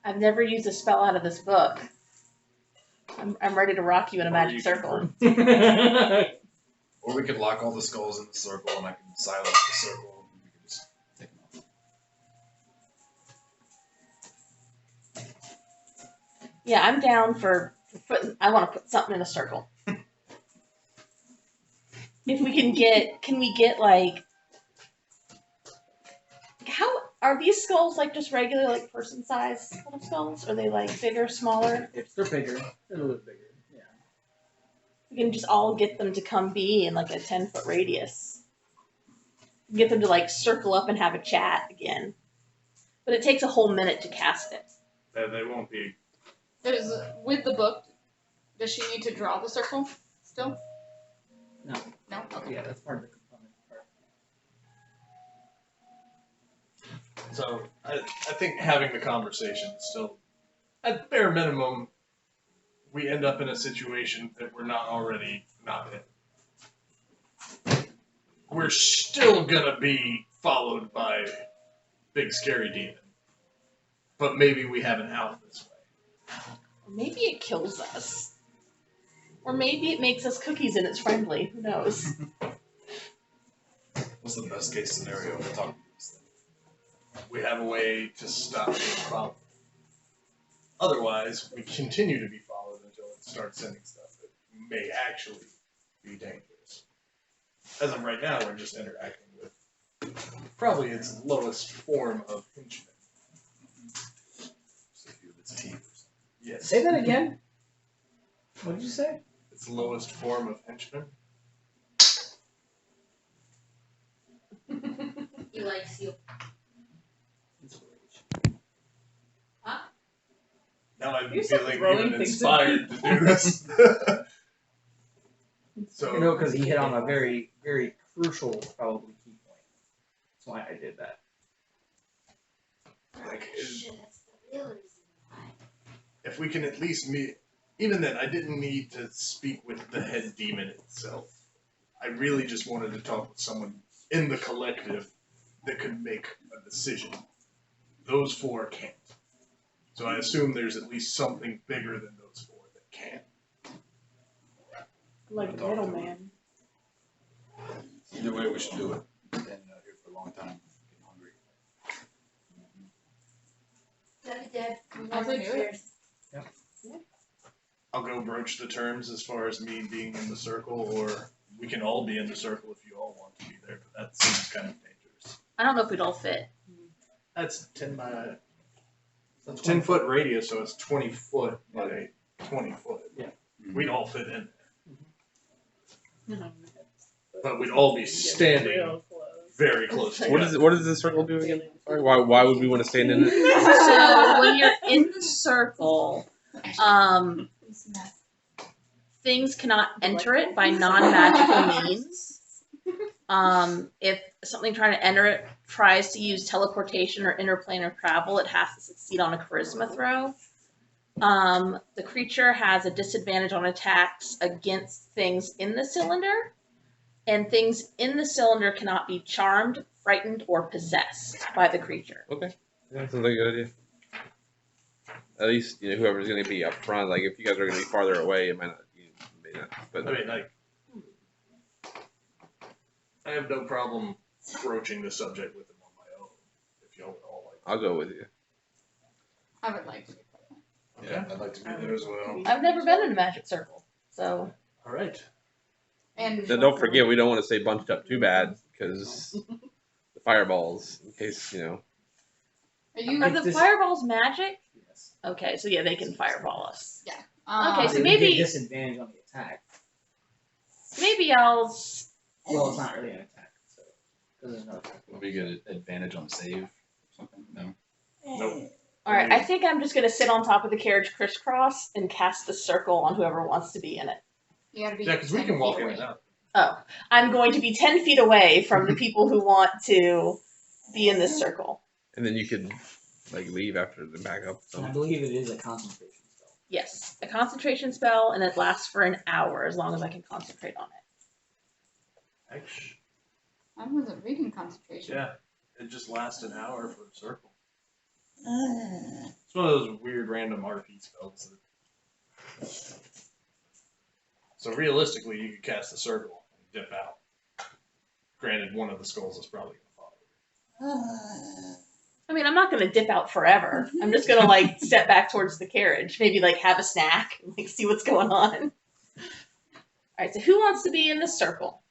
I've never used a spell out of this book. I'm ready to rock you in a magic circle. Or we could lock all the skulls in the circle and I can silence the circle and we could just take them off. Yeah, I'm down for putting. I want to put something in a circle. If we can we get like, how are these skulls like just regular like person size little skulls? Are they like bigger, smaller? They're bigger. They're a little bit bigger. Yeah. We can just all get them to come be in like a 10-foot radius. Get them to like circle up and have a chat again. But it takes a whole minute to cast it. they won't be. With the book, does she need to draw the circle still? No. No? Okay. Yeah, that's part of the component part. So I think having the conversation is still, at bare minimum, we end up in a situation that we're not already not in. We're still gonna be followed by big scary demon, but maybe we have an out this way. Or maybe it kills us. Or maybe it makes us cookies and it's friendly. Who knows? What's the best case scenario to talk to this thing? We have a way to stop being followed. Otherwise, we continue to be followed until it starts sending stuff that may actually be dangerous. As of right now, we're just interacting with probably its lowest form of henchman. Just a few of its teeth or something. Yes. Say that again. What did you say? Its lowest form of henchman. He likes you. Now I'm You're just feeling throwing even things inspired to do this. So, You know, because he hit on a very, very crucial, probably key point. That's why I did that. like, Shit, that's the real reason why. if we can at least meet, even then, I didn't need to speak with the head demon itself. I really just wanted to talk with someone in the collective that could make a decision. Those four can't. So I assume there's at least something bigger than those four that can. Like a middleman. Either way, we should do it. We've been out here for a long time. Getting hungry. Dad, I say do it. I'll go broach the terms as far as me being in the circle, or we can all be in the circle if you all want to be there, but that seems kind of dangerous. I don't know if we'd all fit. That's 10-foot radius, so it's 20 foot by 20 foot. Yeah. We'd all fit in there. No. But we'd all be standing Real close. very close to What does this circle do again? Sorry, why would we want to stand in it? So when you're in the circle, things cannot enter it by non-magical means. If something trying to enter it tries to use teleportation or interplanar travel, it has to succeed on a charisma throw. The creature has a disadvantage on attacks against things in the cylinder, and things in the cylinder cannot be charmed, frightened, or possessed by the creature. Okay, that sounds like a good idea. at least whoever's going to be up front. Like if you guys are going to be farther away, it might not. May not. But I mean, like, I have no problem broaching the subject with him on my own. If y'all would all like. I'll go with you. I would like to be present. Okay. Yeah, I'd like to be there as well. I've never been in a magic circle, so All right. And Then don't forget, we don't want to stay bunched up too bad because the fireballs, in case are you? are If the this- fireballs magic? Yes. Okay, so yeah, they can fireball us. Okay, They so would maybe- get disadvantage on the attack. Maybe I'll. Well, it's not really an attack, so because there's no attack. Would we get an advantage on save or something? No. Nope. All right, I think I'm just gonna sit on top of the carriage crisscross and cast the circle on whoever wants to be in it. You gotta be. Yeah, because we 10 can walk feet in away. and out. Oh, I'm going to be 10 feet away from the people who want to be in this circle. and then you could like leave after the backup. And I So. believe it is a concentration spell. Yes, a concentration spell, and it lasts for an hour as long as I can concentrate on it. Actually, I wasn't reading concentration. yeah, it just lasts an hour for a circle. It's one of those weird random RP spells. So realistically, you could cast a circle and dip out. Granted, one of the skulls is probably going to follow. I mean, I'm not going to dip out forever. I'm just going to, like, step back towards the carriage. Maybe, like, have a snack and, like, see what's going on. All right, so who wants to be in this circle?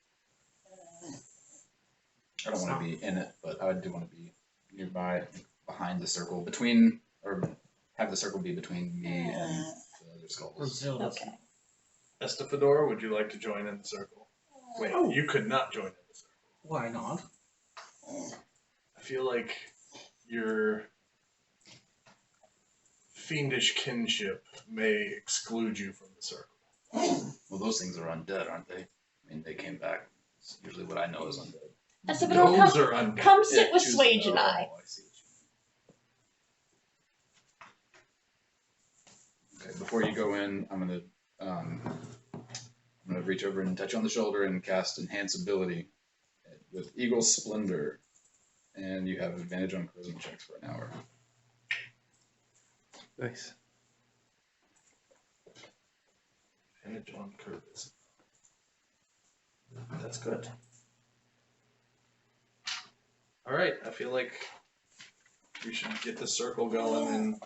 I don't want to be in it, but I do want to be nearby, behind the circle, between, or have the circle be between me and the other skulls. Okay. Estafador, would you like to join in the circle? Wait, Oh. you could not join in the circle. Why not? I feel like your fiendish kinship may exclude you from the circle. Well, those things are undead, aren't they? I mean, they came back. It's usually what I know is undead. Estefano, Those come, are undead. come sit with choose- Swage and I. Oh, see what you mean. Okay, before you go in, I'm gonna reach over and touch you on the shoulder and cast Enhance Ability with Eagle Splendor, and you have advantage on charisma checks for an hour. Nice. Advantage on charisma. That's good. All right, I feel like we should get the circle going and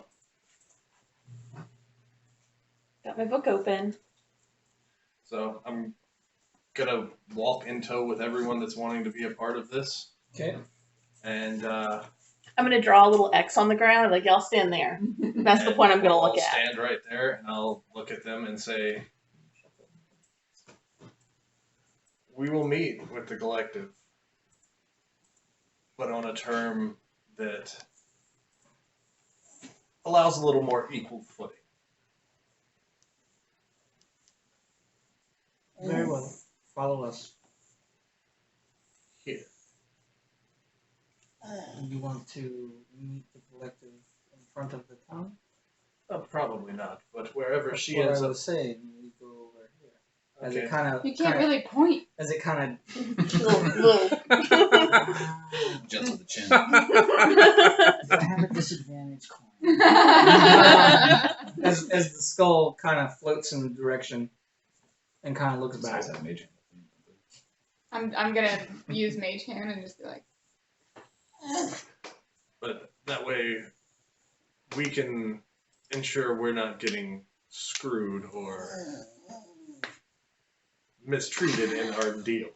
Got my book open. so I'm gonna walk in tow with everyone that's wanting to be a part of this. Okay. And I'm going to draw a little X on the ground. Like, y'all stand there. That's the point I'm going to look I'll at. stand right there and I'll look at them and say, we will meet with the collective, but on a term that allows a little more equal footing. Very well. Follow us. Here. You want to meet the collective in front of the town? Probably not, but wherever That's she what ends I up. was saying. We go over here. As Okay. it kind of. You can't really point. As it kind Little. Jets with the chin. I have a disadvantage coin. As the skull kind of floats in the direction and kind of looks back. Besides that mage hand. I'm gonna use Mage Hand and just be like, But that way, we can ensure we're not getting screwed or mistreated in our deal.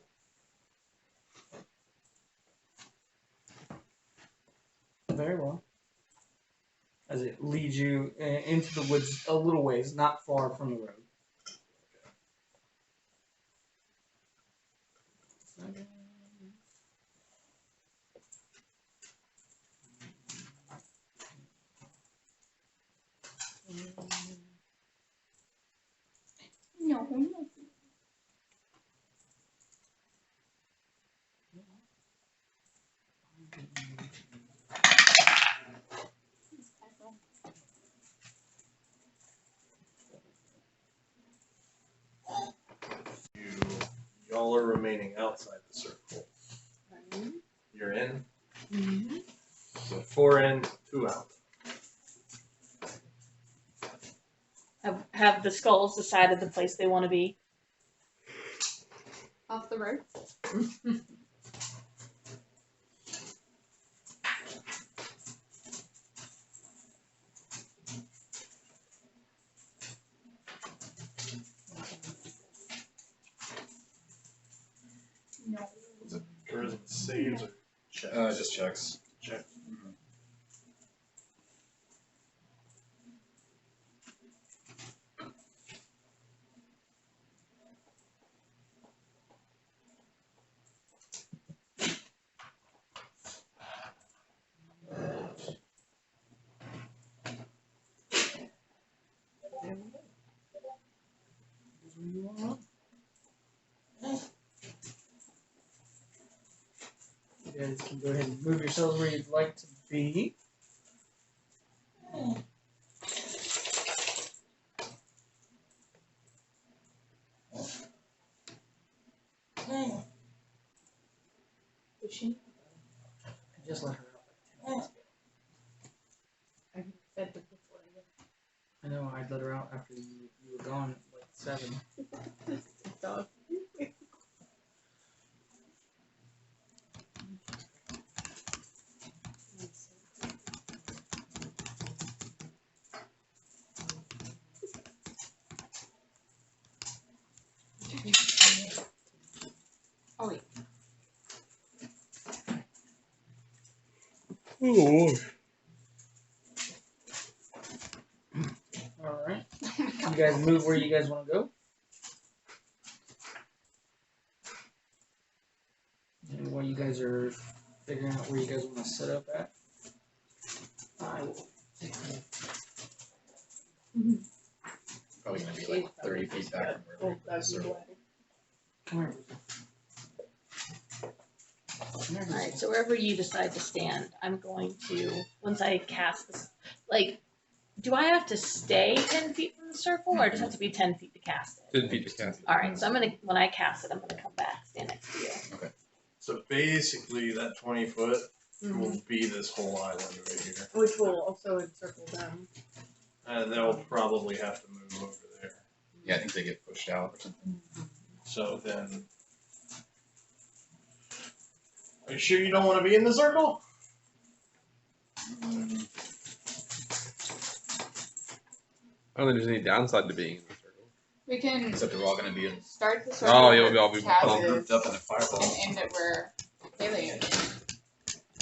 Very well. As it leads you into the woods a little ways, not far from the road. no, no. Y'all are remaining outside the circle. You're in. So 4 in, 2 out. Have the skulls decided the place they want to be? Off the road. No. Or is it saves or checks? Just checks. Check. There we go. Here's where you are. You guys can go ahead and move yourselves where you'd like to be. Is she? I just let her out like 10 minutes ago. I fed her before I left. I know, I'd let her out after you were gone at like 7. Dog. Oh wait. Oh, Alright. You guys move where you guys want to go. And while you guys are figuring out where you guys want to set up at, I will take Probably gonna be like 30 feet back from where Oh, that's your bladder. Come here. Come here. Alright, so wherever you decide to stand, I'm going to, once I cast this, like, do I have to stay 10 feet from the circle, or just have to be 10 feet to cast it? 10 feet to cast. Alright, so I'm gonna, when I cast it, I'm gonna come back, stand next to you. So basically, that 20 foot will be this whole island right here. Which will also encircle them. And they'll probably have to move over there. Yeah, I think they get pushed out or something. So then. Are you sure you don't want to be in the circle? I don't think there's any downside to being in the circle. We can Except we're all gonna be in start the circle. Oh, you'll all be cast all it, grouped up in a fireball. and end it where Haley is.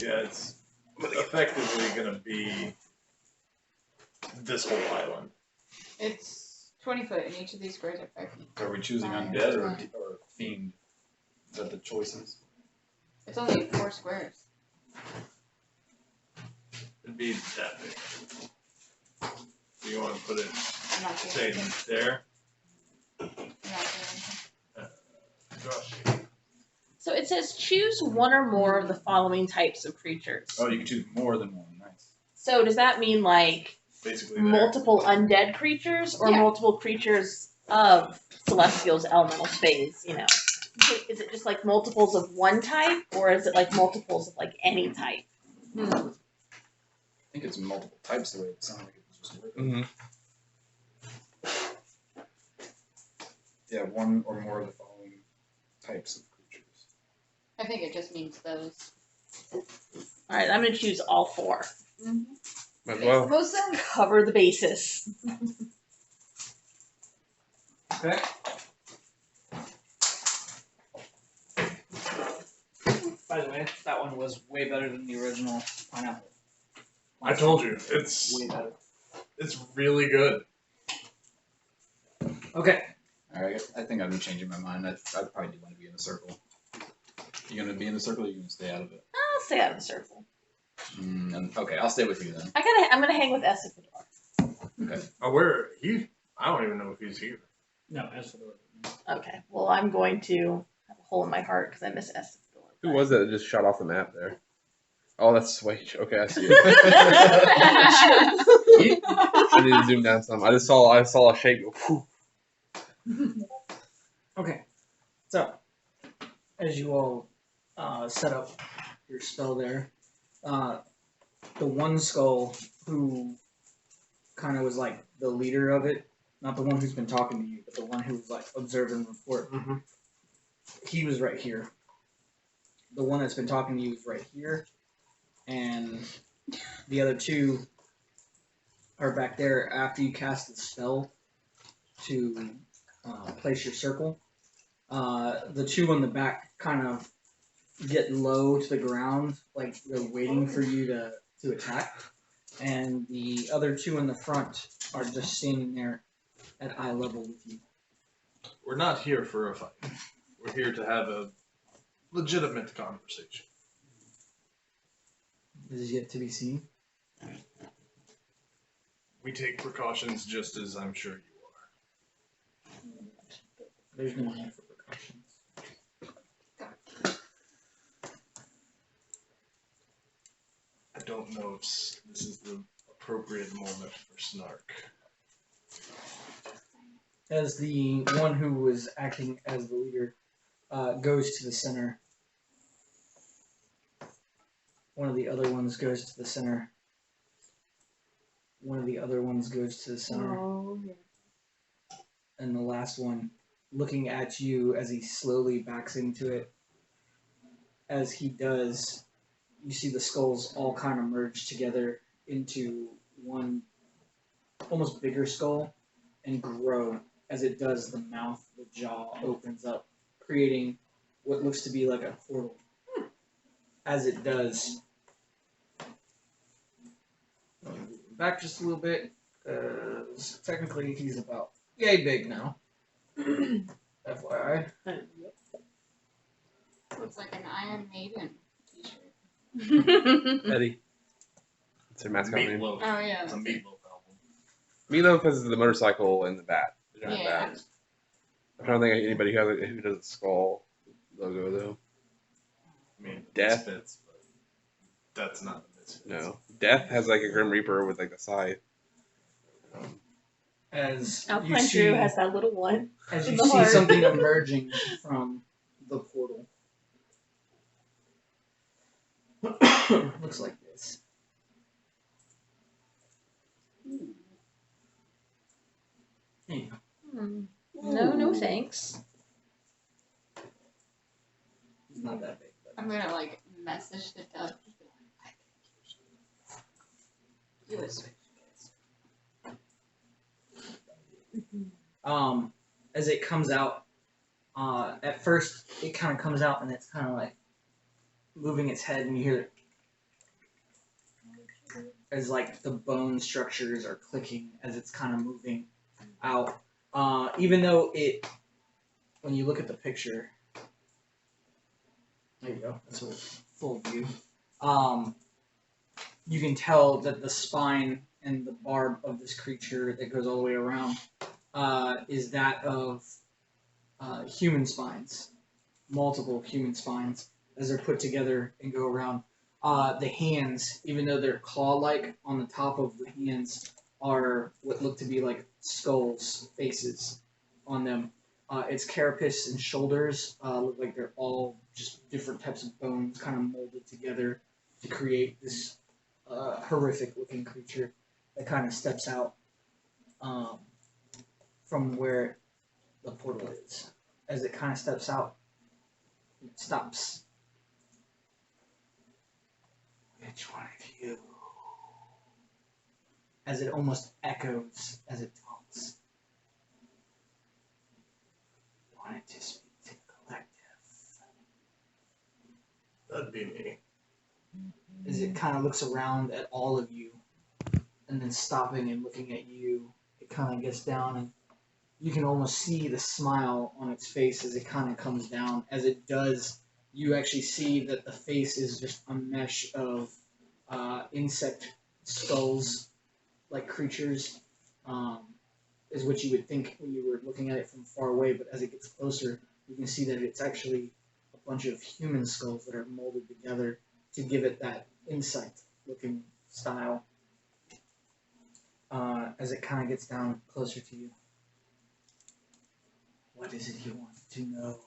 Yeah, it's effectively going to be this whole island. It's 20 foot, and each of these squares are 5 feet. Are we choosing Fine, undead or fine. themed? Is that the choices? It's only 4 squares. It'd be that big. Do you want to put it, I'm not doing say, anything. there? I'm not doing anything. Josh. So it says choose one or more of the following types of creatures. Oh, you can choose more than one. Nice. So does that mean like Basically, there. multiple undead creatures or Yeah. multiple creatures of celestials, elementals, fays, you know? Is it just like multiples of one type, or is it like multiples of like any type? I think it's multiple types the way it sounds like it was just written. Mm-hmm. Yeah, one or more of the following types of creatures. I think it just means those. Alright, I'm gonna choose all 4. Might as well. Most of them. Cover the basis. Okay. By the way, that one was way better than the original pineapple. I told you, it's Way better. it's really good. Okay. Alright, I think I've been changing my mind. I'd probably do want to be in the circle. You gonna be in the circle or you gonna stay out of it? I'll stay out of the circle. Okay, I'll stay with you then. I'm gonna hang with Esifador. Okay. Oh, where he? I don't even know if he's here. No, as for the Okay, well I'm going to have a hole in my heart because I miss Esifador. Who was that just shot off the map there? Oh, that's Swage. Okay, I see it. I need to zoom down some. I saw a shape go. Whew. Okay. So, as you all set up your spell there, the one skull who kind of was like the leader of it not the one who's been talking to you, but the one who was like observe and report. Mm-hmm. He was right here. The one that's been talking to you is right here, and the other two are back there after you cast the spell to place your circle. The two on the back kind of get low to the ground, like they're waiting for you to attack. And the other two in the front are just standing there at eye level with you. We're not here for a fight. We're here to have a legitimate conversation. This is yet to be seen. We take precautions just as I'm sure you are. There's no need for precautions. I don't know if this is the appropriate moment for snark. As the one who was acting as the leader goes to the center, one of the other ones goes to the center. One of the other ones goes to the center. Oh, yeah. And the last one, looking at you as he slowly backs into it. As he does, you see the skulls all kind of merge together into one almost bigger skull and grow. As it does, the mouth, the jaw opens up, creating what looks to be like a portal. As it does, back just a little bit, because technically he's about yay big now. FYI. Looks like an Iron Maiden t-shirt. Eddie. It's her mascot name. Meatloaf. Oh, yeah. It's a Meatloaf album. Meatloaf has the motorcycle and the bat. The giant Yeah. bat. I'm trying to think of anybody who does a skull logo though. I mean, Death. Misfits, but that's not the Misfits. No. Death has like a Grim Reaper with like the scythe. As you Alpine see, Drew has that little one. as in you the see heart. something emerging from the portal. Looks like this. There you go. No, thanks. It's not that big. But I'm gonna like message the Doug. You would switch. as it comes out, at first it kind of comes out and it's kind of like moving its head, and you hear it as like the bone structures are clicking as it's kind of moving out. Even though when you look at the picture, there you go, that's a full view. You can tell that the spine and the barb of this creature that goes all the way around is that of human spines, multiple human spines as they're put together and go around. The hands, even though they're claw-like, on the top of the hands are what look to be like skulls, faces on them. Its carapace and shoulders look like they're all just different types of bones kind of molded together to create this horrific-looking creature that kind of steps out from where the portal is. As it kind of steps out, it stops. Which one of you? As it almost echoes as it talks. Wanted to speak to the collective. That'd be me. As it kind of looks around at all of you, and then stopping and looking at you, it kind of gets down, and you can almost see the smile on its face as it kind of comes down. As it does, you actually see that the face is just a mesh of insect skulls, like creatures, is what you would think when you were looking at it from far away. But as it gets closer, you can see that it's actually a bunch of human skulls that are molded together to give it that insect-looking style. As it kind of gets down closer to you. What is it you want to know?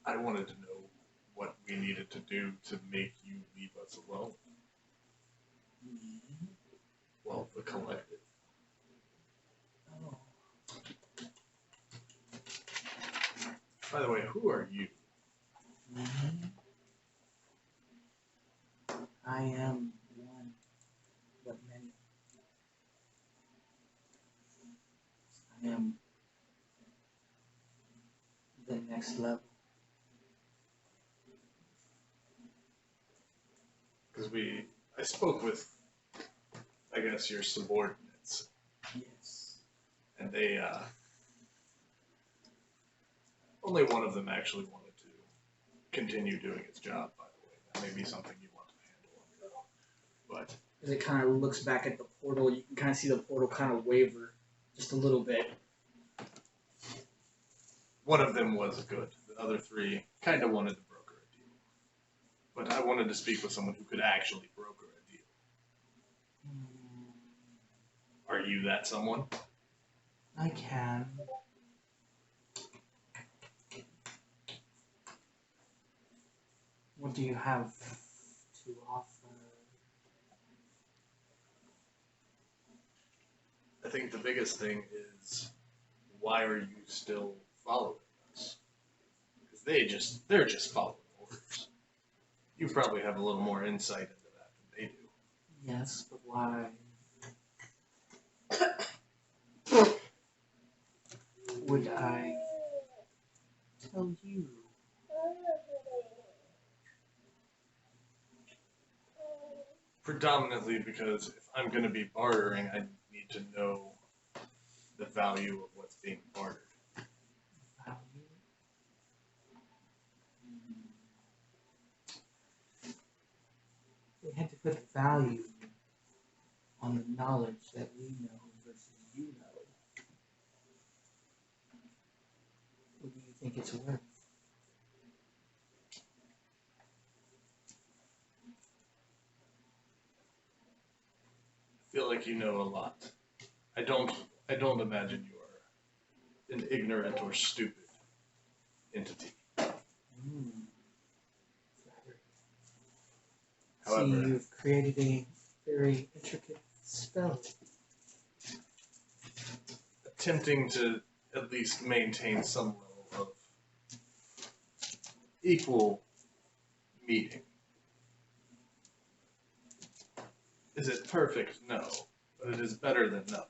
I wanted to know what we needed to do to make you leave us alone. Me? Well, the collective. By the way, who are you? I am one, but many. I am the next level. Because I spoke with, I guess, your subordinates, Yes. and they, only one of them actually wanted to continue doing its job, by the way. That may be something you want to handle on your own. But As it kind of looks back at the portal, you can kind of see the portal kind of waver just a little bit. one of them was good. The other three kind of wanted to broker a deal. But I wanted to speak with someone who could actually broker a deal. Are you that someone? I can. What do you have to offer? I think the biggest thing is, why are you still following us? Because they're just following orders. You probably have a little more insight into that than they do. Yes, but why? Would I tell you? Predominantly because if I'm going to be bartering, I need to know the value of what's being bartered. Value? We had to put value on the knowledge that we know versus you know. What do you think it's worth? I feel like you know a lot. I don't imagine you are an ignorant or stupid entity. However, See, you've created a very intricate spell. attempting to at least maintain some level of equal meeting. Is it perfect? No. But it is better than nothing.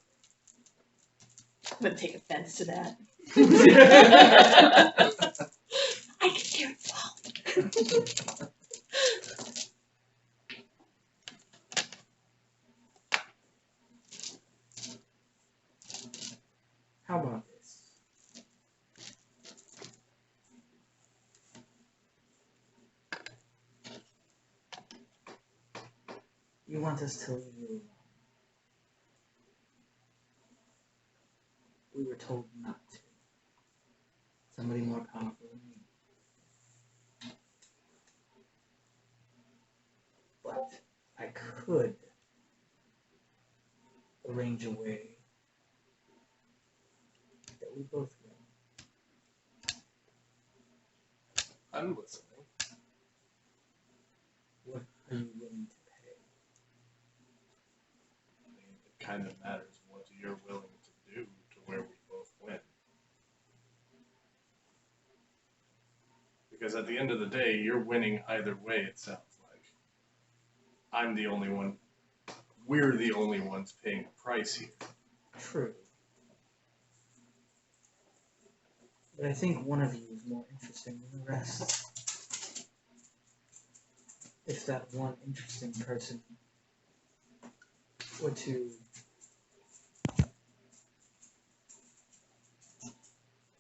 I'm gonna take offense to that. I can hear it fall. How about this? You want us to leave you alone. We were told not to. Somebody more powerful than me. But I could arrange a way that we both win. I'm listening. What are you willing to pay? I mean, it kind of matters what you're willing to do to where we both win. Because at the end of the day, you're winning either way, it sounds like. I'm the only one. We're the only ones paying the price here. True. But I think one of you is more interesting than the rest. If that one interesting person were to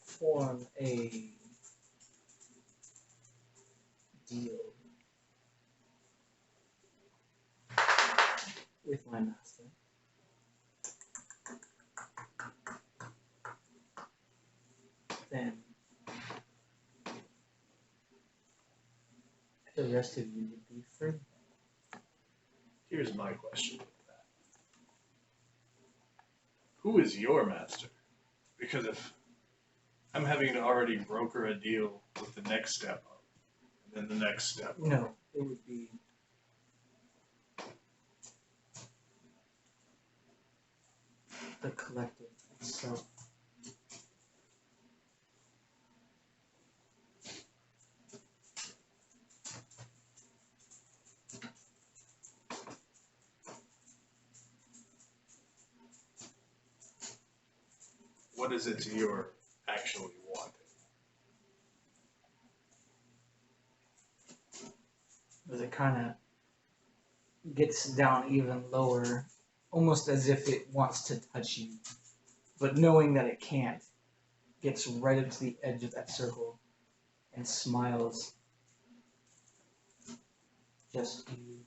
form a deal with my master, then the rest of you would be free. Here's my question with that. Who is your master? Because if I'm having to already broker a deal with the next step up, and then the next step up. No, it would be the collective itself. what is it you're actually wanting? As it kind of gets down even lower, almost as if it wants to touch you, but knowing that it can't, gets right up to the edge of that circle and smiles. Just you.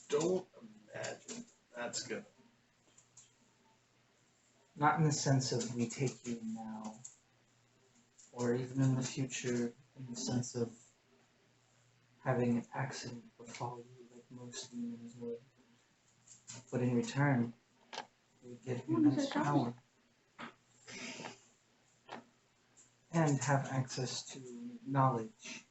Don't imagine that's gonna. Not in the sense of we take you now, or even in the future, in the sense of having an accident befall you like most demons would. But in return, we get immense power. And have access to knowledge.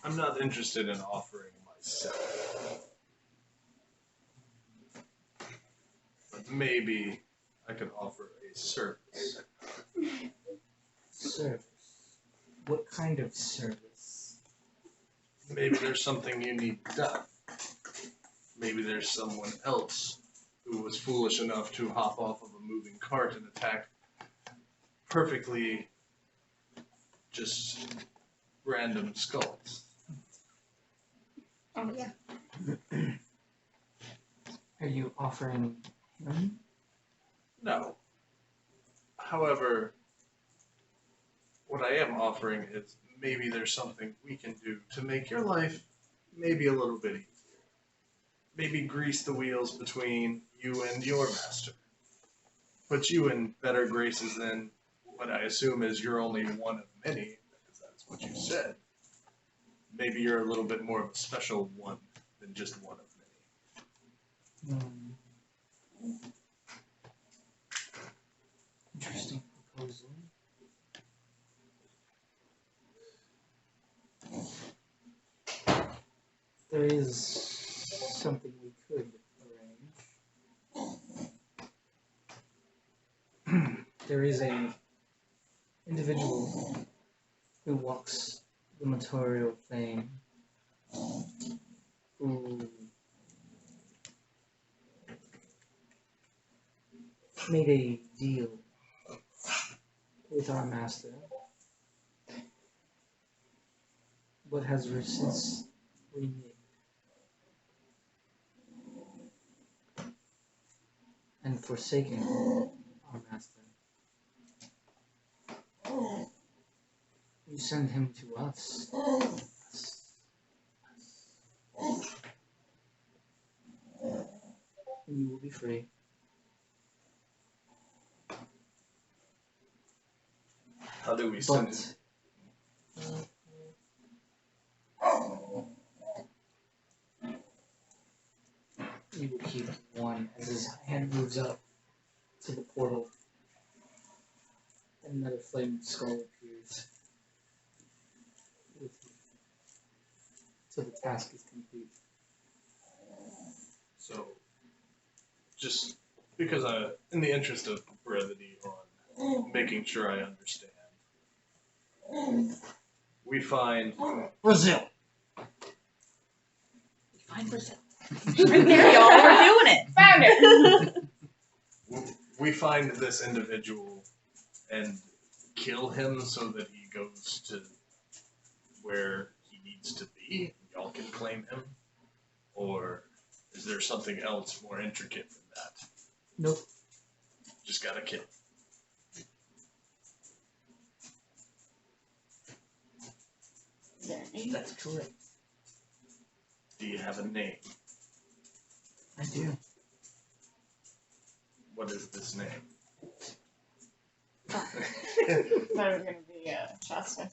I'm not interested in offering myself. But maybe I could offer a service. Service. What kind of service? Maybe there's something you need done. Maybe there's someone else who was foolish enough to hop off of a moving cart and attack perfectly just random skulls. Oh yeah. Are you offering him? No. However, what I am offering is maybe there's something we can do to make your life maybe a little bit easier. Maybe grease the wheels between you and your master. Put you in better graces than what I assume is you're only one of many, because that's what you said. Maybe you're a little bit more of a special one than just one of many. Interesting proposal. There is something we could arrange. There is a individual who walks the material plane who made a deal with our master, but has since reneged. And forsaken our master. You send him to us. And you will be free. How do we send it? You will keep one as his hand moves up to the portal. And another flaming skull appears with you. So the task is complete. So, just because in the interest of brevity on making sure I understand, we find Brazil! Find Brazil. Right there, y'all. We're doing it. Found it. we find this individual and kill him so that he goes to where he needs to be. Y'all can claim him, or is there something else more intricate than that? Nope. Just gotta kill. Is there a name? That's correct. Do you have a name? I do. What is this name? I thought it was gonna be Shasta.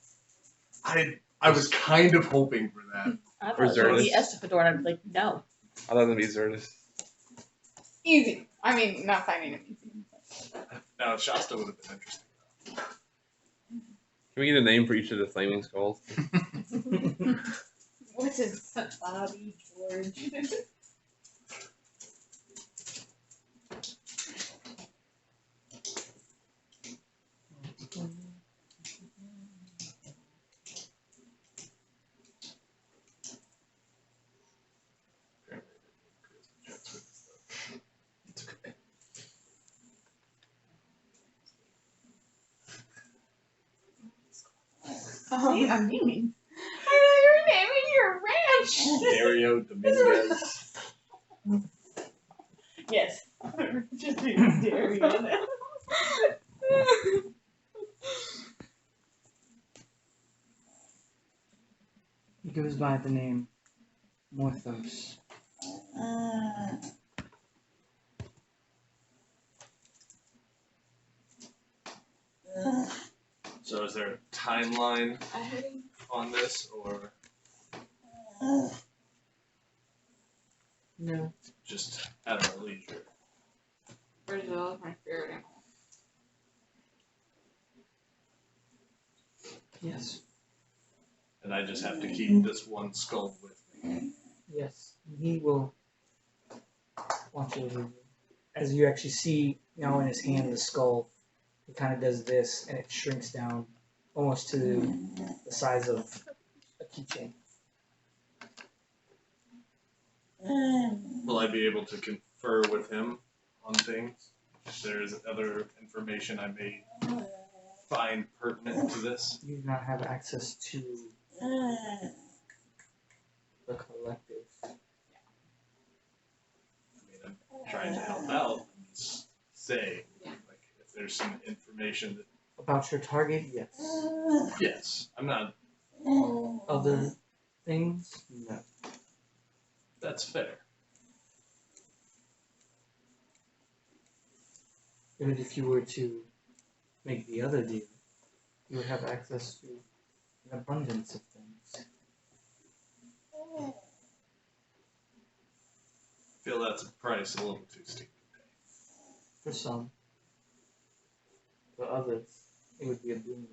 I was kind of hoping for that. I thought it was going to be Reservist. Estafador, and I'd be like, no. I thought that'd be Zertis. Easy. I mean, not finding him easy. Now Shasta would have been interesting. Can we get a name for each of the flaming skulls? What's his Bobby, George. I'm naming. I know you're naming your ranch. Dario Dominguez. Yes. Just name Darian. He goes by the name Morthos. So is there a timeline on this, or No. just at our leisure? Brazil is my favorite animal. Yes. And I just have to keep this one skull with me. Yes. He will watch over you. As you actually see now in his hand the skull, he kind of does this and it shrinks down almost to the size of a keychain. Will I be able to confer with him on things? If there's other information I may find pertinent to this? You do not have access to the collective. I mean, I'm trying to help out. Just say, like, if there's some information that. About your target, yes. Yes, I'm not. Other things, no. That's fair. Even if you were to make the other deal, you would have access to an abundance of things. I feel that's a price a little too steep to pay. For some. For others, it would be a boon.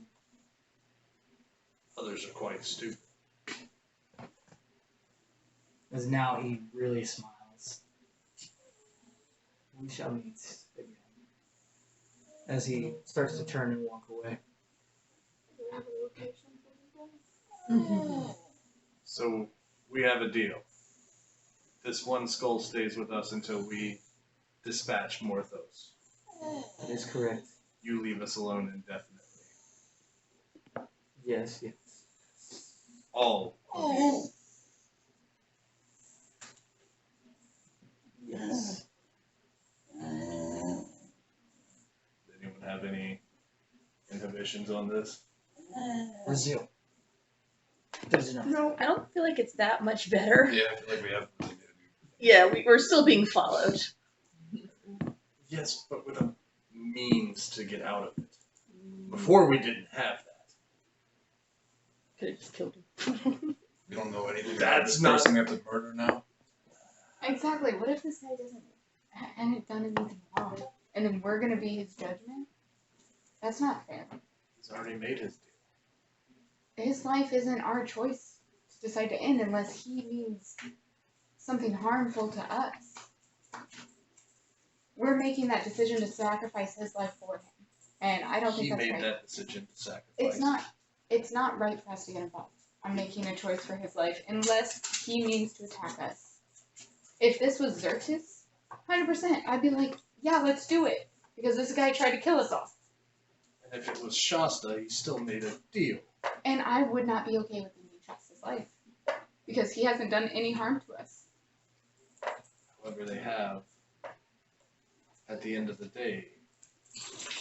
Others are quite stupid. As now he really smiles. We shall meet again. As he starts to turn and walk away. Do we have a location for you guys? So we have a deal. This one skull stays with us until we dispatch Morthos. That is correct. You leave us alone indefinitely. Yes, yes. All of you. Yes. Does anyone have any inhibitions on this? Brazil. Does not. No, I don't feel like it's that much better. Yeah, I feel like we have really made Yeah, we're still being followed. Yes, but with a means to get out of it. Before we didn't have that. Could have just killed him. We don't know anything about That's this not- person we have to murder now. Exactly. What if this guy hadn't done anything wrong, and then we're gonna be his judgment? That's not fair. He's already made his deal. His life isn't our choice to decide to end unless he means something harmful to us. We're making that decision to sacrifice his life for him, and I don't think He that's made right. that decision to sacrifice. It's not right for us to get involved. I'm making a choice for his life unless he means to attack us. If this was Xerxes, 100%, I'd be like, yeah, let's do it. Because this guy tried to kill us all. And if it was Shasta, he still made a deal. And I would not be okay with ending Shasta's life. Because he hasn't done any harm to us. However, they have. At the end of the day,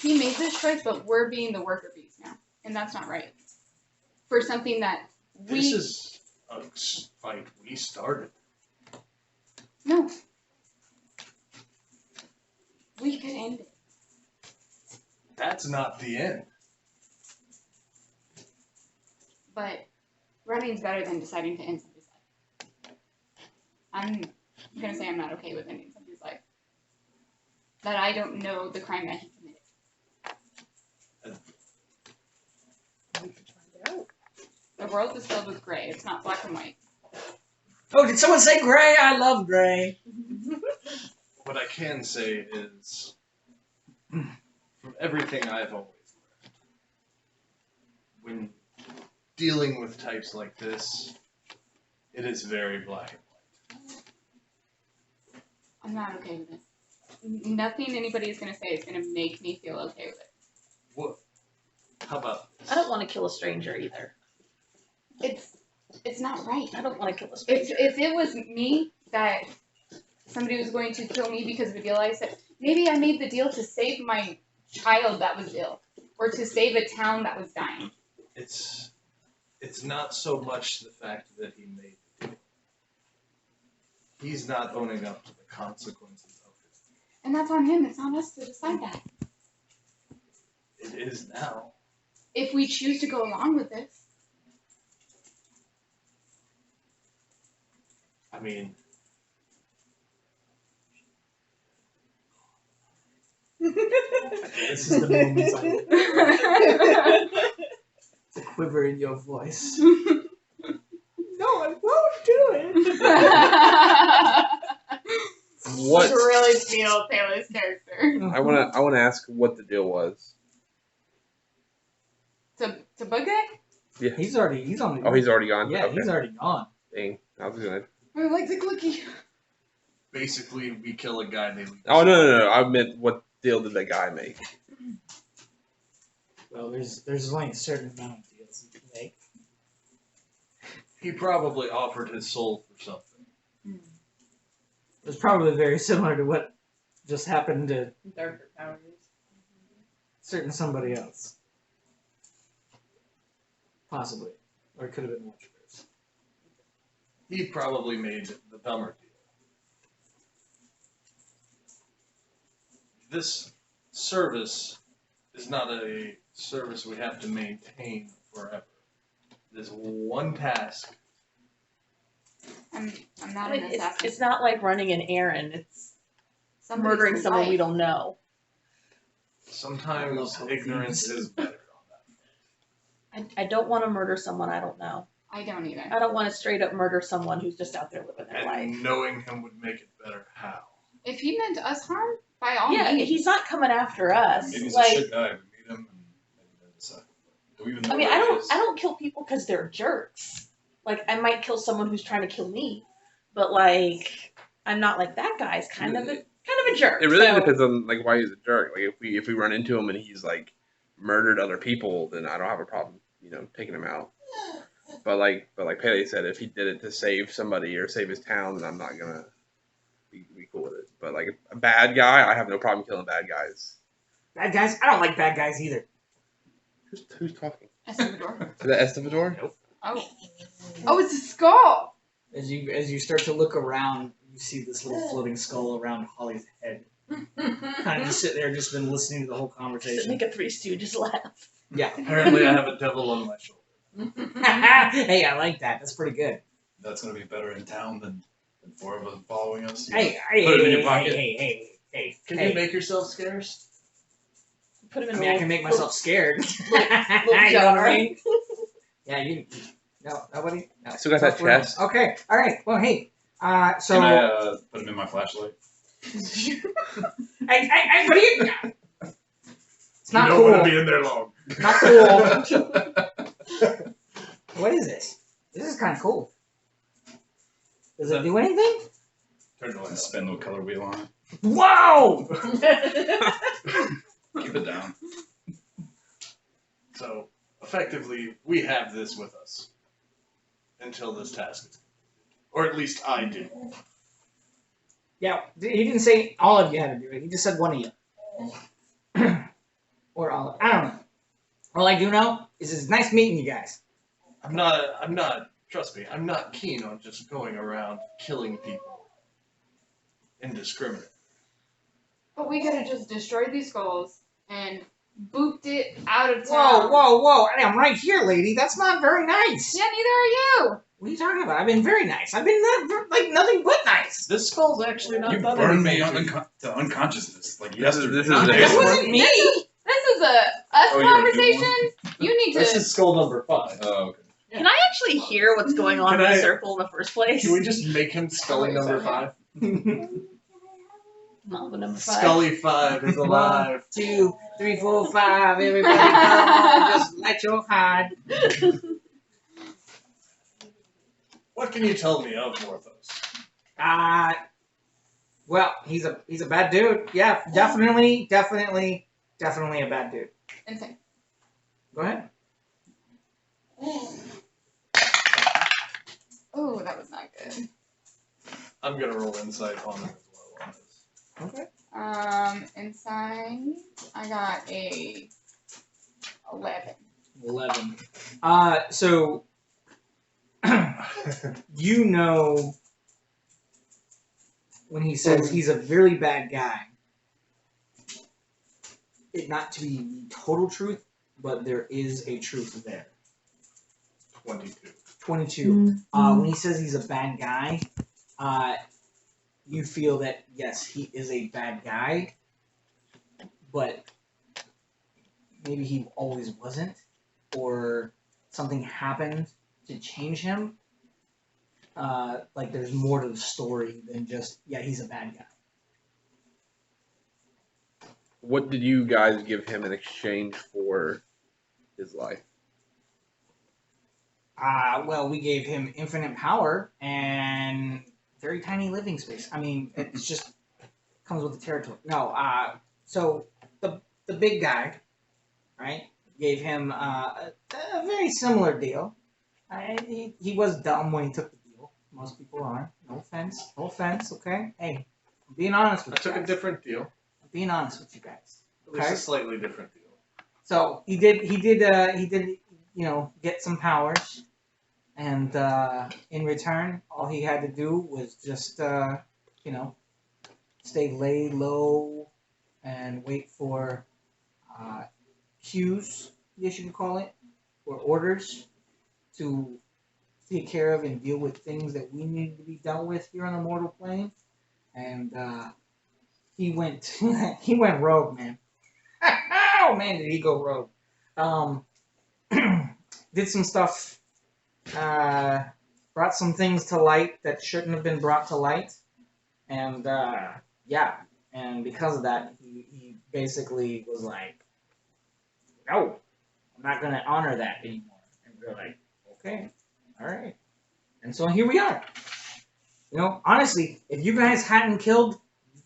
He made this choice, but we're being the worker bees now. And that's not right. For something that this is a fight we started. No. We could end it. That's not the end. But running's better than deciding to end somebody's life. I'm gonna say I'm not okay with ending somebody's life. That I don't know the crime that he committed. We can find out. The world is filled with gray. It's not black and white. Oh, did someone say gray? I love gray. What I can say is, from everything I've always learned, when dealing with types like this, it is very black and white. I'm not okay with it. Nothing anybody is gonna say is gonna make me feel okay with it. What? How about this? I don't want to kill a stranger either. It's not right. I don't want to kill a If stranger. if it was me that somebody was going to kill me because of a deal I said, maybe I made the deal to save my child that was ill, or to save a town that was dying. It's not so much the fact that he made the deal. He's not owning up to the consequences of his deal. And that's on him. It's on us to decide that. It is now. If we choose to go along with this. I mean, This is the moment I the quiver in your voice. No, I won't do it. What? Really feel Taylor's character. I wanna ask what the deal was. To bug guy? He's on the. Oh, he's already gone. Yeah, Okay. he's already gone. Dang, I was gonna. I like the cookie. basically, we kill a guy named. Oh no! I meant what deal did that guy make? Well, there's only a certain amount of deals you can make. He probably offered his soul for something. It was probably very similar to what just happened to Darker powers. certain somebody else. Possibly. Or it could have been much worse. He probably made the dumber deal. This service is not a service we have to maintain forever. There's one task. I'm not I mean, an it's assassin. not like running an errand. It's Somebody's murdering someone we life. don't know. Sometimes ignorance is better on that. I don't want to murder someone I don't know. I don't either. I don't want to straight up murder someone who's just out there living their life. And knowing him would make it better. How? If he meant us harm, by all Yeah, means. he's not coming after us. Maybe he's Like, a shit guy. We meet him and maybe then decide. Do we even know I mean, who I he don't is? I don't kill people because they're jerks. Like, I might kill someone who's trying to kill me, but like, I'm not like that guy's kind of a jerk. It really so- depends on like why he's a jerk. Like if we run into him and he's like murdered other people, then I don't have a problem, taking him out. But like Pele said, if he did it to save somebody or save his town, then I'm not gonna be cool with it. But like a bad guy, I have no problem killing bad guys. Bad guys? I don't like bad guys either. Who's talking? Estevador. Is that Estevador? Oh. Oh, it's a skull! As you start to look around, you see this little floating skull around Holly's head. Kind of just sit there, just been listening to the whole Just conversation. make a Three Stooges laugh. Yeah. Apparently, I have a devil on my shoulder. Hey, I like that. That's pretty good. That's gonna be better in town than 4 of us following us. Hey, Put it in your pocket. hey. Can Hey. you make yourself scarce? Put him I in mean, I can make myself scared. little You know what I jar. mean? Yeah, you. No, nobody. No. I still got that Tough room. chest. Okay. All right. Well, hey. So. Can I put him in my flashlight? Hey, what are you? It's not you don't cool. want to be in there long. Not cool. What is this? This is kind of cool. Does it do anything? Turn the light off. Spin the color wheel on it. Whoa! Keep it down. So, effectively, we have this with us until this task is completed. Or at least I do. Yeah, he didn't say all of you had to do it. He just said one of you. Or all of, I don't know. All I do know is it's nice meeting you guys. I'm not, trust me, I'm not keen on just going around killing people indiscriminately. But we could have just destroyed these skulls and booped it out of town. Whoa. I'm right here, lady. That's not very nice. Yeah, neither are you. What are you talking about? I've been very nice. I've been like nothing but nice. This skull's actually not You done burned me anything. to unconsciousness like This is- yesterday. this is Not a- days That ago. wasn't me. This is a us Oh, you're a new conversation. You need to. This is skull number 5. Oh, okay. Can I actually hear what's going on Can in the I- circle in the first place? Can we just make him Scully number 5? Malva number 5. Scully 5 is alive. 1, 2, 3, 4, 5. Everybody come on, just let your hide. What can you tell me of Morthos? Well, he's a bad dude. Yeah, definitely a bad dude. Insane. Go ahead. Oh, that was not good. I'm gonna roll insight on him as well on this. Okay. Inside, I got a 11. 11. So you know when he says he's a very bad guy, it not to be the total truth, but there is a truth there. 22. 22. When he says he's a bad guy, you feel that yes, he is a bad guy, but maybe he always wasn't, or something happened to change him. Like there's more to the story than just he's a bad guy. What did you guys give him in exchange for his life? Well, we gave him infinite power and very tiny living space. I mean, it's just comes with the territory. No, so the big guy, right, gave him a very similar deal. He was dumb when he took the deal. Most people are. No offense. No offense. Okay. Hey, I'm being honest with I you took guys. a different deal. I'm being honest with you guys. At least Okay. a slightly different deal. So he did, get some powers, and in return, all he had to do was just, stay lay low and wait for cues, I guess you could call it, or orders to take care of and deal with things that we needed to be dealt with here on the mortal plane. And he went, he went rogue, man. Oh man, did he go rogue? Did some stuff. Brought some things to light that shouldn't have been brought to light, and and because of that, he basically was like, "No, I'm not going to honor that anymore." And we're like, "Okay, all right." And so here we are. Honestly, if you guys hadn't killed,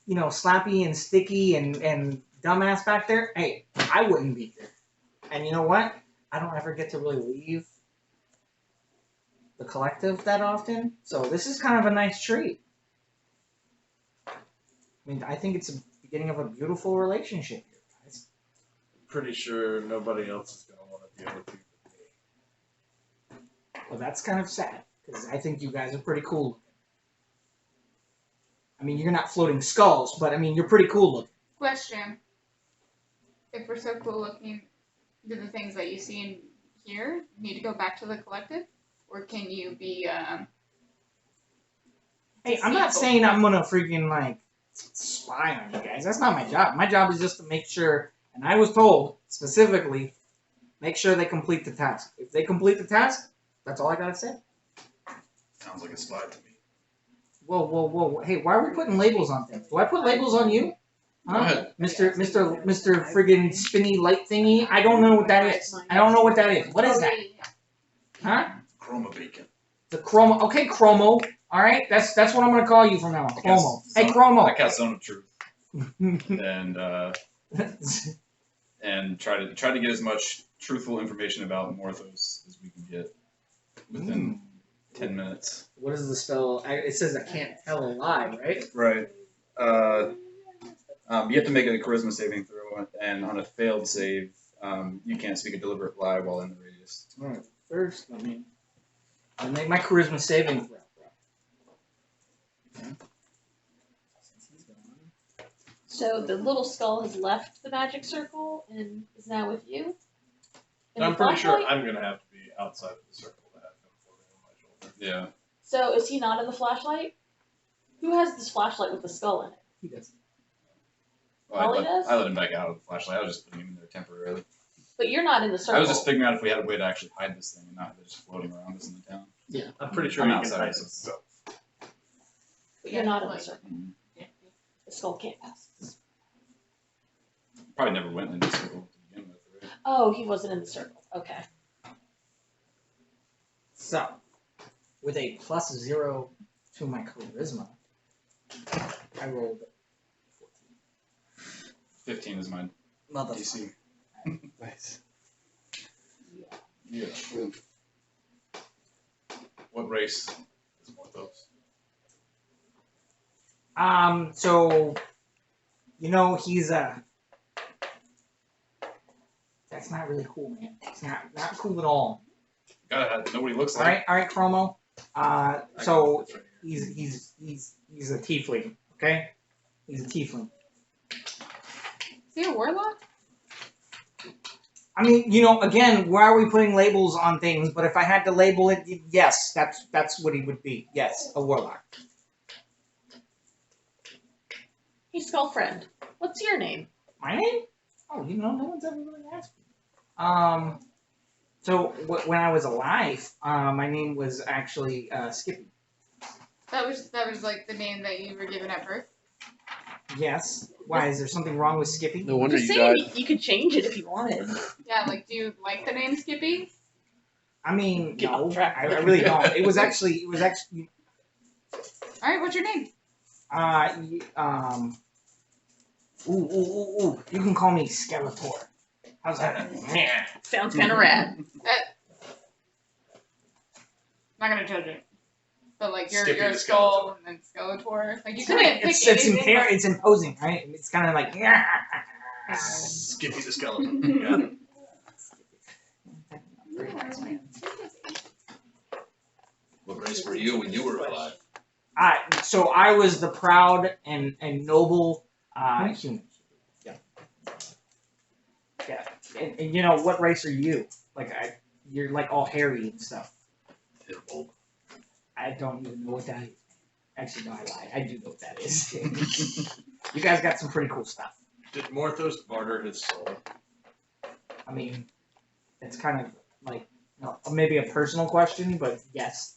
Slappy and Sticky and Dumbass back there, hey, I wouldn't be here. And you know what? I don't ever get to really leave the collective that often, so this is kind of a nice treat. I mean, I think it's a beginning of a beautiful relationship here, guys. Pretty sure nobody else is gonna want to deal with you but me. Well, that's kind of sad, because I think you guys are pretty cool looking. I mean, you're not floating skulls, but I mean, you're pretty cool looking. Question. If we're so cool looking, do the things that you see in here need to go back to the collective? Or can you be, Hey, I'm not saying I'm gonna freaking, spy on you guys. That's not my job. My job is just to make sure, and I was told, specifically, make sure they complete the task. If they complete the task, that's all I gotta say. Sounds like a spy to me. Whoa. Hey, why are we putting labels on things? Do I put labels on you? Huh? Go ahead. Mr. friggin' spinny light thingy? I don't know what that is. I don't know what that is. What is that? Huh? Chroma bacon. The Chromo. Okay, Chromo. All right, that's what I'm gonna call you from now on. Chromo. Hey, Chromo. I cast Zone of Truth. And try to get as much truthful information about Morthos as we can get within 10 minutes. What is the spell? It says I can't tell a lie, right? Right. You have to make a charisma saving throw, and on a failed save, you can't speak a deliberate lie while in the radius. All right. First, I make my charisma saving throw. Okay. Since he's gone. So the little skull has left the magic circle and is now with you? In I'm the pretty sure flashlight? I'm gonna have to be outside of the circle to have him floating on my shoulder. Yeah. So is he not in the flashlight? Who has this flashlight with the skull in it? He does. All he does? I let him back out of the flashlight. I was just putting him in there temporarily. But you're not in the circle. I was just figuring out if we had a way to actually hide this thing and not just floating around us in the town. Yeah. I'm pretty sure I'm you can outside, hide so- himself. But you're not in the circle. Mhm. The skull can't pass. Probably never went in the circle to begin with, right? Oh, he wasn't in the circle. Okay. So, with a +0 to my charisma, I rolled 15 is my motherfucker. DC. Nice. Yeah. What race Morthos? So, he's that's not really cool, man. It's not cool at all. God, nobody looks All like. right, Chromo. So he's a tiefling, okay? He's a tiefling. Is he a warlock? I mean, again, why are we putting labels on things? But if I had to label it, yes, that's what he would be. Yes, a warlock. Hey, Skullfriend, what's your name? My name? Oh, no one's ever really asked me. So when I was alive, my name was actually Skippy. That was like the name that you were given at birth. Yes. Why? Is there something wrong with Skippy? No wonder Just you saying, died. you could change it if you wanted. Yeah, like, do you like the name Skippy? I mean, Get no, off track. I really don't. It was actually. All right, what's your name? Ooh. You can call me Skeletor. How's that? Yeah. Sounds kind of rad. Not gonna judge it. But like you're Skippy a the skull and then Skeletor. Like you couldn't pick anything. It's imposing, right? It's kind of like Skippy the skeleton. What race were you when you were alive? So I was the proud and noble human. Yeah. And what race are you? Like you're like all hairy and stuff. I don't even know what that is. Actually, no, I lied. I do know what that is. You guys got some pretty cool stuff. Did Morthos barter his soul? I mean, it's kind of like maybe a personal question, but yes.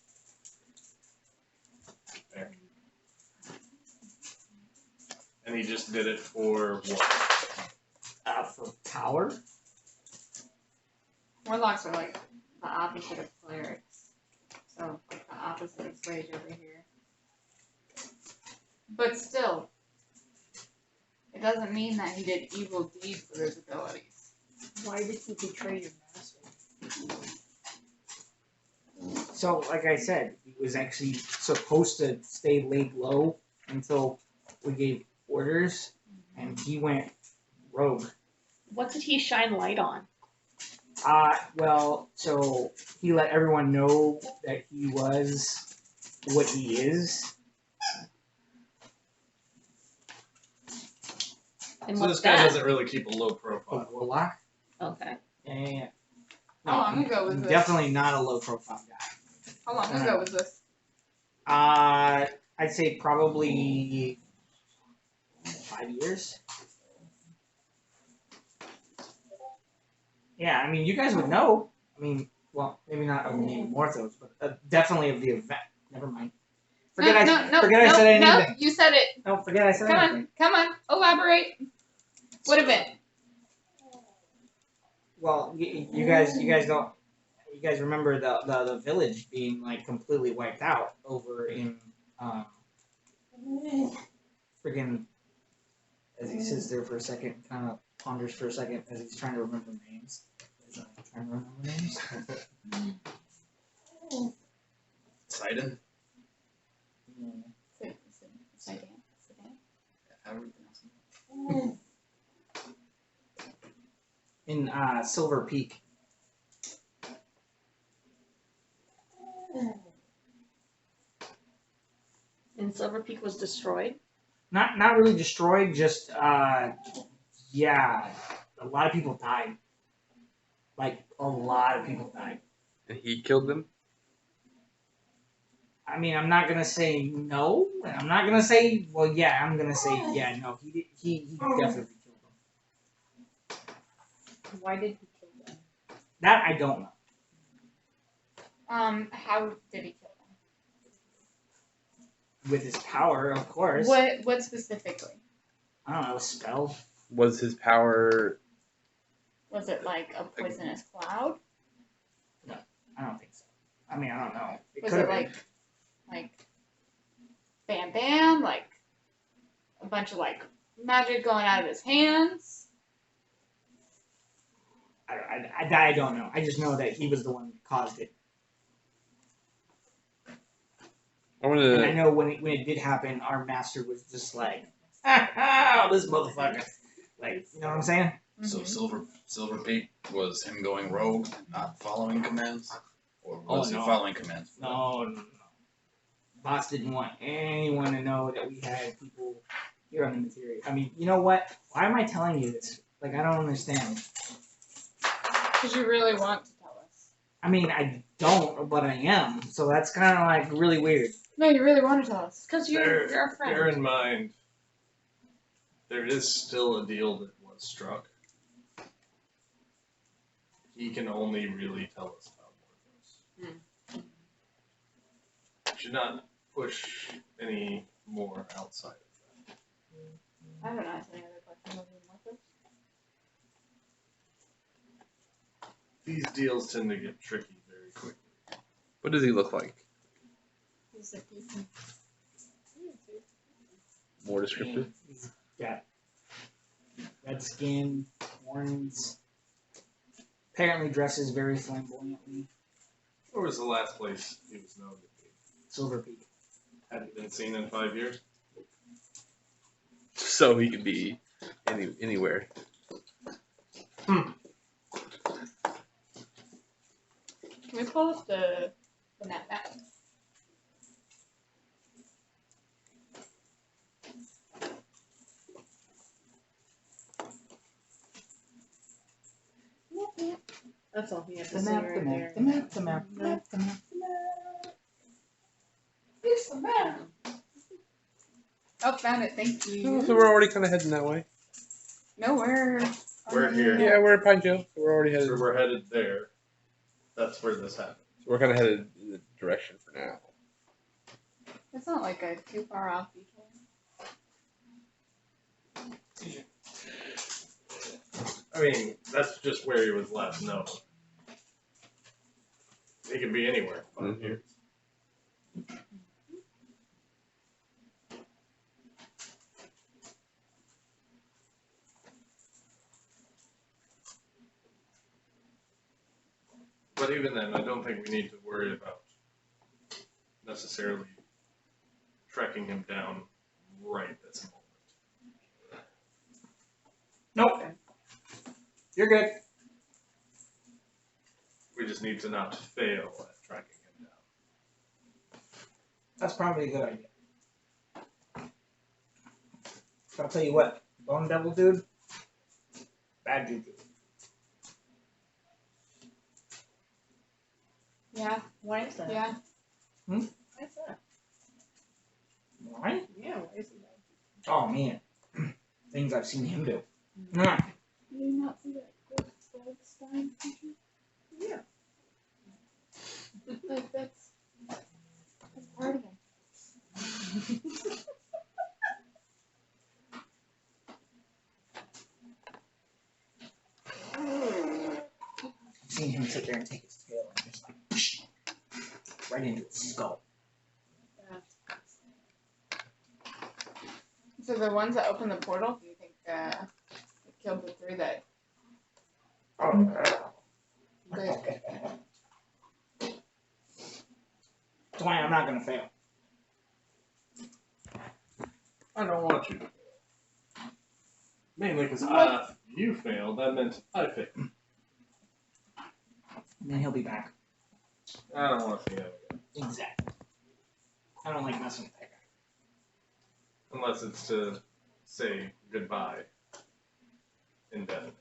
Fair. And he just did it for what? For power. Warlocks are like the opposite of clerics. So like the opposite of rage over here. But still, it doesn't mean that he did evil deeds with his abilities. Why did he betray your master? So, like I said, he was actually supposed to stay laid low until we gave orders, and he went rogue. What did he shine light on? Well, so he let everyone know that he was what he is. And So what's this guy that? doesn't really keep a low A profile. warlock? Okay. Yeah. How long ago was this? Definitely not a low profile guy. How long ago was this? I'd say probably 5 years. Yeah, I mean, you guys would know. I mean, well, maybe not of the name Morthos, but definitely of the event. Never mind. Forget I said anything. No, you said it. No, forget I said Come anything. on, elaborate. What event? Well, you guys don't. You guys remember the village being like completely wiped out over in friggin'. As he sits there for a second, kind of ponders for a second as he's trying to remember names. Trying to remember names. Sidon? Sit down. How are you pronouncing In Silver Peak. And Silver Peak was destroyed? Not really destroyed, just yeah, a lot of people died. Like a lot of people died. And he killed them? I mean, I'm not gonna say no, and I'm not gonna say well. Yeah, I'm gonna say yeah. No, he definitely killed them. Why did he kill them? That I don't know. How did he kill them? With his power, of course. What specifically? I don't know, a spell. Was his power... Was it like a poisonous cloud? I don't think so. I mean, I don't know. Was could it have been. like bam bam, like a bunch of like magic going out of his hands? I don't know. I just know that he was the one that caused it. I'm And I gonna. know when it did happen, our master was just like, "Oh, this motherfucker!" Like, you know what I'm saying? So Mhm. Silver Peak was him going rogue, not following commands, or was Oh, no. he following commands? No. Boss didn't want anyone to know that we had people here on the material. I mean, you know what? Why am I telling you this? Like, I don't understand. Because you really want to tell us. I mean, I don't, but I am. So that's kind of like really weird. No, you really want to tell us. Because Bear, you're a friend. bear in mind, there is still a deal that was struck. He can only really tell us about Morthos. Should not push any more outside of that. I haven't asked any other questions other than what this. These deals tend to get tricky very quickly. What does he look like? He's like, you can. More descriptive. He's got red skin, horns. Apparently dresses very flamboyantly. Where was the last place he was known to be? Silver Peak. Hadn't been seen in 5 years. So he can be anywhere. Can we pull up the map back? That's all he has to The say map, right the map, there. the map, the map, the map, the map, the map. It's the map. Oh, found it. Thank Oh, you. so we're already kind of heading that way. No, we're We're here. Yeah, we're at Pine Hill. So we're already headed. So we're headed there. That's where this happened. So we're kind of headed in the direction for now. It's not like a too far off detail. I mean, that's just where he was last known. He could be anywhere. 5 years. But even then, I don't think we need to worry about necessarily tracking him down right this moment. Nope. You're good. We just need to not fail at tracking him down. That's probably a good idea. I'll tell you what, Bone Devil dude, bad juju. Yeah, Why is that? yeah. Why is that? Why? Yeah, why is that? Oh man, things I've seen him do. Nah. Did you not see that Goldstein picture? Yeah. Like, that's part of him. I've seen him sit there and take his tail and just like right into his skull. So the ones that opened the portal, do you think it killed the three that That's why I'm not gonna fail. I don't want you to fail. Mainly because you failed, that meant I failed. And then he'll be back. I don't want to see him again. Exactly. I don't like messing with that guy. Unless it's to say goodbye indefinitely.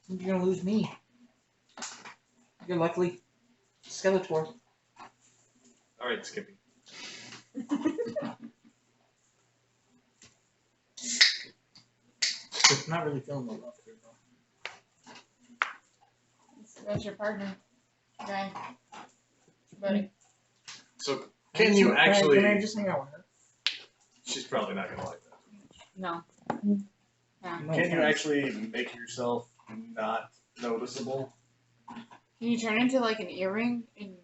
You're gonna lose me. You're luckily Skeletor. Alright, Skippy. I'm not really feeling the love here, though. that's your partner, guy, buddy? So, can you actually... Can I just hang out with her? She's probably not going to like that. No. No Can you offense. actually make yourself not noticeable? Can you turn into like an earring and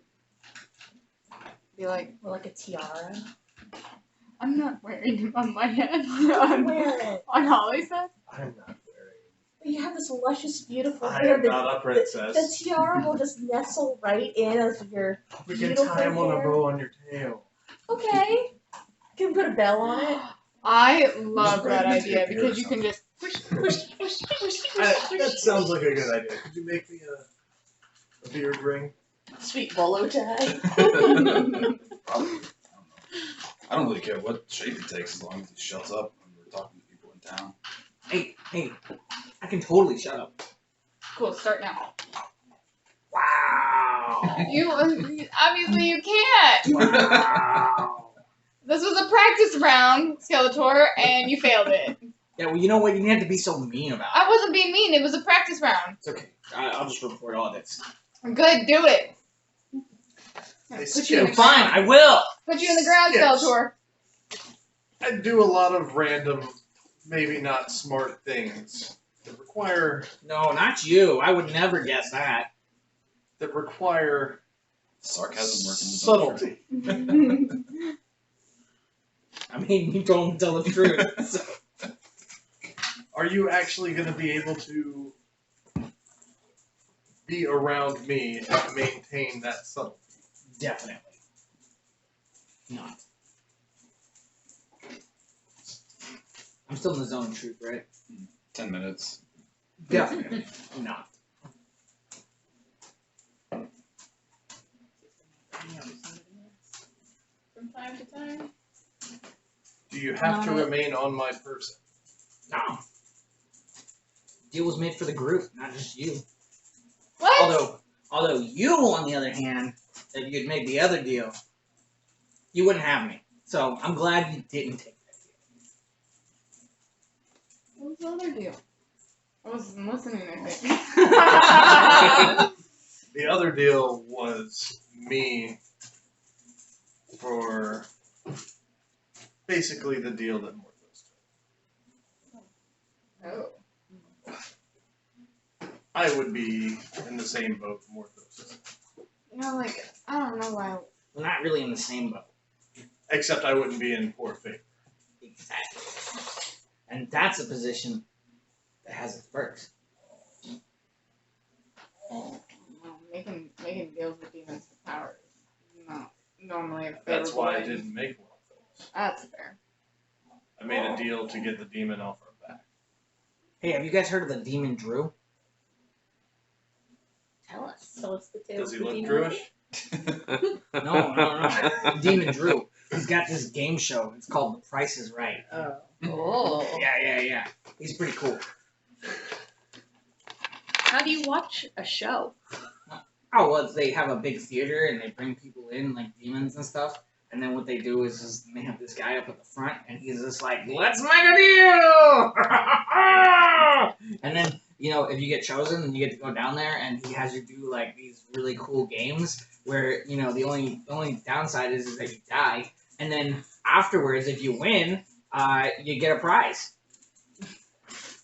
be like, Or like a tiara. I'm not wearing him on my head. on Wear it. Holly's head? I'm not wearing. But you have this luscious, beautiful I hair. am not a princess. The tiara will just nestle right in as your We can beautiful tie him on a hair. bow on your tail. Okay. Can we put a bell on it? I love Right that in the idea tip here because or you can just push, push, push, push, push. That sounds like a good idea. Could you make me a beard ring? Sweet bolo tag. Probably. I don't really care what shape he takes as long as he shuts up when we're talking to people in town. Hey, I can totally shut up. Cool, start now. Wow. You obviously you can't. Wow. This was a practice round, Skeletor, and you failed it. Yeah, well, you know what? You didn't have to be so mean about it. I wasn't being mean. It was a practice round. It's okay. I'll just report all this. Good, do it. Hey, Put you in the Skips. Fine, ground. I will. Put you in the ground, Skips. Skeletor. I do a lot of random, maybe not smart things that require No, not you. I would never guess that. Sarcasm working. subtlety. I mean, you told him to tell the truth. So. Are you actually going to be able to be around me and maintain that subtlety? Definitely. Not. I'm still in the zone of truth, right? 10 minutes. Definitely not. From time to time. Do you have to Not- remain on my person? No. Deal was made for the group, not just you. What? Although you, on the other hand, if you'd made the other deal, you wouldn't have me. So I'm glad you didn't take that What was the other deal? I wasn't listening, I think. The other deal was me for basically the deal that Morthos Oh. took. I would be in the same boat Morthos is. You know, like, I don't know why. We're not really in the same boat. Except I wouldn't be in poor favor. Exactly. And that's a position that has its perks. Well, making deals with demons for power is not normally a favorable That's why I thing. didn't make one of those. That's fair. I made a deal to get the demon off our back. Hey, have you guys heard of the demon Drew? Tell us. Tell us the tale. Does he of the look demon. Drewish? No. Demon Drew. He's got this game show. It's called The Price is Right. Oh. Oh. Yeah. He's pretty cool. How do you watch a show? Oh, well, they have a big theater and they bring people in, like demons and stuff. And then what they do is just, they have this guy up at the front and he's just like, let's make a deal! And then, you know, if you get chosen, you get to go down there and he has you do, like, these really cool games where, you know, the only downside is that you die. And then afterwards, if you win, you get a prize.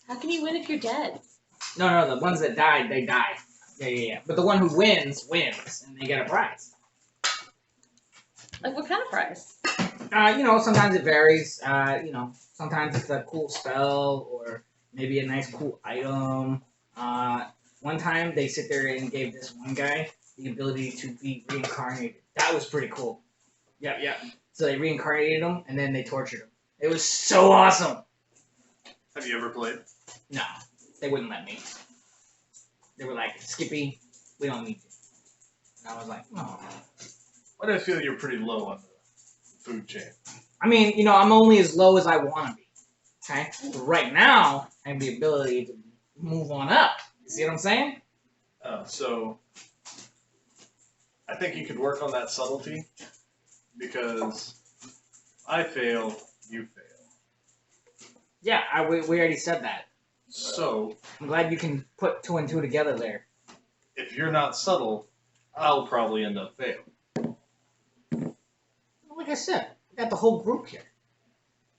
How can you win if you're dead? No, the ones that died, they die. Yeah. But the one who wins, and they get a prize. Like, what kind of prize? You know, sometimes it varies. You know, sometimes it's a cool spell or maybe a nice cool item. One time they sit there and gave this one guy the ability to be reincarnated. That was pretty cool. Yep. So they reincarnated him and then they tortured him. It was so awesome. Have you ever played? No, they wouldn't let me. They were like, Skippy, we don't need you. And I was like, oh. Why do I feel you're pretty low on the food chain? I mean, you know, I'm only as low as I want to be. Okay? But right now, I have the ability to move on up. You see what I'm saying? So, I think you could work on that subtlety because I fail, you fail. Yeah, we already said that. So, I'm glad you can put two and two together there. if you're not subtle, I'll probably end up failing. Like I said, I got the whole group here.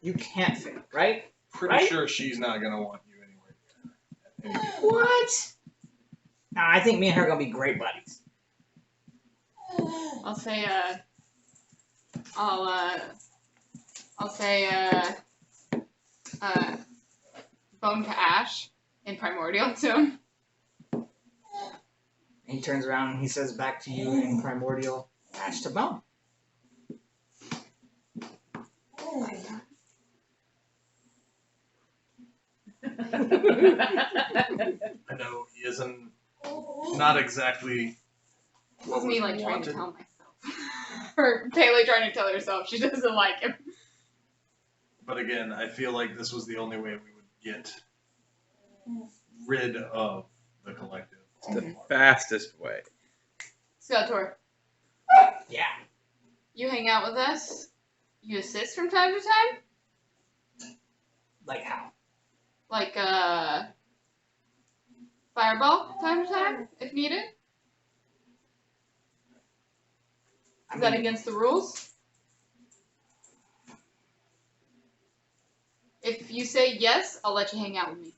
You can't fail, right? Pretty Right? sure she's not going to want you anywhere near. What? Nah, I think me and her are going to be great buddies. I'll say, bone to ash in Primordial to him. And he turns around and he says back to you in Primordial, ash to bone. I know he isn't not exactly This what is me was like trying to wanted. tell myself. Or Taylor trying to tell herself she doesn't like him. But again, I feel like this was the only way we would get rid of the collective. It's the fastest way. Skeletor, Yeah. you hang out with us. You assist from time to time. Like how? Like fireball time to time if needed. I Is that mean, against the rules? If you say yes, I'll let you hang out with me.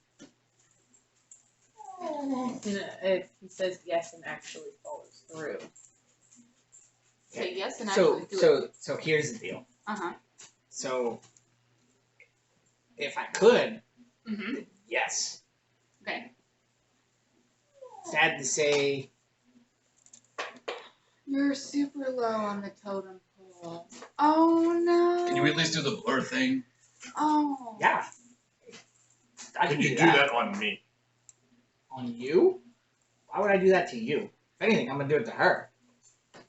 If he says yes and actually follows through. Say yes and so actually do it. so here's the deal. Uh-huh. So if I could, Mm-hmm. yes. Okay. Sad to say, You're super low on the totem pole. Oh no. Can you at least do the blur thing? Oh. yeah. I Can can you do do that. that on me? On you? Why would I do that to you? If anything, I'm gonna do it to her.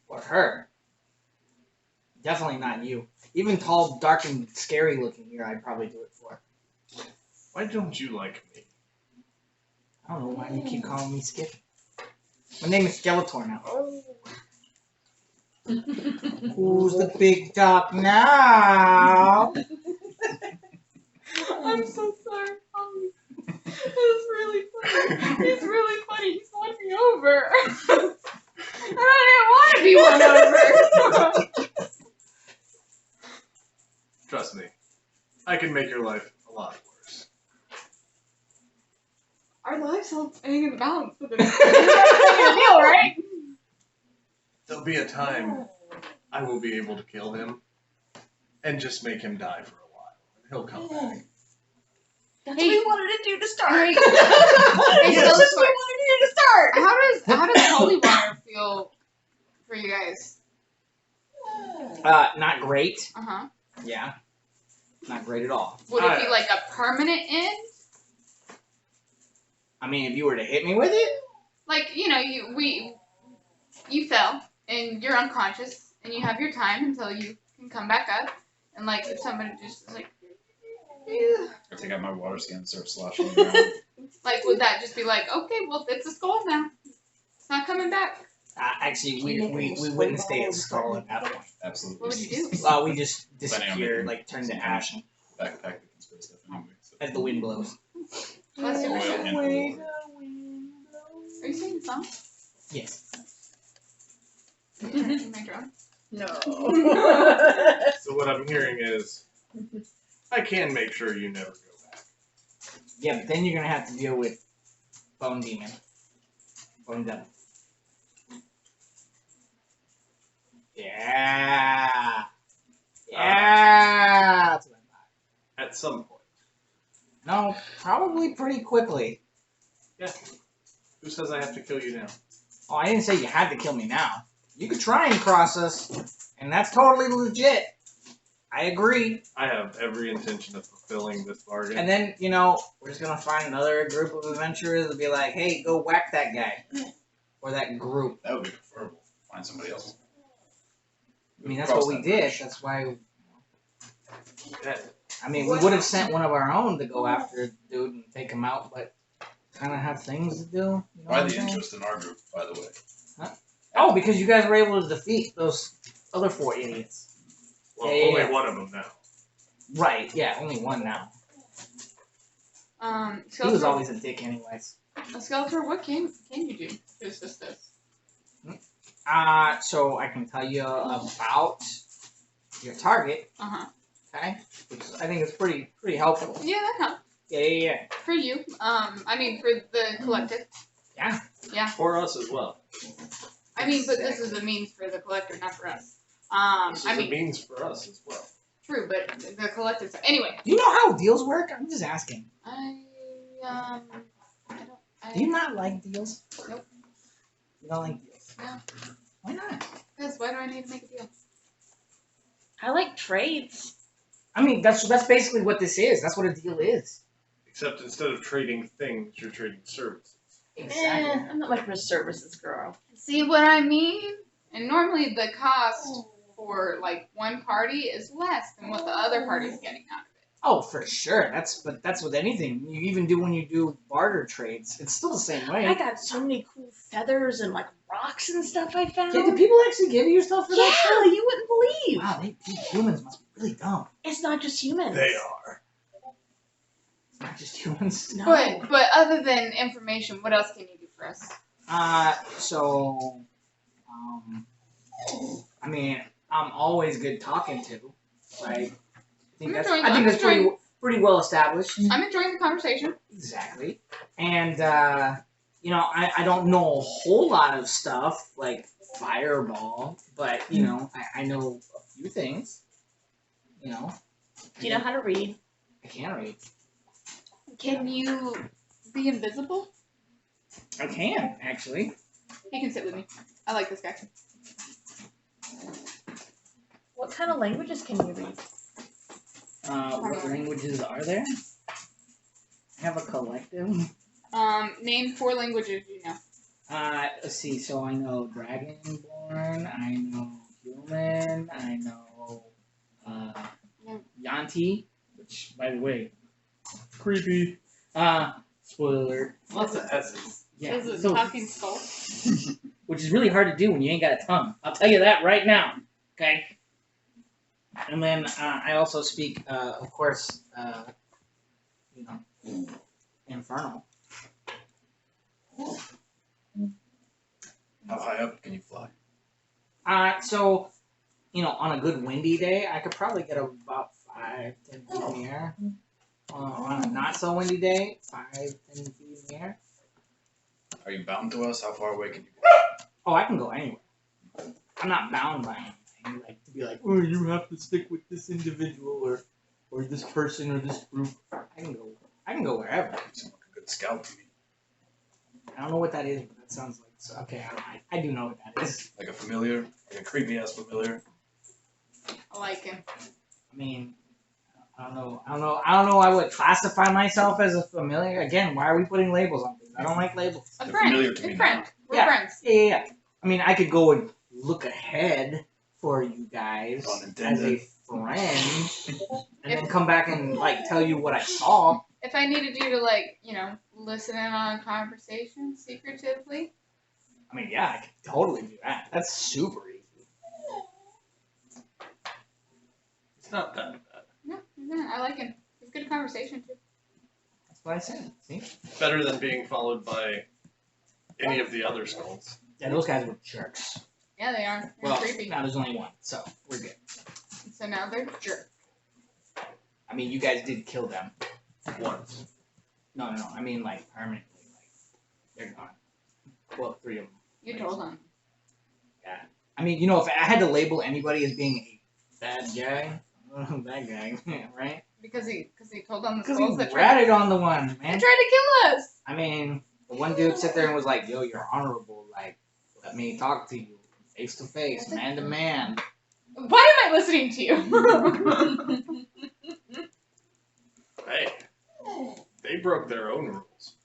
Or her. Definitely not you. Even tall, dark, and scary looking here, I'd probably do it for. Why don't you like me? I don't know why you keep calling me Skip. My name is Skeletor now. Who's the big dog now? I'm so sorry. It's really funny. It's really funny. He's won me over. And I didn't want to be won over. Trust me, I can make your life a lot worse. Our lives all hang in the balance with it. You're deal, right? There'll be a time I will be able to kill him and just make him die for a while, and he'll come back. That's Hey. what we wanted to do to start. Hey, Yes. That's what we wanted to do to start. How does holy water feel for you guys? Not great. Uh huh. Yeah. Not great at all. Would it be like a permanent end? I mean, if you were to hit me with it, Like you fell and you're unconscious and you have your time until you can come back up. And like if somebody just is like, "Ew," I take out my water skin and start sloshing around. like would that just be like, okay, well it's a skull now. It's not coming back. actually, we wouldn't stay at skull at that point. Absolutely. What would you do? We just Planning on disappear, making like turn to some ash Backpack that can spray stuff anyway. So. as the wind blows. Bless your Oil heart. and oil. Are you singing the song? Yes. Are you trying to my drum? No. So what I'm hearing is, I can make sure you never go back. Yeah, but then you're gonna have to deal with Bone Demon. Bone Devil. Yeah. Yeah. That's what I thought. At some point. No, probably pretty quickly. Yeah. Who says I have to kill you now? Oh, I didn't say you had to kill me now. You could try and cross us, and that's totally legit. I agree. I have every intention of fulfilling this bargain. And then, we're just gonna find another group of adventurers and be like, hey, go whack that guy. Or that group. That would be preferable. Find somebody else. I mean, that's Cross what we that did. bridge. That's why. Yeah. I mean, we would have sent one of our own to go after the dude and take him out, but kind of have things to do. You know what Why I'm the saying? interest in our group, by the way? Oh, because you guys were able to defeat those other 4 idiots. Well, Yeah, only yeah. one of them now. Right, yeah, only one now. He was Skeletor, always a dick anyways. Skeletor, what can you do to assist us? So I can tell you about your target, Uh huh. okay? Which I think is pretty helpful. Yeah, that helps. Yeah. For you. I mean, for the collective. Yeah. Yeah. For us as well. I mean, but this is a means for the collective, not for us. This I is a mean, means for us as well. true, but the collective. Anyway, Do you know how deals work? I'm just asking. I don't. Do you not like deals? Nope. You don't like deals? No. Why not? Because why do I need to make a deal? I like trades. I mean, that's basically what this is. That's what a deal is. Except instead of trading things, you're trading services. Exactly. I'm not much of a services girl. See what I mean? And normally the cost for like one party is less than what the other party is getting out of it. Oh, for sure. That's with anything. You even do when you do barter trades. It's still the same way. I got so many cool feathers and like rocks and stuff I found. Yeah, do people actually give you stuff for that stuff? Yeah, you wouldn't believe. Wow, humans must be really dumb. It's not just humans. They are. It's not just humans. No. But other than information, what else can you do for us? I mean, I'm always good talking to. Like, I'm I think that's pretty well established. I'm enjoying the conversation. Exactly. And I don't know a whole lot of stuff like Fireball, but I know a few things. Do you know how to read? I can read. Can you be invisible? I can actually. He can sit with me. I like this guy. What kind of languages can you read? What languages are there? I have a collective. Name 4 languages you know. Let's see. So I know Dragonborn. I know Human. I know Yanti, which, by the way, creepy. Spoiler. Lots of S's. Yeah. Is it So, talking skull? which is really hard to do when you ain't got a tongue. I'll tell you that right now. Okay. And then I also speak, of course, Infernal. How high up can you fly? So, on a good windy day, I could probably get about 5-10 feet in the air. On a not so windy day, 5-10 feet in the air. Are you bound to us? How far away can you go? Oh, I can go anywhere. I'm not bound by anything. Like to be like, oh, you have to stick with this individual or this person or this group. I can go wherever. You seem like a good scout to me. I don't know what that is, but that sounds like okay. I do know what that is. Like a familiar, like a creepy ass familiar. I like him. I mean, I don't know. I would classify myself as a familiar. Again, why are we putting labels on things? I don't like labels. A They're friend. familiar to me Good friend. now. We're Yeah. friends. Yeah. I mean, I could go and look ahead for you guys Pun as intended. a friend, and then come back and tell you what I saw. If I needed you to listen in on a conversation secretively. I mean, yeah, I could totally do that. That's super easy. It's not that bad. No, I like him. It's good conversation too. That's what I said. See? Better than being followed by any of the other skulls. Yeah, those guys were jerks. Yeah, they are. They're Well, creepy. now there's only one, so we're good. So now they're jerks. I mean, you guys did kill them. Once. No. I mean, permanently. They're gone. Well, 3 of them. You told them. Yeah. I mean, if I had to label anybody as being a bad guy, bad guy, right? Because he told on the Because skulls he that tried ratted on the one, they man. tried to kill us. I mean, the one dude sit there and was like, yo, you're honorable. Let me talk to you face to face, man to man. Why am I listening to you? Hey, they broke their own rules.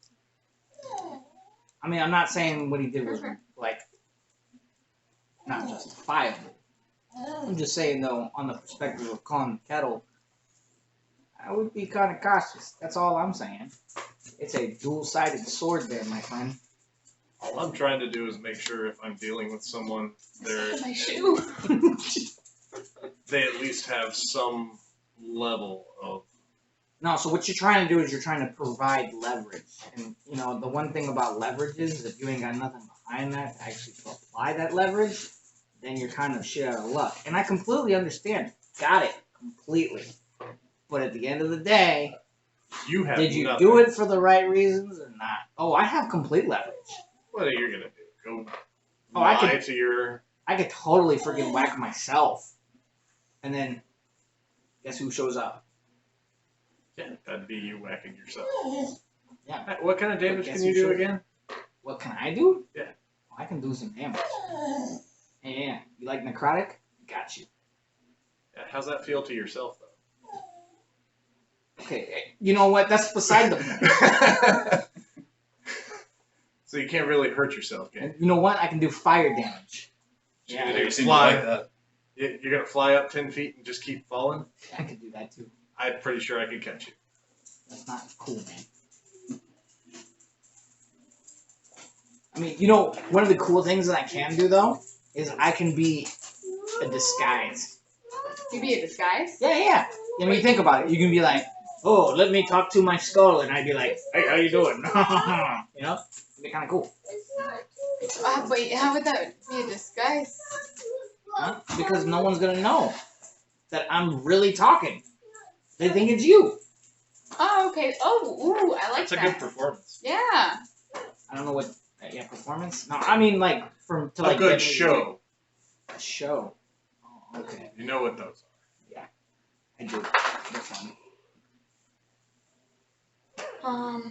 I mean, I'm not saying what he did was, not justifiable. I'm just saying, though, on the perspective of calling the kettle, I would be kind of cautious. That's all I'm saying. It's a dual-sided sword there, my friend. All I'm trying to do is make sure if I'm dealing with someone, My shoe. they at least have some level of. No, so what you're trying to do is you're trying to provide leverage. And, the one thing about leverage is if you ain't got nothing behind that to actually apply that leverage, then you're kind of shit out of luck. And I completely understand. Got it. Completely. But at the end of the day, You have did you nothing. do it for the right reasons or not? Oh, I have complete leverage. What are you gonna do? Go Oh, I lie could- to your. I could totally freaking whack myself. And then, guess who shows up? Yeah, that'd be you whacking yourself. Yeah. What kind of damage Guess can you who do shows- again? What can I do? Yeah. Oh, I can do some damage. Yeah. You like necrotic? Got you. Yeah, how's that feel to yourself though? Okay, you know what? That's beside the point. So you can't really hurt yourself, can And you know what? I can do fire damage. you? Yeah, You're You gonna seem to fly. like that. You're gonna fly up 10 feet and just keep falling. I could do that too. I'm pretty sure I could catch you. That's not cool, man. I mean, you know, one of the cool things that I can do though is I can be a disguise. You be a disguise? Yeah, yeah. I mean, think about it. You can be like, "Oh, let me talk to my skull," and I'd be like, "Hey, how you doing?" You know, it'd be kind of cool. Wait, how would that be a disguise? Huh? Because no one's gonna know that I'm really talking. They think it's you. Oh, okay. Oh, ooh, I like That's a that. good performance. Yeah. I don't know what. Yeah, performance. No, I mean like to like A good get me- show. A show. Oh, okay. You know what those I do. They're fun. are.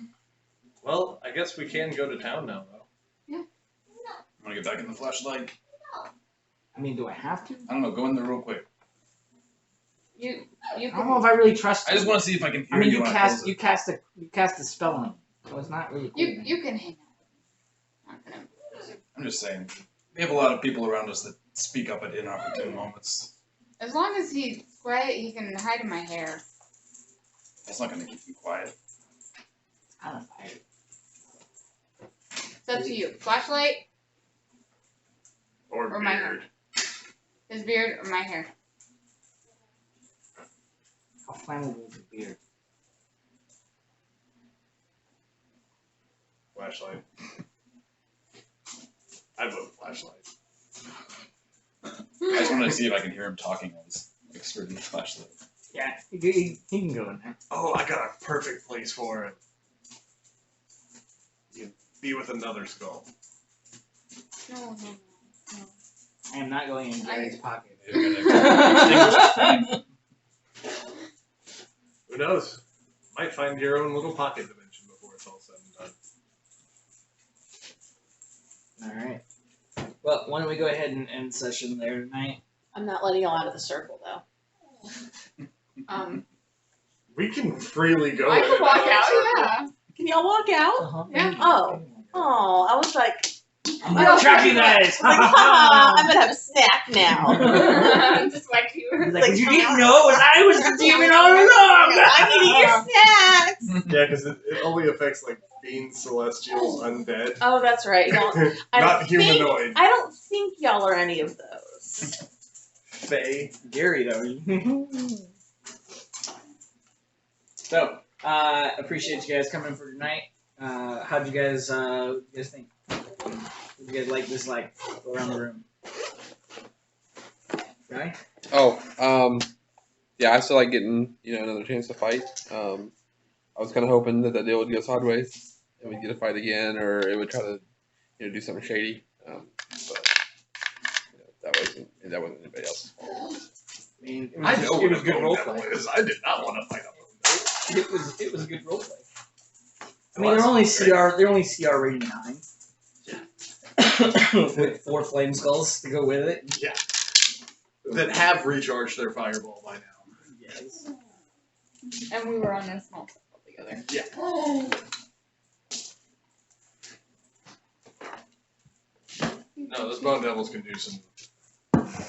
Well, I guess we can go to town now, though. I'm gonna get back in the flashlight. I mean, do I have to? I don't know. Go in there real quick. You I don't know if I really trust I you. just want to see if I can hear I mean, you you when I cast close you it. cast a spell on me, so it's not really cool. you can hang out. Not gonna. I'm just saying. We have a lot of people around us that speak up at inopportune moments. As long as he's quiet, he can hide in my hair. That's not gonna keep you quiet. I don't know. It's up to you. Flashlight, Or Or my beard. his beard, or my hair. How flammable is the beard? Flashlight. I vote flashlight. I just wanted to see if I can hear him talking while he's like skirting the flashlight. Yeah, he can go in there. Oh, I got a perfect place for it. You be with another skull. No. I am not going in Gary's pocket. You're gonna Who knows? Might find your own little pocket dimension before it's all said and done. All right. Well, why don't we go ahead and end session there tonight? I'm not letting y'all out of the circle though. We can freely go. I in could and walk of the out. circle. Yeah. Can y'all walk out? Uh-huh. Yeah. Oh. Oh, I was like, I'm gonna trap you guys. I'm gonna have a snack now. Just like you. He's like, you didn't know, and I was the demon all along. I'm eating your snacks. Yeah, because it only affects like fiends, celestials, undead. Oh, that's right. Y'all, I Not don't think- humanoid. I don't think y'all are any of those. Fae. Gary, though. So, appreciate you guys coming for tonight. How'd you guys think? Did you guys like this? Like, go around the room. Right? Oh, yeah, I still like getting, another chance to fight. I was kind of hoping that deal would go sideways and we'd get a fight again, or it would try to, do something shady. But that wasn't anybody else's fault. I mean, I know it what was a good bone role devil play. is. I did not want to fight a bone devil. It was a good role play. I mean, they're only CR rating 9. With 4 flame skulls to go with it. Yeah. That have recharged their fireball by now. Yes. And we were on a small circle together. Yeah. No, those bone devils can do some.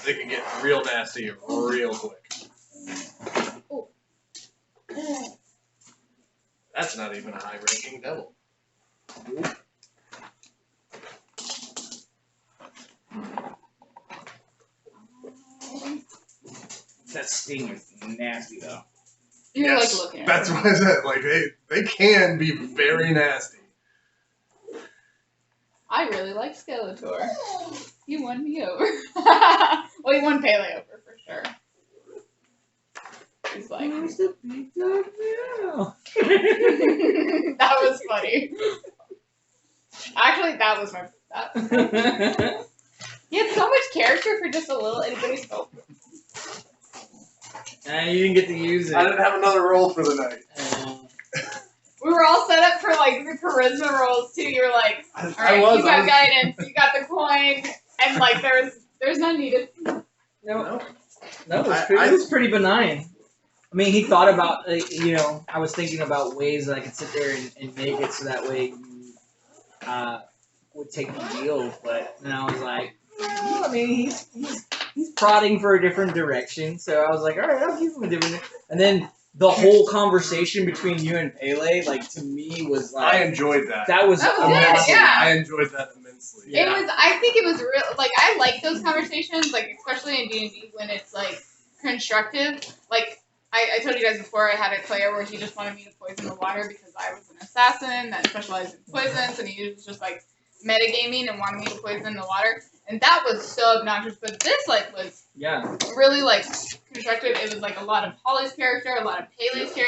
They can get real nasty real quick. That's not even a high-ranking devil. That sting is nasty, though. You're Yes, like looking at that's it. what I said. Like they can be very nasty. I really like Skeletor. He won me over. Well, he won Pele over for sure. He's like, that was funny. Actually, that was my. He had so much character for just a little itty bitty scope. And you didn't get to use it. I didn't have another roll for the night. We were all set up for like the charisma rolls too. You were like, all right, you got guidance, you got the coin, and like there's none needed. No, it was pretty benign. I mean, he thought about, I was thinking about ways that I could sit there and make it so that way you would take the deal. But then I was like, I mean, he's prodding for a different direction. So I was like, all right, I'll give him a different. And then the whole conversation between you and Pele, like to me, was like I enjoyed that. that was That was good, amazing. yeah. I enjoyed that immensely. Yeah. It was. I think it was real. Like I like those conversations, like especially in D&D when it's like constructive. Like I told you guys before, I had a player where he just wanted me to poison the water because I was an assassin that specialized in poisons, and he was just like metagaming and wanted me to poison the water, and that was so obnoxious. But this like was Yeah. really like constructive. It was like a lot of Holly's character, a lot of Pele's character.